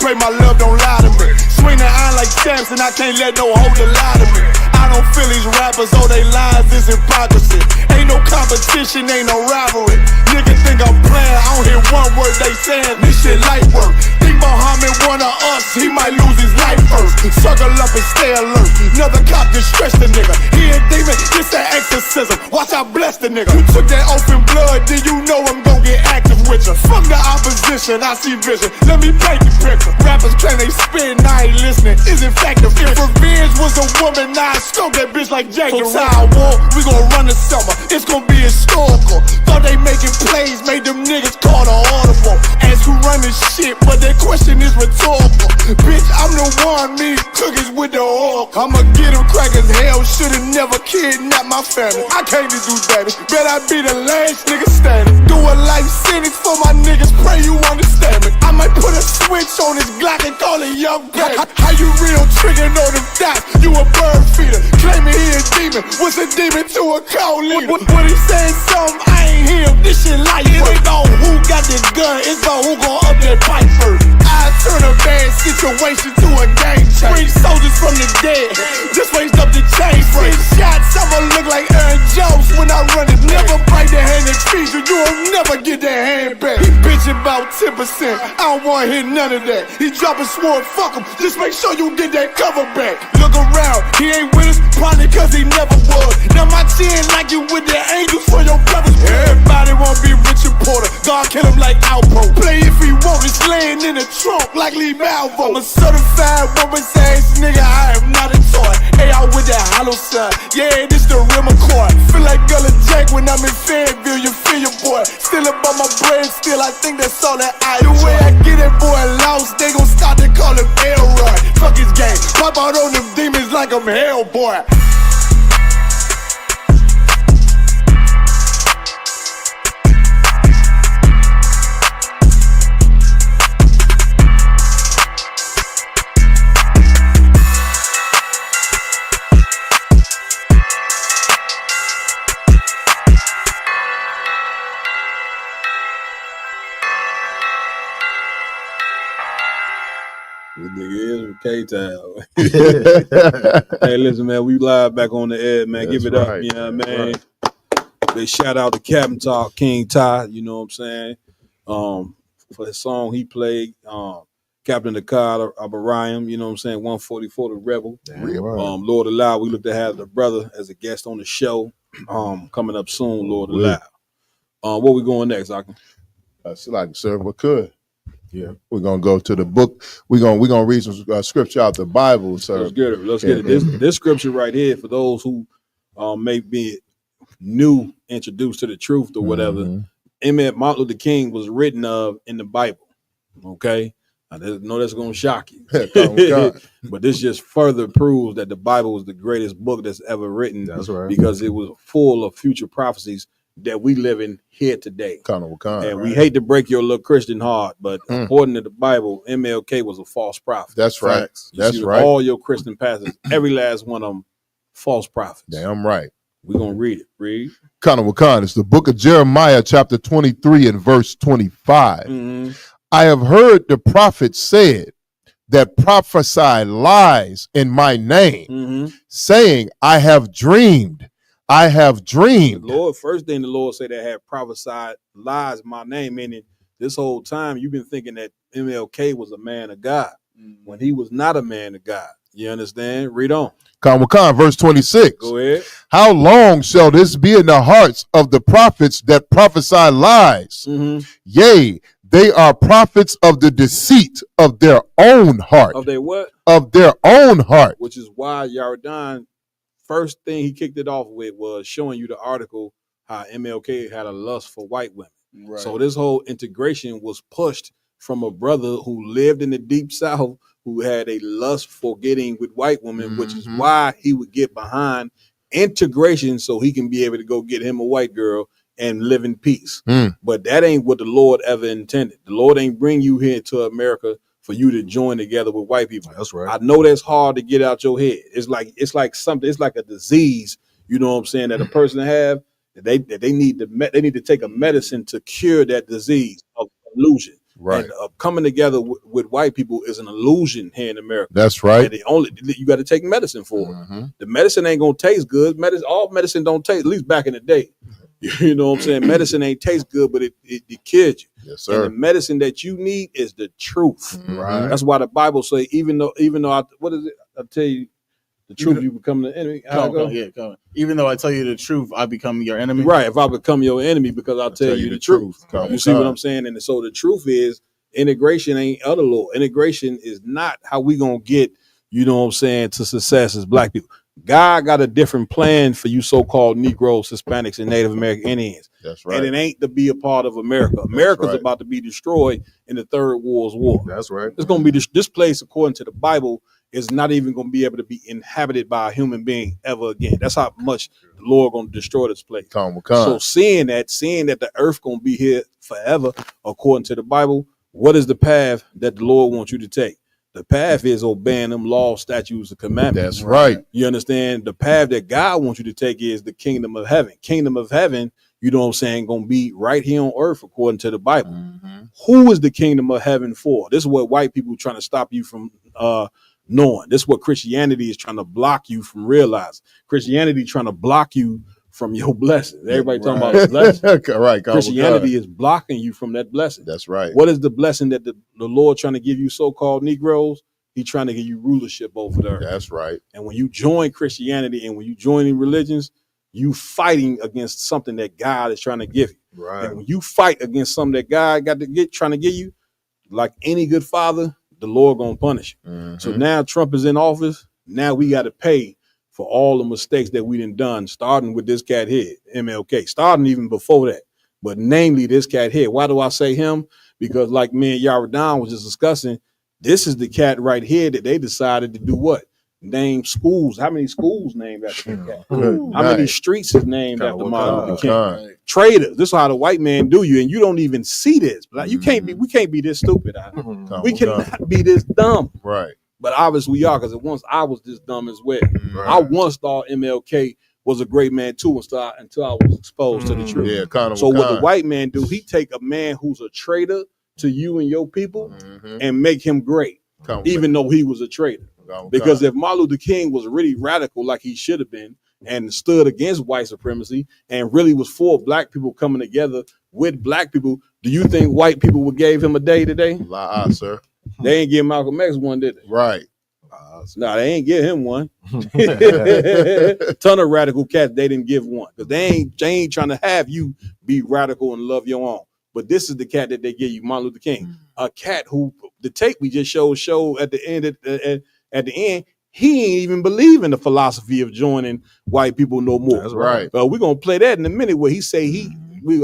pray my love don't lie to me. Swing the iron like Samson, I can't let no holder lie to me. I don't feel these rappers, oh they lies is hypocrisy. Ain't no competition, ain't no rivalry. Niggas think I'm playing, I don't hear one word they saying. This shit light work. Think Muhammad one of us, he might lose his life first. Circle up and stay alert. Another cop just stress the nigga. He a demon, this an exorcism. Watch I bless the nigga. You took that open blood, then you know I'm gon' get active with you. Fuck the opposition, I see vision. Let me paint the picture. Rappers claim they spit and I ain't listening. Is in fact the If revenge was a woman, now I stroke that bitch like Jackie. Side war, we gon' run the summer. It's gon' be historical. Thought they making plays, made them niggas call the audible. Ask who run this shit, but that question is rhetorical. Bitch, I'm the one, me cookies with the oil. I'ma get them crackers, hell, should've never kidnapped my family. I can't do that. Bet I be the last nigga standing. Do a life sentence for my niggas, pray you understand me. I might put a switch on this Glock and call it young baby. How you real trigger know them dots? You a bird feeder, claiming he a demon. What's a demon to a cold leader? What he saying something, I ain't hear him. This shit light. It ain't about who got the gun, it's about who gon' up that pipe first. I turn a bad situation to a game changer. Bring soldiers from the dead, just raised up the chain frame. Shots, I'ma look like Aaron Jones when I run it. Never bite the hand that feeds you, you'll never get that hand back. He bitch about 10%, I don't wanna hear none of that. He dropping sword, fuck him, just make sure you get that cover back. Look around, he ain't with us, probably cause he never was. Now my chin like you with the angels for your brothers. Everybody wanna be Richard Porter, God kill him like Alpo. Play if he want, it's laying in the trunk like Lee Malvo. I'm a certified woman's ass nigga, I am not a toy. Hey, out with that hollow side, yeah, this the real McCoy. Feel like Gullah Jack when I'm in Fayetteville, you feel your boy. Still about my brain, still I think that's all that I do. The way I get it, boy, lost, they gon' start to call him Elroy. Fuck his game, pop out on them demons like I'm Hellboy. This nigga is from K-Town. Hey, listen, man, we live back on the air, man. That's Give it up, right, you know what I mean? right. They shout out to Captain Talk, King Ty, you know what I'm saying? For the song he played, Captain the Cod of Orion, you know what I'm saying? 144 the Rebel. Lord Allow, we look to have the brother as a guest on the show. Coming up soon, Lord Allow. Where we going next, Akim? Like sir, we could. Yeah, we're gonna go to the book. We're gonna read some scripture out the Bible, sir. Let's get it. Let's get it. This scripture right here, for those who may be new, introduced to the truth or whatever, Martin Luther King was written of in the Bible. Okay, I know that's gonna shock you, but this just further proves that the Bible was the greatest book that's ever written. That's right, because it was full of future prophecies that we live in here today. And we hate to break your little Christian heart, but according to the Bible, MLK was a false prophet. That's right. That's right. All your Christian pastors, every last one of them, false prophets. Damn right. We're going to read it. Read. It's the book of Jeremiah, chapter 23 and verse 25. I have heard the prophets said that prophesy lies in my name, saying, I have dreamed. I have dreamed. The Lord, first thing the Lord said, that had prophesied lies in my name, meaning this whole time you've been thinking that MLK was a man of God when he was not a man of God. You understand? Read on. Verse 26. Go ahead. How long shall this be in the hearts of the prophets that prophesy lies? Yea, they are prophets of the deceit of their own heart. Of their what? Of their own heart. Which is why Yardan, first thing he kicked it off with was showing you the article how MLK had a lust for white women. Right. So this whole integration was pushed from a brother who lived in the deep South, who had a lust for getting with white women, which is why he would get behind integration so he can be able to go get him a white girl and live in peace. But that ain't what the Lord ever intended. The Lord ain't bring you here to America for you to join together with white people. That's right. I know that's hard to get out your head. It's like something. It's like a disease. You know what I'm saying? That a person have. They need to take a medicine to cure that disease of illusion. Right. And coming together with white people is an illusion here in America. That's right. And you got to take medicine for it. The medicine ain't gonna taste good. All medicine don't taste. At least back in the day, you know what I'm saying. Medicine ain't taste good, but it kills you. Yes, sir. And the medicine that you need is the truth. Right. That's why the Bible say, even though what is it? I tell you. The truth, you become the enemy. Even though I tell you the truth, I become your enemy. Right. If I become your enemy because I'll tell you the truth. You see what I'm saying? And so the truth is integration ain't other law. Integration is not how we gonna get, you know what I'm saying, to success as black people. God got a different plan for you so-called Negroes, Hispanics, and Native American Indians. That's right. And it ain't to be a part of America. America's about to be destroyed in the Third World War. That's right. It's gonna be this place, according to the Bible, is not even going to be able to be inhabited by a human being ever again. That's how much the Lord going to destroy this place. So seeing that the earth going to be here forever, according to the Bible, what is the path that the Lord wants you to take? The path is obeying them laws, statutes, and commandments. That's right. You understand? The path that God wants you to take is the kingdom of heaven. Kingdom of heaven, you know what I'm saying, going to be right here on earth, according to the Bible. Who is the kingdom of heaven for? This is what white people trying to stop you from knowing. This is what Christianity is trying to block you from realizing. Christianity trying to block you from your blessings. Everybody talking about blessings. Right. Christianity is blocking you from that blessing. That's right. What is the blessing that the Lord trying to give you, so-called Negroes? He's trying to give you rulership over the earth. That's right. And when you join Christianity and when you join in religions, you fighting against something that God is trying to give you. Right. And when you fight against something that God trying to give you, like any good father, the Lord gonna punish you. So now Trump is in office. Now we got to pay for all the mistakes that we done, starting with this cat here, MLK, starting even before that. But namely this cat here. Why do I say him? Because like me and Yaradan was just discussing, this is the cat right here that they decided to do what? Name schools. How many schools named after the cat? How many streets is named after Martin Luther King? Traitors. This is how the white man do you, and you don't even see this. Like we can't be this stupid. We cannot be this dumb. Right. But obviously we are, because once I was this dumb as well. I once thought MLK was a great man too until I was exposed to the truth. Yeah, so what the white man do, he take a man who's a traitor to you and your people and make him great, even though he was a traitor. Because if Martin Luther King was really radical like he should have been and stood against white supremacy and really was for black people coming together with black people, do you think white people would gave him a day today? Sir. They ain't give Malcolm X one, did they? Right. No, they ain't give him one. Ton of radical cats, they didn't give one. Because they ain't trying to have you be radical and love your own. But this is the cat that they give you, Martin Luther King. A cat who, the tape we just showed at the end, at the end, he ain't even believe in the philosophy of joining white people no more. That's right. But we're gonna play that in a minute where he say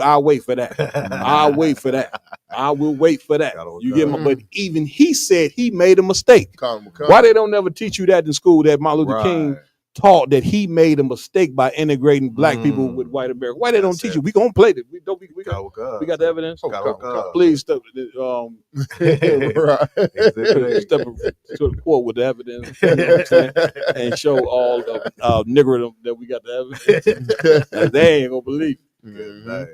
I'll wait for that. I'll wait for that. I will wait for that. You get my, but even he said he made a mistake. Why they don't never teach you that in school, that Martin Luther King taught that he made a mistake by integrating black people with white America? Why they don't teach you? We gonna play it. We got the evidence. Please step step to the court with the evidence, you know what I'm saying? And show all the nigger that we got the evidence. They ain't gonna believe.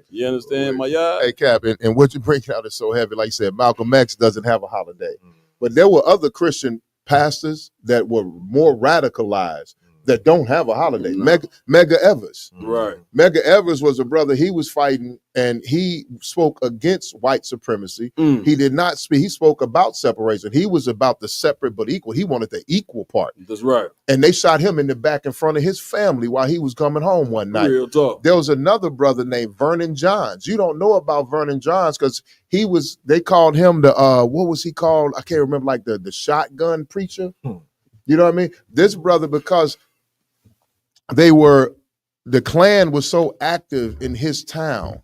You understand, my yard? Hey, Cap, and what you bring out is so heavy. Like you said, Malcolm X doesn't have a holiday, but there were other Christian pastors that were more radicalized that don't have a holiday. Medgar Evers. Right. Medgar Evers was a brother. He was fighting and he spoke against white supremacy. He did not speak. He spoke about separation. He was about the separate but equal. He wanted the equal part. That's right. And they shot him in the back in front of his family while he was coming home one night. Real talk. There was another brother named Vernon Johns. You don't know about Vernon Johns because they called him the, what was he called? I can't remember, like the shotgun preacher. You know what I mean? This brother, because the Klan was so active in his town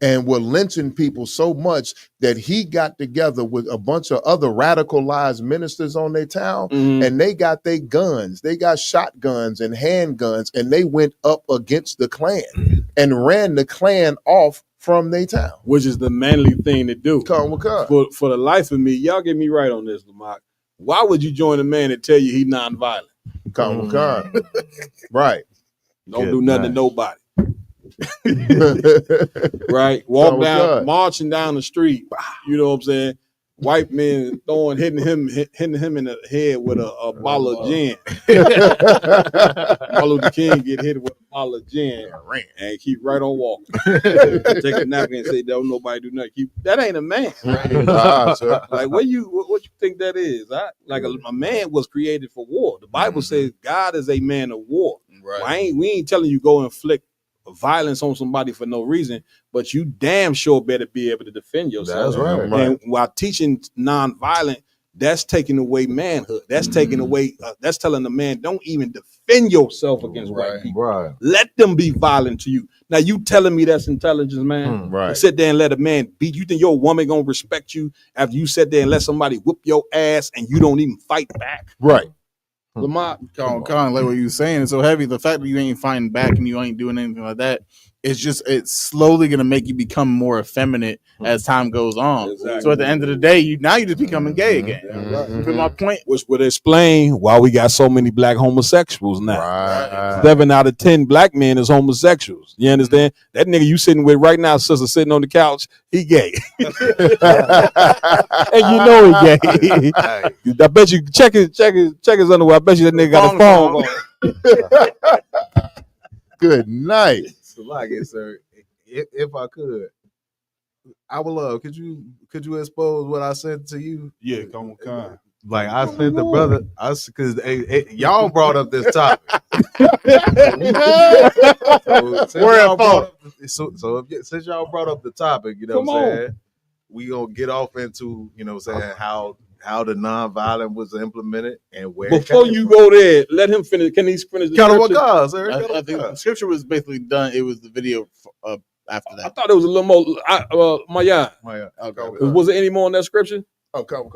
and were lynching people so much that he got together with a bunch of other radicalized ministers on their town, and they got their guns. They got shotguns and handguns, and they went up against the Klan and ran the Klan off from their town. Which is the manly thing to do. For the life of me, y'all get me right on this, Lamont. Why would you join a man that tell you he nonviolent? Right. Don't do nothing to nobody. Right? Walk Oh, down, God. marching down the street. You know what I'm saying? White men hitting him in the head with a bottle of gin. Martin Luther King get hit with a bottle of gin and keep right on walking. Take a napkin and say, "Don't nobody do nothing." That ain't a man. Like what you think that is? Like a man was created for war. The Bible says God is a man of war. Right. We ain't telling you go inflict violence on somebody for no reason, but you damn sure better be able to defend yourself. That's right. And while teaching nonviolent, that's taking away manhood. That's taking away. That's telling the man, don't even defend yourself against white people. Right. Let them be violent to you. Now you telling me that's intelligence, man? Right. To sit there and let a man beat you. Think your woman gonna respect you after you sit there and let somebody whoop your ass and you don't even fight back? Right. Lamont, Colin, like what you saying, it's so heavy. The fact that you ain't fighting back and you ain't doing anything like that, it's slowly gonna make you become more effeminate as time goes on. Exactly. So at the end of the day, you just becoming gay again. But my point, which would explain why we got so many black homosexuals now. Right. 7 out of 10 black men is homosexuals. You understand? That nigga you sitting with right now, sister sitting on the couch, he gay. And you know he gay. I bet you check his underwear. I bet you that nigga got a phone on. Good night. Salaki, sir. If I could, I would love. Could you expose what I sent to you? Yeah, come on. Like I sent the brother, because y'all brought up this topic. Since y'all brought up the topic, you know what I'm saying, we gonna get off into, you know what I'm saying, how the nonviolent was implemented and where. Before you go there, let him finish. Can he finish the scripture? Sir? I think the scripture was basically done. It was the video after that. I thought it was a little more. Maya. Okay. Was there any more in that scripture? Oh, come.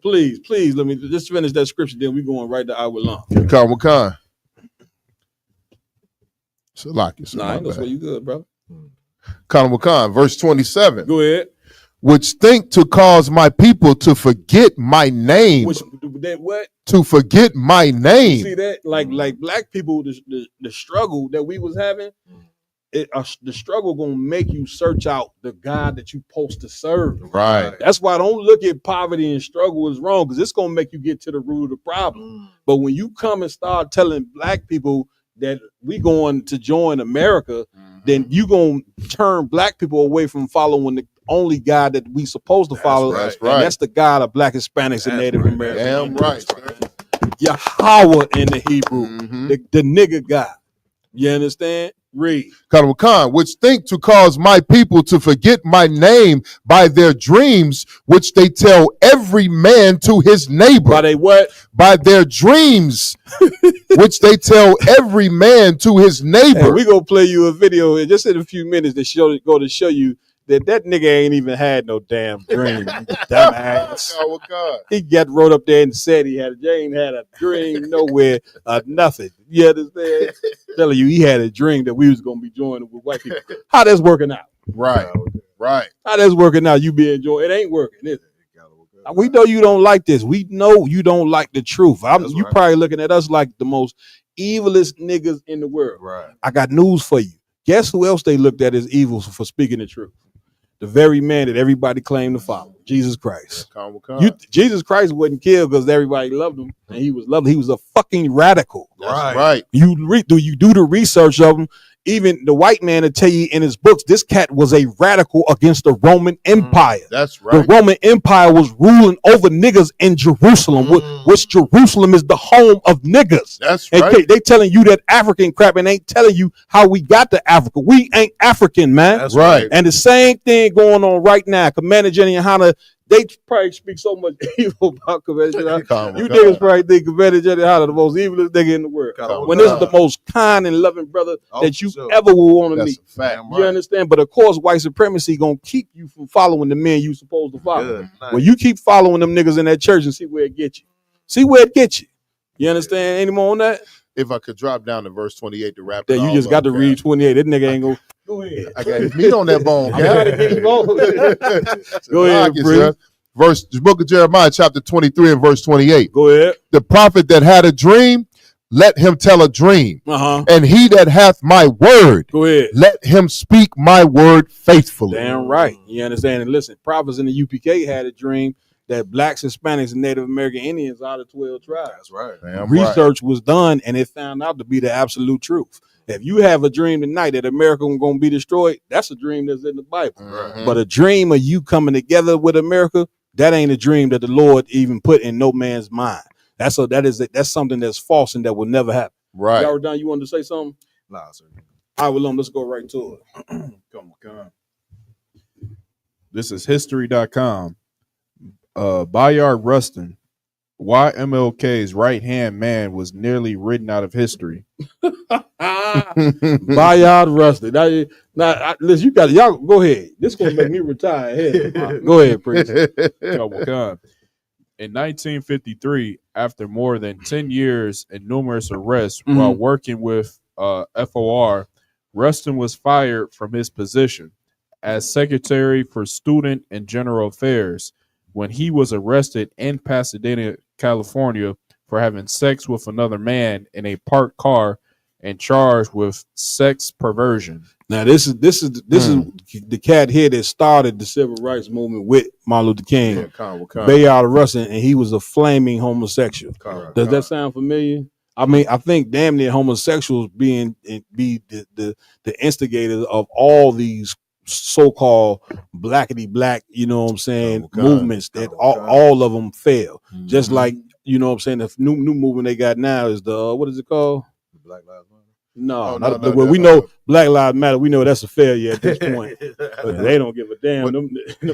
Please, let me just finish that scripture. Then we going right to hour long. Come. Salaki. Nah, I ain't gonna say you good, bro. Khan, verse 27. Go ahead. Which think to cause my people to forget my name. What? To forget my name. See that? Like black people, the struggle that we was having, the struggle gonna make you search out the God that you supposed to serve. Right. That's why don't look at poverty and struggle as wrong, because it's gonna make you get to the root of the problem. But when you come and start telling black people that we going to join America, then you gonna turn black people away from following the only God that we supposed to follow. That's and right. that's the God of black Hispanics and Native Americans. Damn right. Yahweh in the Hebrew, the nigga God. You understand? Read. Khan, which think to cause my people to forget my name by their dreams, which they tell every man to his neighbor. By they what? By their dreams, which they tell every man to his neighbor. And we gonna play you a video just in a few minutes to show you that nigga ain't even had no damn dream. Dumbass. Oh, God. He got wrote up there and said he ain't had a dream nowhere, nothing. You understand? Telling you he had a dream that we was gonna be joining with white people. How that's working out? Right. How that's working out? You be enjoying it? Ain't working, is it? We know you don't like this. We know you don't like the truth. You probably looking at us like the most evilest niggas in the world. Right. I got news for you. Guess who else they looked at as evil for speaking the truth? The very man that everybody claimed to follow, Jesus Christ. Jesus Christ wasn't killed because everybody loved him and he was loved. He was a fucking radical. Right. You do the research of him. Even the white man will tell you in his books, this cat was a radical against the Roman Empire. That's right. The Roman Empire was ruling over niggas in Jerusalem, which Jerusalem is the home of niggas. That's and right. They telling you that African crap and ain't telling you how we got to Africa. We ain't African, man. That's right. And the same thing going on right now. Commander Jenny and Hanna, they probably speak so much evil about Commander Jenny. You niggas probably think Commander Jenny Hanna the most evilest nigga in the world. When this is the most kind and loving brother that you ever will want to meet. You understand? But of course, white supremacy gonna keep you from following the men you supposed to follow. When you keep following them niggas in that church and see where it gets you. You understand? Any more on that? If I could drop down to verse 28 to wrap it that you just got to read 28. That nigga ain't go ahead. I got meat on that bone. Go ahead, bro. The book of Jeremiah, chapter 23 and verse 28. Go ahead. The prophet that had a dream let him tell a dream. Uh-huh. And he that hath my word, go ahead, let him speak my word faithfully. Damn right. You understand? And listen, prophets in the UPK had a dream that blacks, Hispanics, and Native American Indians are the 12 tribes. That's right. Research was done, and it found out to be the absolute truth. If you have a dream tonight that America was going to be destroyed, that's a dream that's in the Bible. But a dream of you coming together with America, that ain't a dream that the Lord even put in no man's mind. That's something that's false and that will never happen. Right. Y'all done? You wanted to say something? Nah, sir. All right, well, let's go right to it. Come on. This is history.com. Bayard Rustin, why MLK's right-hand man was nearly written out of history. Bayard Rustin. Now, listen, you got it. Y'all go ahead. This is going to make me retire. Go ahead, Priest. In 1953, after more than 10 years and numerous arrests while working with FOR, Rustin was fired from his position as Secretary for Student and General Affairs when he was arrested in Pasadena, California, for having sex with another man in a parked car and charged with sex perversion. Now, this is the cat here that started the civil rights movement with Martin Luther King, Bayard Rustin, and he was a flaming homosexual. Does that sound familiar? I mean, I think damn near homosexuals be the instigators of all these so-called blackity black, you know what I'm saying, movements that all of them fail. Just like, you know what I'm saying, the new movement they got now is the what is it called? Black Lives Matter. No, well, we know Black Lives Matter. We know that's a failure at this point. But they don't give a damn.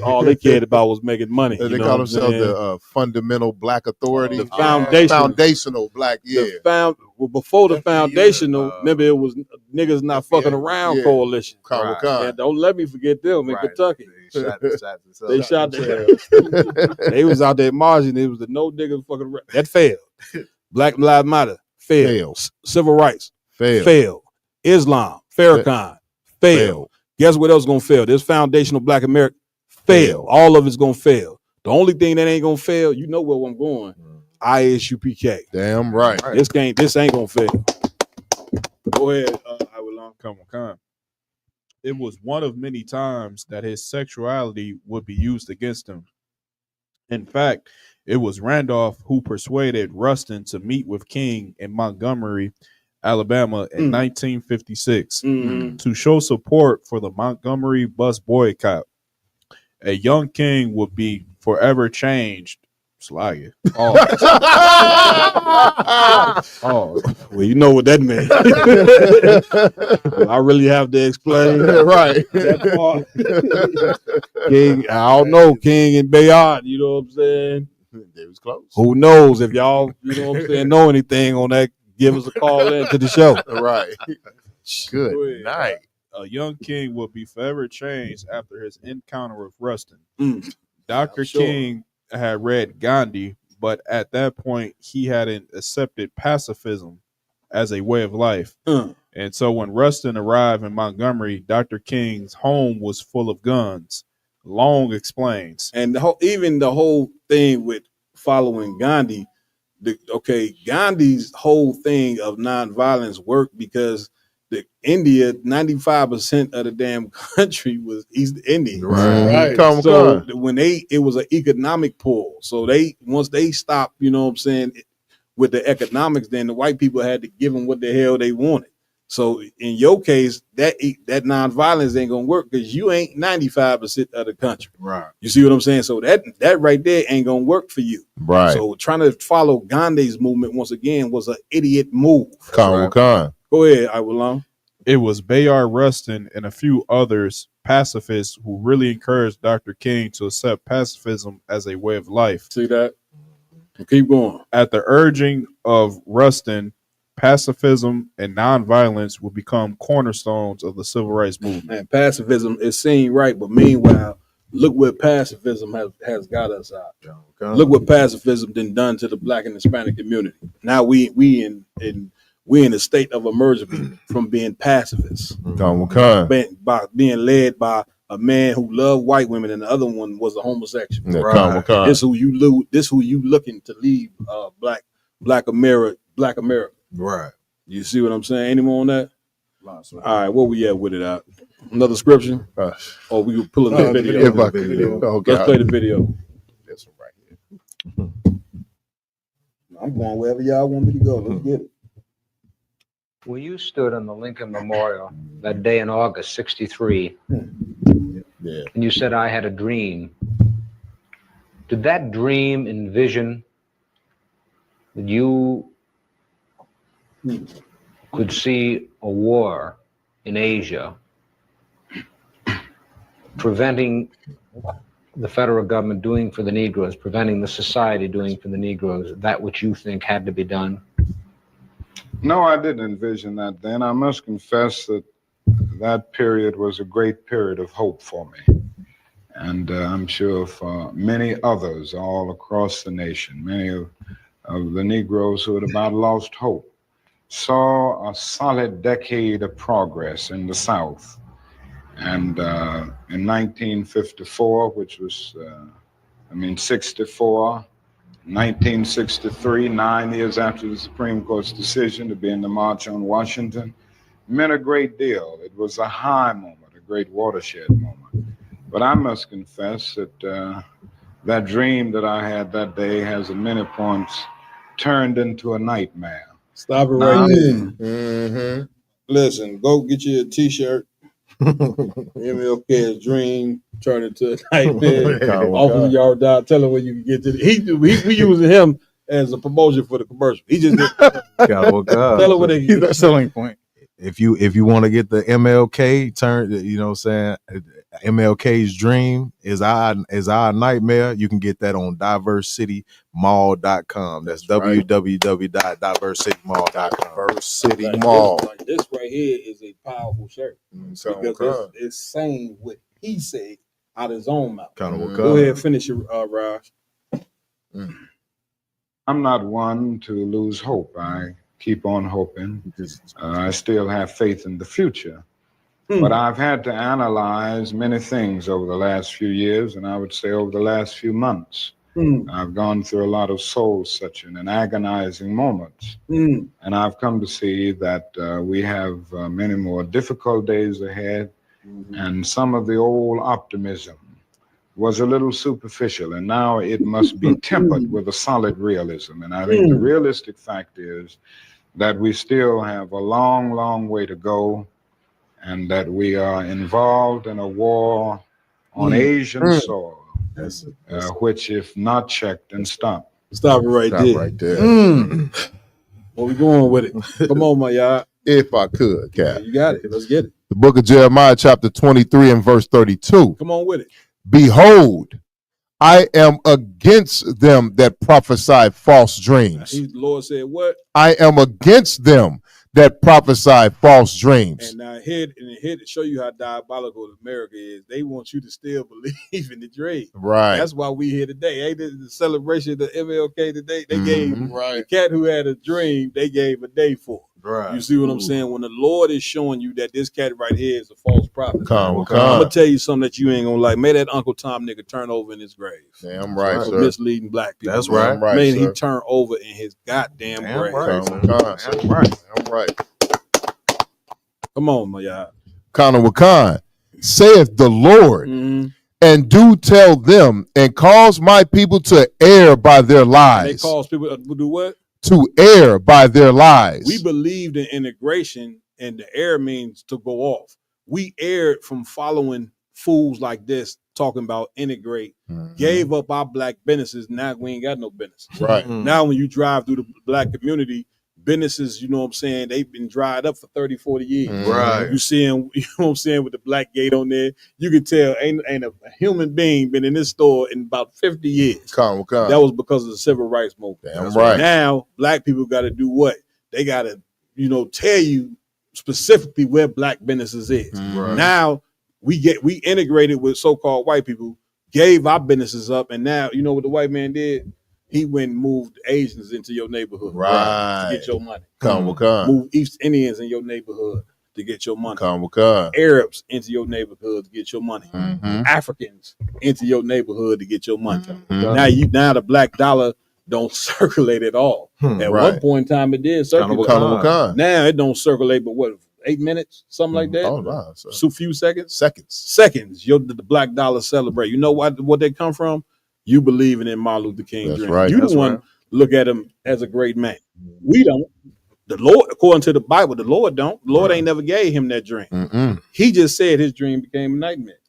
All they cared about was making money. They call themselves the fundamental black authority. The foundational black, before the foundational, remember it was niggas not fucking around coalition. Yeah, don't let me forget them in Kentucky. They shot they was out there marching. It was the no niggas fucking around. That failed. Black Lives Matter failed. Civil rights failed. Islam, Farrakhan failed. Guess what else gonna fail? This foundational black America fail. All of it's gonna fail. The only thing that ain't gonna fail, you know where I'm going. ISUPK. Damn right. This ain't gonna fail. Go ahead, I will come on. It was one of many times that his sexuality would be used against him. In fact, it was Randolph who persuaded Rustin to meet with King in Montgomery, Alabama in 1956 to show support for the Montgomery bus boycott. A young King would be forever changed. Slag it. Oh, well, you know what that means. I really have to explain. Right. That part. King, I don't know, King and Bayard, you know what I'm saying? They was close. Who knows? If y'all, you know what I'm saying, know anything on that, give us a call in to the show. Right. Good night. A young King will be forever changed after his encounter with Rustin. Dr. King had read Gandhi, but at that point he hadn't accepted pacifism as a way of life. And so when Rustin arrived in Montgomery, Dr. King's home was full of guns. Long explains. And even the whole thing with following Gandhi, Gandhi's whole thing of nonviolence worked because India, 95% of the damn country was East Indian. Right. So when it was an economic pull. So once they stopped, you know what I'm saying, with the economics, then the white people had to give them what the hell they wanted. So in your case, that nonviolence ain't gonna work because you ain't 95% of the country. Right. You see what I'm saying? So that right there ain't gonna work for you. Right. So trying to follow Gandhi's movement once again was an idiot move. Go ahead, I will on. It was Bayard Rustin and a few others pacifists who really encouraged Dr. King to accept pacifism as a way of life. See that? Keep going. At the urging of Rustin, pacifism and nonviolence will become cornerstones of the civil rights movement. And pacifism is seen right, but meanwhile, look where pacifism has got us out. Look what pacifism done to the black and Hispanic community. Now we in a state of emergency from being pacifists. By being led by a man who loved white women and the other one was a homosexual. This who you looking to leave black America Right. You see what I'm saying? Any more on that? All right, where we at with it? Out another scripture? Or we can pull another video? If I could. Okay. Let's play the video. This one right here. I'm going wherever y'all want me to go. Let's get it. When you stood on the Lincoln Memorial that day in August '63, and you said, "I had a dream," did that dream envision that you could see a war in Asia preventing the federal government doing for the Negroes, preventing the society doing for the Negroes that which you think had to be done? No, I didn't envision that then. I must confess that that period was a great period of hope for me. And I'm sure for many others all across the nation, many of the Negroes who had about lost hope, saw a solid decade of progress in the South. And in 1954, which was, 64, 1963, 9 years after the Supreme Court's decision to be in the March on Washington, meant a great deal. It was a high moment, a great watershed moment. But I must confess that that dream that I had that day has at many points turned into a nightmare. Stop it right there. Listen, go get you a T-shirt. MLK's dream turned into a nightmare. Off of yard down. Tell him where you can get to. We using him as a promotion for the commercial. He just tell him where they He's our selling point. If you want to get the MLK turn, you know what I'm saying, MLK's dream is our nightmare, you can get that on diversitymall.com. That's www.diversitymall.com. Diversity Mall. Like this right here is a powerful shirt because it's saying what he said out of his own mouth. Go ahead and finish your Raj. I'm not one to lose hope. I keep on hoping. I still have faith in the future. But I've had to analyze many things over the last few years, and I would say over the last few months. I've gone through a lot of soul-searching and agonizing moments. And I've come to see that we have many more difficult days ahead, and some of the old optimism was a little superficial, and now it must be tempered with a solid realism. And I think the realistic fact is that we still have a long, long way to go, and that we are involved in a war on Asian soil, which, if not checked and stopped. Stop it right there. Where we going with it? Come on, my y'all. If I could, Cap. You got it. Let's get it. The book of Jeremiah, chapter 23 and verse 32. Come on with it. Behold, I am against them that prophesy false dreams. The Lord said what? I am against them that prophesy false dreams. And now here to show you how diabolical America is, they want you to still believe in the dream. Right. That's why we here today. Ain't this the celebration of the MLK today? They gave the cat who had a dream, they gave a day for. Right. You see what I'm saying? When the Lord is showing you that this cat right here is a false prophet, Come. I'm gonna tell you something that you ain't gonna like. May that Uncle Tom nigga turn over in his grave. Damn right, for sir. misleading black people. That's right. Man, sir. he turn over in his goddamn grave. Damn right. Come on, my y'all. Kana Wakan, saith the Lord, and do tell them, and cause my people to err by their lies. They cause people to do what? To err by their lies. We believed in integration, and the error means to go off. We erred from following fools like this talking about integrate, gave up our black businesses. Now we ain't got no business. Right. Now when you drive through the black community, businesses, you know what I'm saying, they've been dried up for 30, 40 years. Right. You seeing, you know what I'm saying, with the black gate on there, you can tell ain't a human being been in this store in about 50 years. That was because of the civil rights movement. Damn right. Now, black people got to do what? They got to, tell you specifically where black businesses is. Now, we integrated with so-called white people, gave our businesses up, and now, you know what the white man did? He went and moved Asians into your neighborhood to get your money. Move East Indians in your neighborhood to get your money. Arabs into your neighborhood to get your money. Africans into your neighborhood to get your money. Now the black dollar don't circulate at all. At right. one point in time, it did circulate. Now it don't circulate, but what, 8 minutes, something like that? Oh, no. So few seconds? Seconds. The black dollar celebrate. You know what they come from? You believing in Martin Luther King That's dream. right. You That's the one right. look at him as a great man. We don't. The Lord, according to the Bible, the Lord don't. The Lord ain't never gave him that dream. Mm-mm. He just said his dream became a nightmare.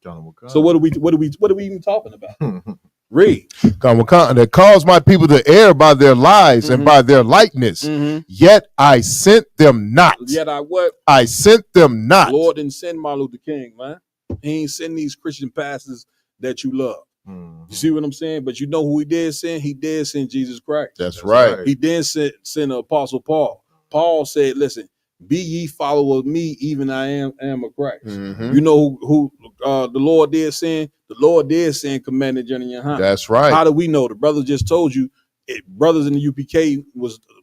So what are we even talking about? Read. That caused my people to err by their lies and by their likeness. Yet I sent them not. Yet I what? I sent them not. The Lord didn't send Martin Luther King, man. He ain't send these Christian pastors that you love. You see what I'm saying? But you know who he did send? He did send Jesus Christ. That's right. He did send Apostle Paul. Paul said, listen, be ye followers of me, even I am of Christ. You know who the Lord did send? The Lord did send Commander General Yohana. That's right. How do we know? The brother just told you brothers in the UPK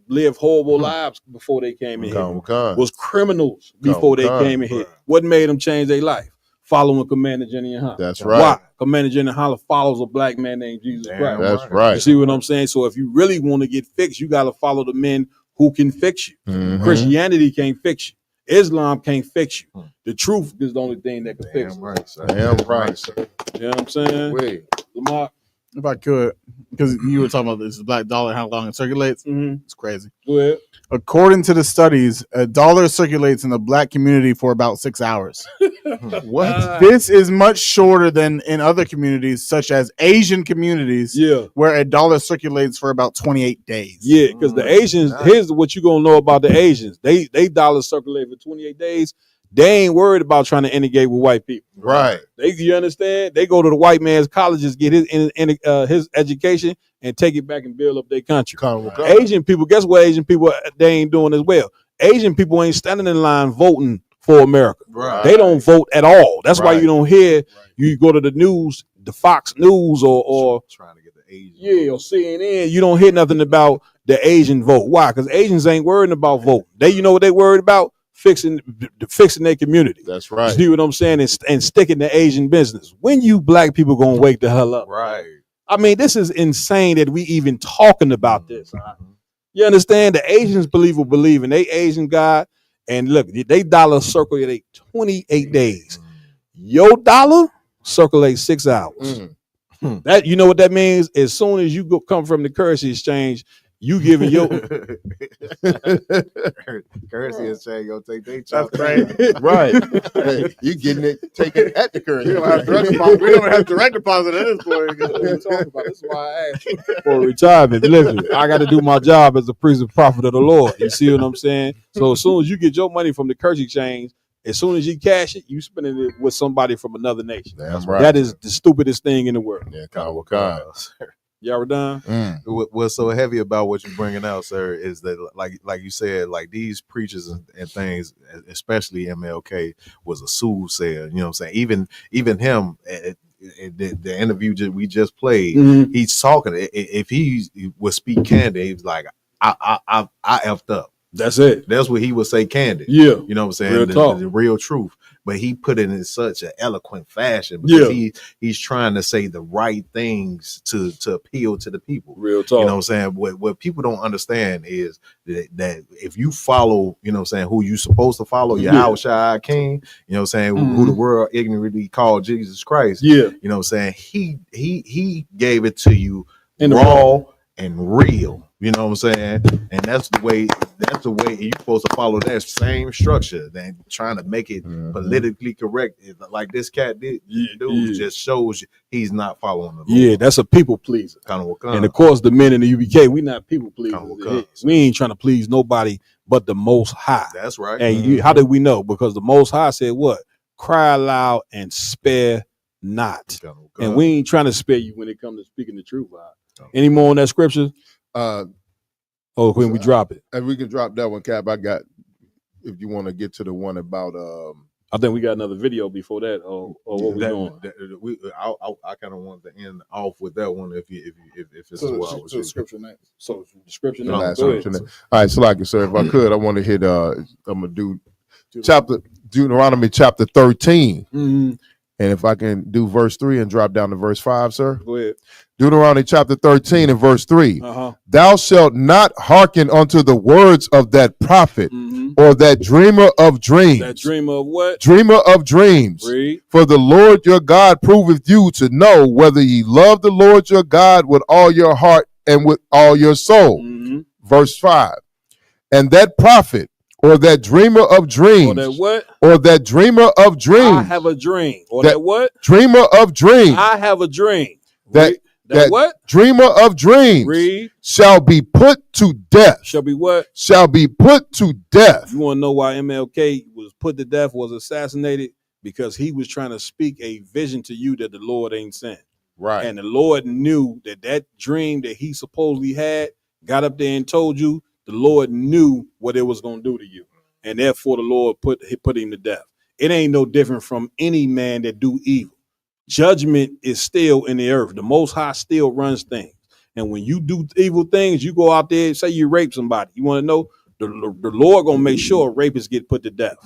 lived horrible lives before they came in here. Was criminals before they came in here. What made them change their life? Following Commander General Yohana. That's right. Why? Commander General Yohana follows a black man named Jesus Christ. That's right. You see what I'm saying? So if you really want to get fixed, you got to follow the men who can fix you. Christianity can't fix you. Islam can't fix you. The truth is the only thing that can fix you. Damn right. You know what I'm saying? Lamar? If I could, because you were talking about this black dollar, how long it circulates. It's crazy. Go ahead. According to the studies, a dollar circulates in the black community for about 6 hours. What? This is much shorter than in other communities, such as Asian communities, where a dollar circulates for about 28 days. Yeah, because the Asians, here's what you're going to know about the Asians. They dollars circulate for 28 days. They ain't worried about trying to integrate with white people. Right. You understand? They go to the white man's colleges, get his education, and take it back and build up their country. Asian people, guess what Asian people, they ain't doing as well. Asian people ain't standing in line voting for America. Right. They don't vote at all. That's why you don't hear, you go to the news, the Fox News or trying to get the Asian or CNN, you don't hear nothing about the Asian vote. Why? Because Asians ain't worried about voting. You know what they worried about? Fixing their community. That's right. See what I'm saying? And sticking to Asian business. When you black people gonna wake the hell up? Right. I mean, this is insane that we even talking about this. You understand? The Asians believe in they Asian God, and look, they dollar circulate 28 days. Your dollar circulates 6 hours. That, you know what that means? As soon as you come from the currency exchange, you giving your currency exchange gonna take their That's crazy. Right. Hey, you getting it taken at the currency. We don't have direct deposit at this point. This is why I asked for retirement. Listen, I got to do my job as a priest and prophet of the Lord. You see what I'm saying? So as soon as you get your money from the currency exchange, as soon as you cash it, you spending it with somebody from another nation. That's right. That is the stupidest thing in the world. Yeah, Y'all were done. What's so heavy about what you're bringing out, sir, is that like you said, like these preachers and things, especially MLK, was a soothsayer. You know what I'm saying? Even him. The interview we just played, he's talking. If he would speak candid, he was like, I effed up. That's it. That's what he would say candid. Yeah. You know what I'm saying? Real talk. The real truth. But he put it in such an eloquent fashion because he's trying to say the right things to appeal to the people. Real talk. You know what I'm saying? What people don't understand is that if you follow, you know what I'm saying, who you supposed to follow, Yahweh Shai King, you know what I'm saying, who the world ignorantly called Jesus Christ. Yeah. You know what I'm saying? He gave it to you in raw and real. You know what I'm saying? And that's the way you're supposed to follow that same structure than trying to make it politically correct. Like this cat did, just shows you he's not following the law. Yeah, that's a people pleaser. And of course, the men in the UBK, we not people pleasers. We ain't trying to please nobody but the Most High. That's right. And how did we know? Because the Most High said what? Cry loud and spare not. And we ain't trying to spare you when it comes to speaking the truth. Any more on that scripture? When we drop it, and we can drop that one, Cap. I got. If you want to get to the one about, I think we got another video before that. Or what we doing? I kind of wanted to end off with that one. If it's So what I was the scripture next. So description. All right, so like you said, if I could, I want to hit. I'm gonna do Deuteronomy chapter 13. And if I can do verse 3 and drop down to verse 5, sir. Go ahead. Deuteronomy chapter 13 and verse 3. Uh-huh. Thou shalt not hearken unto the words of that prophet or that dreamer of dreams. That dreamer of what? Dreamer of dreams. Read. For the Lord your God proveth you to know whether ye love the Lord your God with all your heart and with all your soul. Verse 5. And that prophet or that dreamer of dreams. Or that what? Or that dreamer of dreams. I have a dream. Or that what? Dreamer of dreams. I have a dream. That what? Dreamer of dreams. Read. Shall be put to death. Shall be what? Shall be put to death. You want to know why MLK was put to death, was assassinated? Because he was trying to speak a vision to you that the Lord ain't sent. Right. And the Lord knew that dream that he supposedly had, got up there and told you, the Lord knew what it was going to do to you. And therefore the Lord put him to death. It ain't no different from any man that do evil. Judgment is still in the earth. The Most High still runs things. And when you do evil things, you go out there, say you rape somebody. You want to know, the Lord going to make sure rapists get put to death.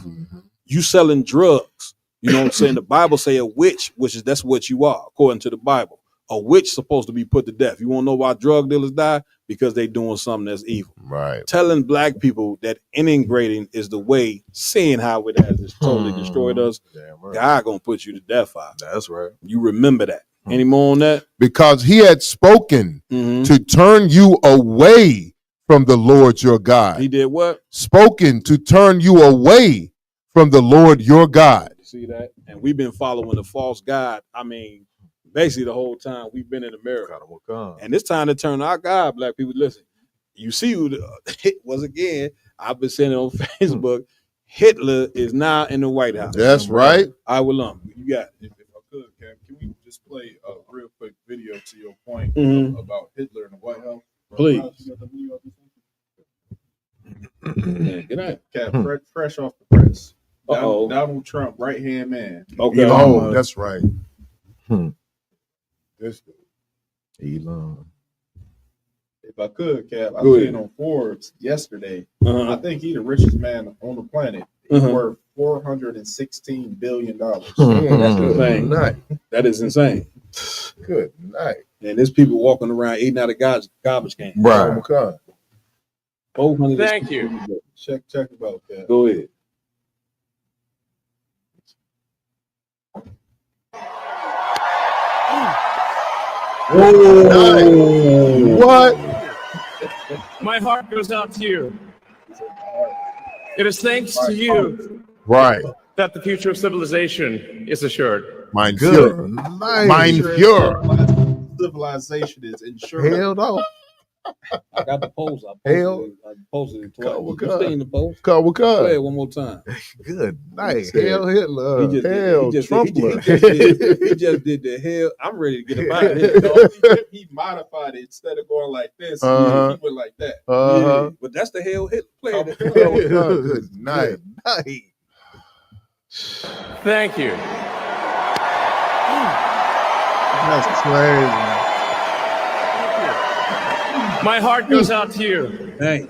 You selling drugs. You know what I'm saying? The Bible say a witch, that's what you are, according to the Bible. A witch supposed to be put to death. You want to know why drug dealers die? Because they doing something that's evil. Right. Telling black people that integrating is the way, seeing how it has just totally destroyed us, right. God gonna put you to death out. That's right. You remember that. Any more on that? Because he had spoken to turn you away from the Lord your God. He did what? Spoken to turn you away from the Lord your God. See that? And we've been following the false God. I mean, basically the whole time we've been in America. And it's time to turn our God, black people. Listen, you see who it was again. I've been saying it on Facebook. Hitler is now in the White House. That's right. I will you got it. If I could, Cap, can we just play a real quick video to your point about Hitler in the White House? Please. Yeah, good night. Cap, fresh off the press. Donald Trump, right hand man. Okay. Oh, that's right. This dude. Elon. If I could, Cap, I Go seen ahead. on Forbes yesterday. I think he's the richest man on the planet. He's worth $416 billion. That's insane. That is insane. Good night. And there's people walking around eating out of garbage cans. Right. Oh, my God. 400. Thank you. Check it out, Cap. Go ahead. Whoa. What? My heart goes out to you. It is thanks to you Right. that the future of civilization is assured. Mein Good Führer. night. Mein Führer. Civilization is insured. Hell no. I got the post. I posted it twice. Come You seen the post? Come with Go ahead God. one more time. Good night. Said- Hell Hitler. He just Hell, did, Trumpler. he just did the hell. I'm ready to get up out of here. He modified it instead of going like this. Uh-huh. He went like that. Uh-huh. But that's the hell Hitler played. Good night. Night. Thank you. That's crazy. My heart goes out to you. Hey.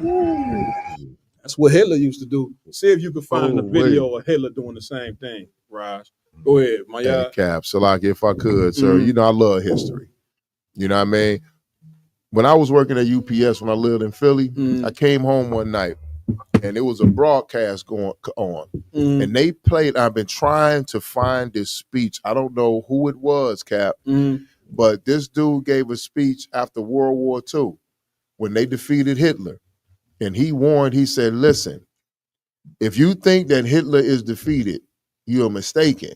That's what Hitler used to do. See if you can find a video of Hitler doing the same thing, Raj. Go ahead, my Hey, Cap, Salaki, if I could, sir. You know, I love history. You know what I mean? When I was working at UPS when I lived in Philly, I came home one night and it was a broadcast going on. And they played, I've been trying to find this speech. I don't know who it was, Cap, but this dude gave a speech after World War II when they defeated Hitler. And he warned, he said, listen, if you think that Hitler is defeated, you're mistaken.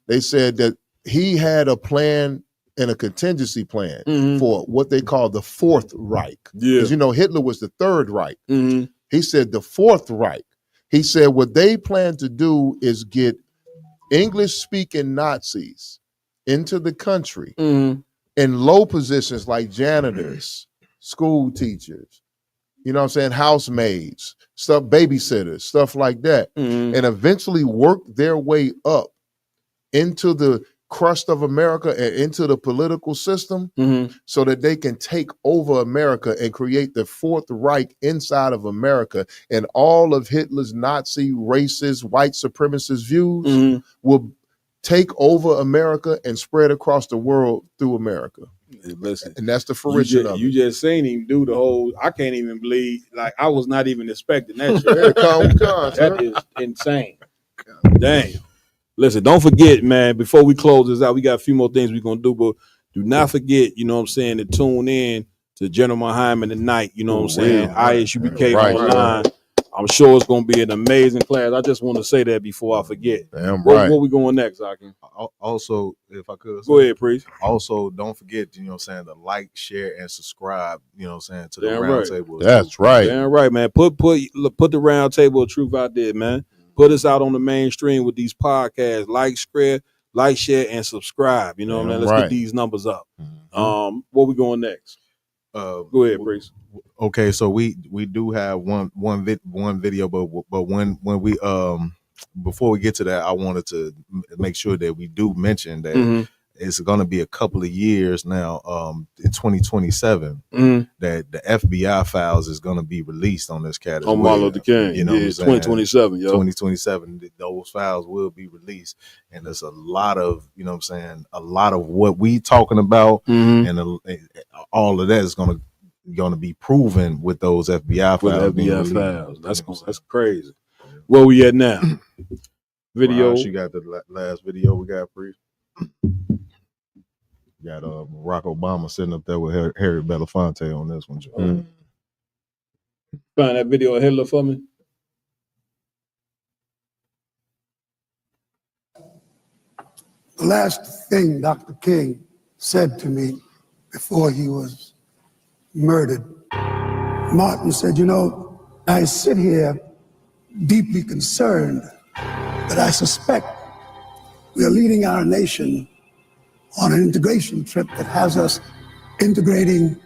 They said that he had a plan and a contingency plan for what they call the Fourth Reich. Because, you know, Hitler was the Third Reich. He said the Fourth Reich. He said what they plan to do is get English-speaking Nazis into the country in low positions like janitors, school teachers, you know what I'm saying, housemaids, stuff, babysitters, stuff like that, and eventually work their way up into the crust of America and into the political system so that they can take over America and create the Fourth Reich inside of America. And all of Hitler's Nazi, racist, white supremacist views will take over America and spread across the world through America. Listen, and that's the fruition of it. You just seen him do the whole. I can't even believe. Like I was not even expecting that shit. That is insane. Damn. Listen, don't forget, man. Before we close this out, we got a few more things we're gonna do, but do not forget. You know what I'm saying, to tune in to General Muhammad tonight. You know what I'm saying. ISUBK online. I'm sure it's going to be an amazing class. I just want to say that before I forget. Damn right. Where we going next, Akin? Also, if I could. Go ahead, Priest. Also, don't forget, you know what I'm saying, to like, share, and subscribe, you know what I'm saying, to the Damn round right. table. That's right. Damn right, man. Put the round table of truth out there, man. Put us out on the mainstream with these podcasts. Like, share, and subscribe. You know what I mean? Let's get these numbers up. Where we going next? Go ahead, Priest. Okay, so we do have one video, but when we before we get to that, I wanted to make sure that we do mention that it's going to be a couple of years now, in 2027, that the FBI files is going to be released on this cat as on well. Martin Luther King. You know, yeah, 2027, yo. 2027, those files will be released, and there's a lot of, you know what I'm saying, a lot of what we talking about, and all of that is going to be proven with those FBI files. That's crazy. Where we at now? Video. She got the last video we got free. Got Barack Obama sitting up there with Harry Belafonte on this one. Find that video of Hitler for me. The last thing Dr. King said to me before he was murdered, Martin said, you know, I sit here deeply concerned that I suspect we are leading our nation on an integration trip that has us integrating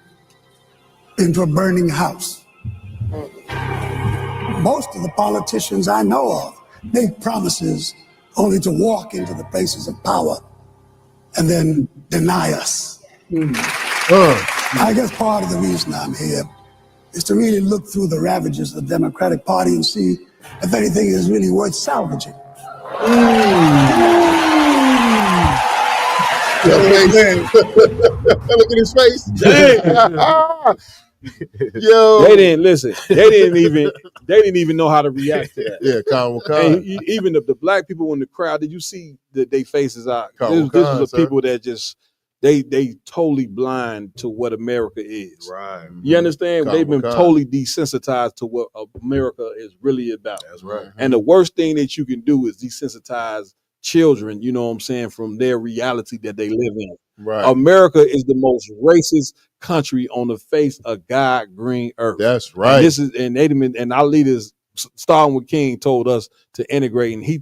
into a burning house. Most of the politicians I know of make promises only to walk into the places of power and then deny us. I guess part of the reason I'm here is to really look through the ravages of the Democratic Party and see if anything is really worth salvaging. Look at his face. Yo, they didn't listen. They didn't even know how to react to that. Yeah, and even the black people in the crowd. Did you see that they faces out? This was the people that just they totally blind to what America is. Right. You understand? They've been totally desensitized to what America is really about. That's right. And the worst thing that you can do is desensitize children, you know what I'm saying, from their reality that they live in. Right. America is the most racist country on the face of God green earth. That's right. And this is and our leaders, starting with King, told us to integrate, and he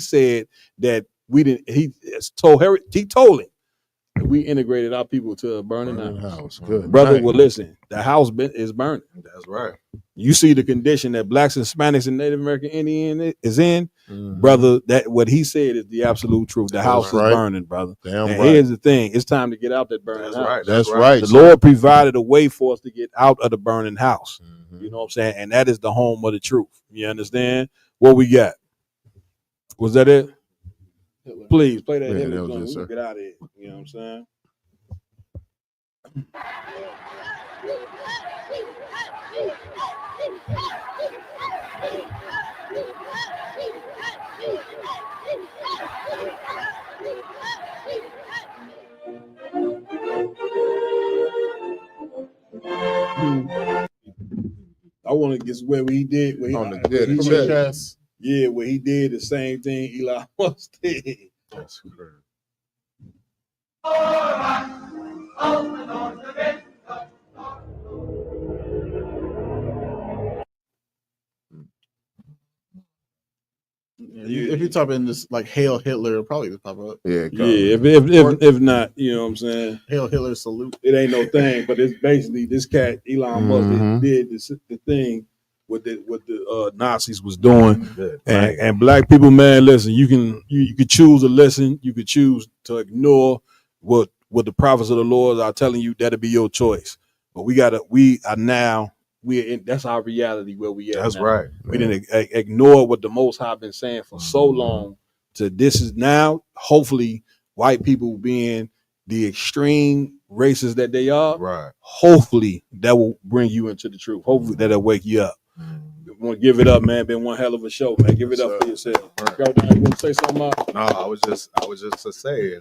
said that we didn't. He told him that we integrated our people to a burning house. Good, brother. right. Well, listen, the house is burning. That's right. You see the condition that blacks, Hispanics, and Native American Indian is in, brother. That what he said is the absolute truth. The house is burning, brother. Damn and right. here's the thing: it's time to get out that burning house. That's right. The Lord provided a way for us to get out of the burning house. You know what I'm saying? And that is the home of the truth. You understand? What we got? Was that it? Please play that. Yeah, Hitler that was joint. it, We sir. can get out of here. You know what I'm saying? I want to guess where he did. Where he, On the where dead he chest. chest. Yeah, where he did the same thing Elon Musk did. That's crazy. If you type in this like Hail Hitler, it'll probably just pop up. Yeah, Yeah, if not, you know what I'm saying? Hail Hitler salute. It ain't no thing, but it's basically this cat Elon Musk did the thing what the Nazis was doing, and black people, man, listen, you could choose to listen, you could choose to ignore what the prophets of the Lord are telling you. That'll be your choice. But that's our reality where we at. That's now. right. We didn't ignore what the Most High been saying for so long. to this is now, hopefully, white people being the extreme racists that they are, right? Hopefully that will bring you into the truth. Hopefully that'll wake you up. Want to give it up, man. Been one hell of a show, man. Give it up for yourself. Right. You want to say something, Mark? No, I was just to say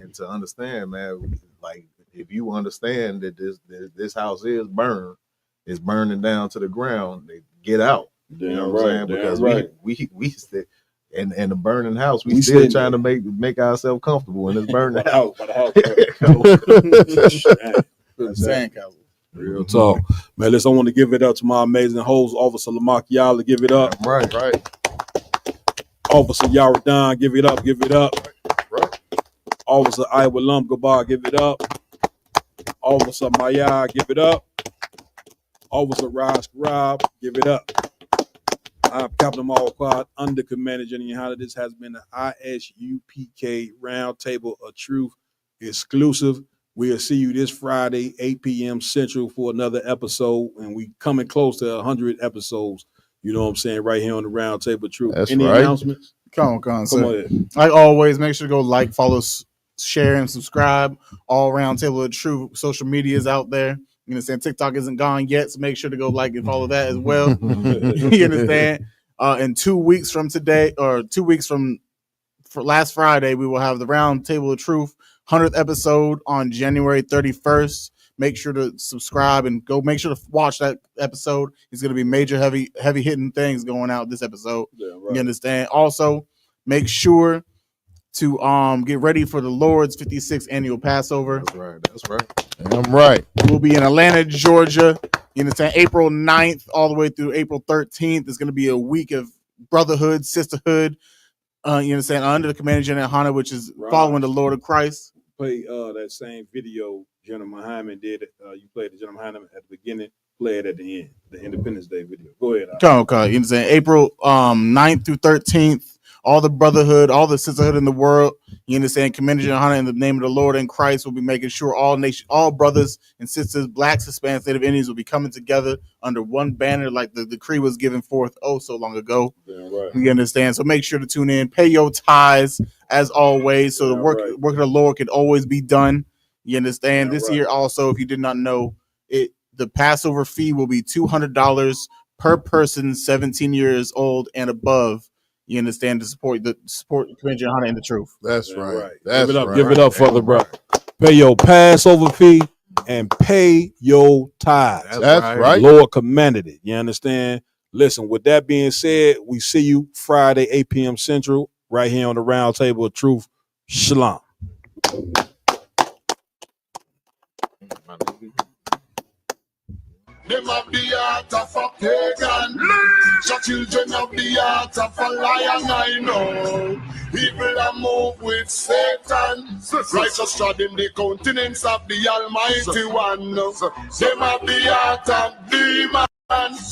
and to understand, man. Like if you understand that this house is burned, it's burning down to the ground. They get out. Damn you know what I'm saying? Because we still in the burning house, we still trying to make ourselves comfortable in this burning house. Real talk, man. Listen, I want to give it up to my amazing host, Officer Lamar Yala. Give it up, right. Officer Yaradan, give it up, right. Officer Iowa Lumgabar, give it up. Officer Maya, give it up. Officer Raj Rob, give it up. I'm Captain Malquad, under Commander General Hunter. This has been the ISUPK Roundtable of Truth exclusive. We'll see you this Friday, 8 p.m. Central for another episode, and we coming close to 100 episodes. You know what I'm saying? Right here on the Roundtable of Truth. That's Any right. announcements? Come on, sir. ahead. Like always, make sure to go like, follow, share, and subscribe. All Roundtable of Truth social media is out there. You understand? TikTok isn't gone yet, so make sure to go like and follow that as well. You understand? And 2 weeks from today, or 2 weeks from last Friday, we will have the Roundtable of Truth 100th episode on January 31st. Make sure to subscribe and go. Make sure to watch that episode. It's going to be major, heavy hitting things going out this episode. Yeah, right. You understand? Also, make sure to get ready for the Lord's 56th annual Passover. That's right. I'm right. We'll be in Atlanta, Georgia. You understand? April 9th all the way through April 13th. It's going to be a week of brotherhood, sisterhood. You understand? Under the Commander General Hunter, which is following the Lord of Christ. Play that same video General Muhammad did. You played the General Muhammad at the beginning, play it at the end, the Independence Day video. Go ahead. Okay. You understand? April 9th through 13th, all the brotherhood, all the sisterhood in the world. You understand? Commander General Hunter, in the name of the Lord and Christ, will be making sure all brothers and sisters, blacks, Hispanics, Native Indians, will be coming together under one banner, like the decree was given forth so long ago. Yeah, right. You understand? So make sure to tune in. Pay your tithes as always, so the work of the Lord can always be done. You understand? This year also, if you did not know it, the Passover fee will be $200 per person 17 years old and above. You understand? To support Commander General Hunter and the truth. That's right. Give it up. Give it up for the brother. Pay your Passover fee and pay your tithes. That's right. Lord commanded it. You understand? Listen, with that being said, we see you Friday, 8 p.m. Central, right here on the Roundtable of Truth. Shalom. Them have the heart of a pagan. The children of the heart of a lion, I know. Evil are move with Satan. Righteous treading the countenance of the Almighty One. Them have the heart of demons.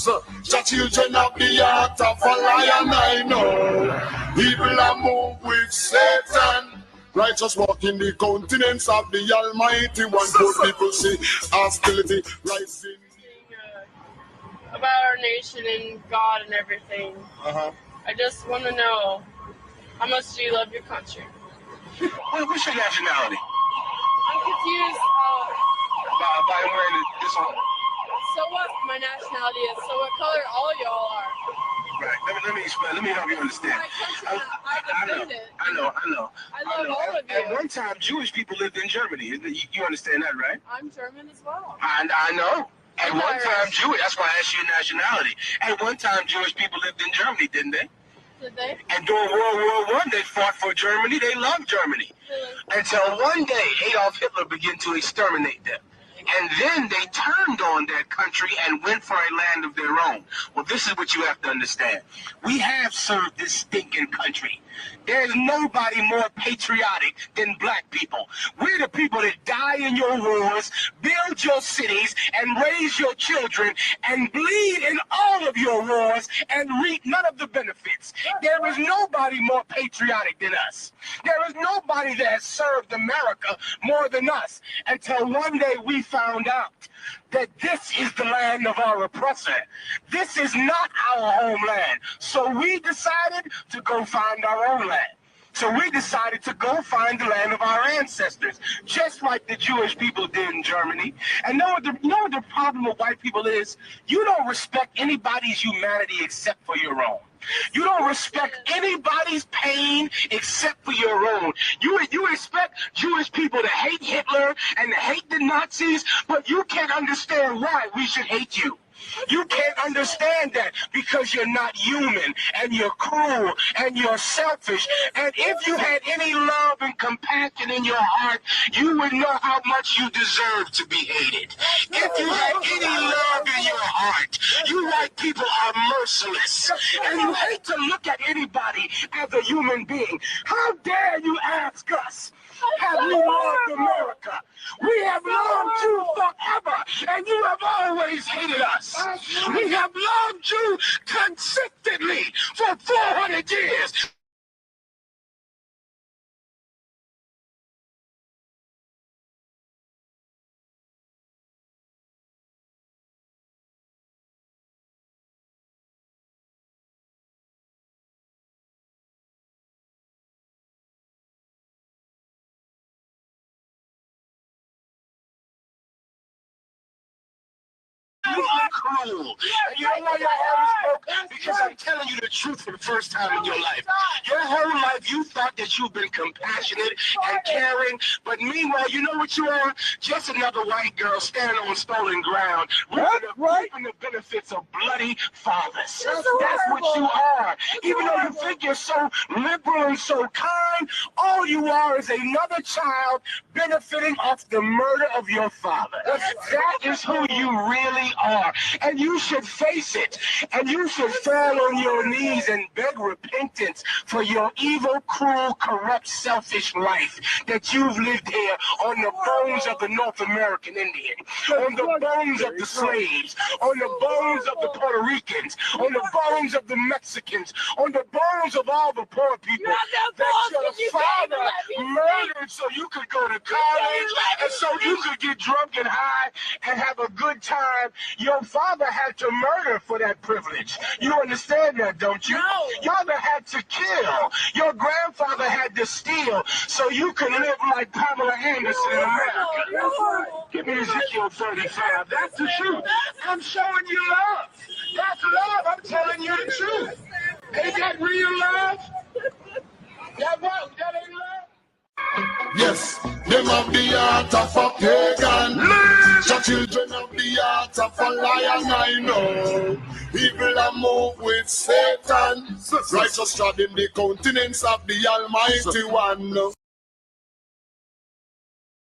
The children of the heart of a lion, I know. Evil are move with Satan. Righteous walk in the countenance of the Almighty One. Good people see hostility rising. About our nation and God and everything. I just want to know, how much do you love your country? What's your nationality? I'm confused. By wearing this one. So what my nationality is, so what color all y'all are. Right. Let me explain. Let me help you understand. My country, I defend it. I know. I love all of you. At one time, Jewish people lived in Germany. You understand that, right? I'm German as well. I know. At I'm one Irish. time, Jewish. That's why I asked you your nationality. At one time, Jewish people lived in Germany, didn't they? Did they? And during World War I, they fought for Germany. They loved Germany. Really? Until one day, Adolf Hitler began to exterminate them. And then they turned on that country and went for a land of their own. Well, this is what you have to understand. We have served this stinking country. There's nobody more patriotic than black people. We're the people that die in your wars, build your cities, and raise your children, and bleed in all of your wars and reap none of the benefits. There is nobody more patriotic than us. There is nobody that has served America more than us, until one day we found out that this is the land of our oppressor. This is not our homeland. So we decided to go find our own land. So we decided to go find the land of our ancestors, just like the Jewish people did in Germany. And you know what the problem with white people is? You don't respect anybody's humanity except for your own. You don't respect anybody's pain except for your own. You expect Jewish people to hate Hitler and to hate the Nazis, but you can't understand why we should hate you. You can't understand that because you're not human and you're cruel and you're selfish. And if you had any love and compassion in your heart, you would know how much you deserve to be hated. If you had any love in your heart, you white people are merciless. And you hate to look at anybody as a human being. How dare you ask us? Have we loved America? We have loved you forever, and you have always hated us. We have loved you consistently for 400 years. You are cruel. And you know why your heart is broke? Because I'm telling you the truth for the first time in your life. Your whole life you thought that you've been compassionate and caring, but meanwhile, you know what you are? Just another white girl standing on stolen ground, reaping the benefits of bloody fathers. That's what you are. Even though you think you're so liberal and so kind, all you are is another child benefiting off the murder of your father. That is who you really are. And you should face it. And you should fall on your knees and beg repentance for your evil, cruel, corrupt, selfish life that you've lived here on the bones of the North American Indian, on the bones of the slaves, on the bones of the Puerto Ricans, on the bones of the Mexicans, on the bones of all the poor people that your father murdered so you could go to college and so you could get drunk and high and have a good time. Your father had to murder for that privilege. You understand that, don't you? Your father had to kill. Your grandfather had to steal so you could live like Pamela Anderson in America. Give me Ezekiel 35. That's the truth. I'm showing you love. That's love. I'm telling you the truth. Ain't that real love? That ain't love? Yes, them have the heart of a pagan. The children have the heart of a lion, I know. Evil are move with Satan. Righteous trod in the countenance of the Almighty One.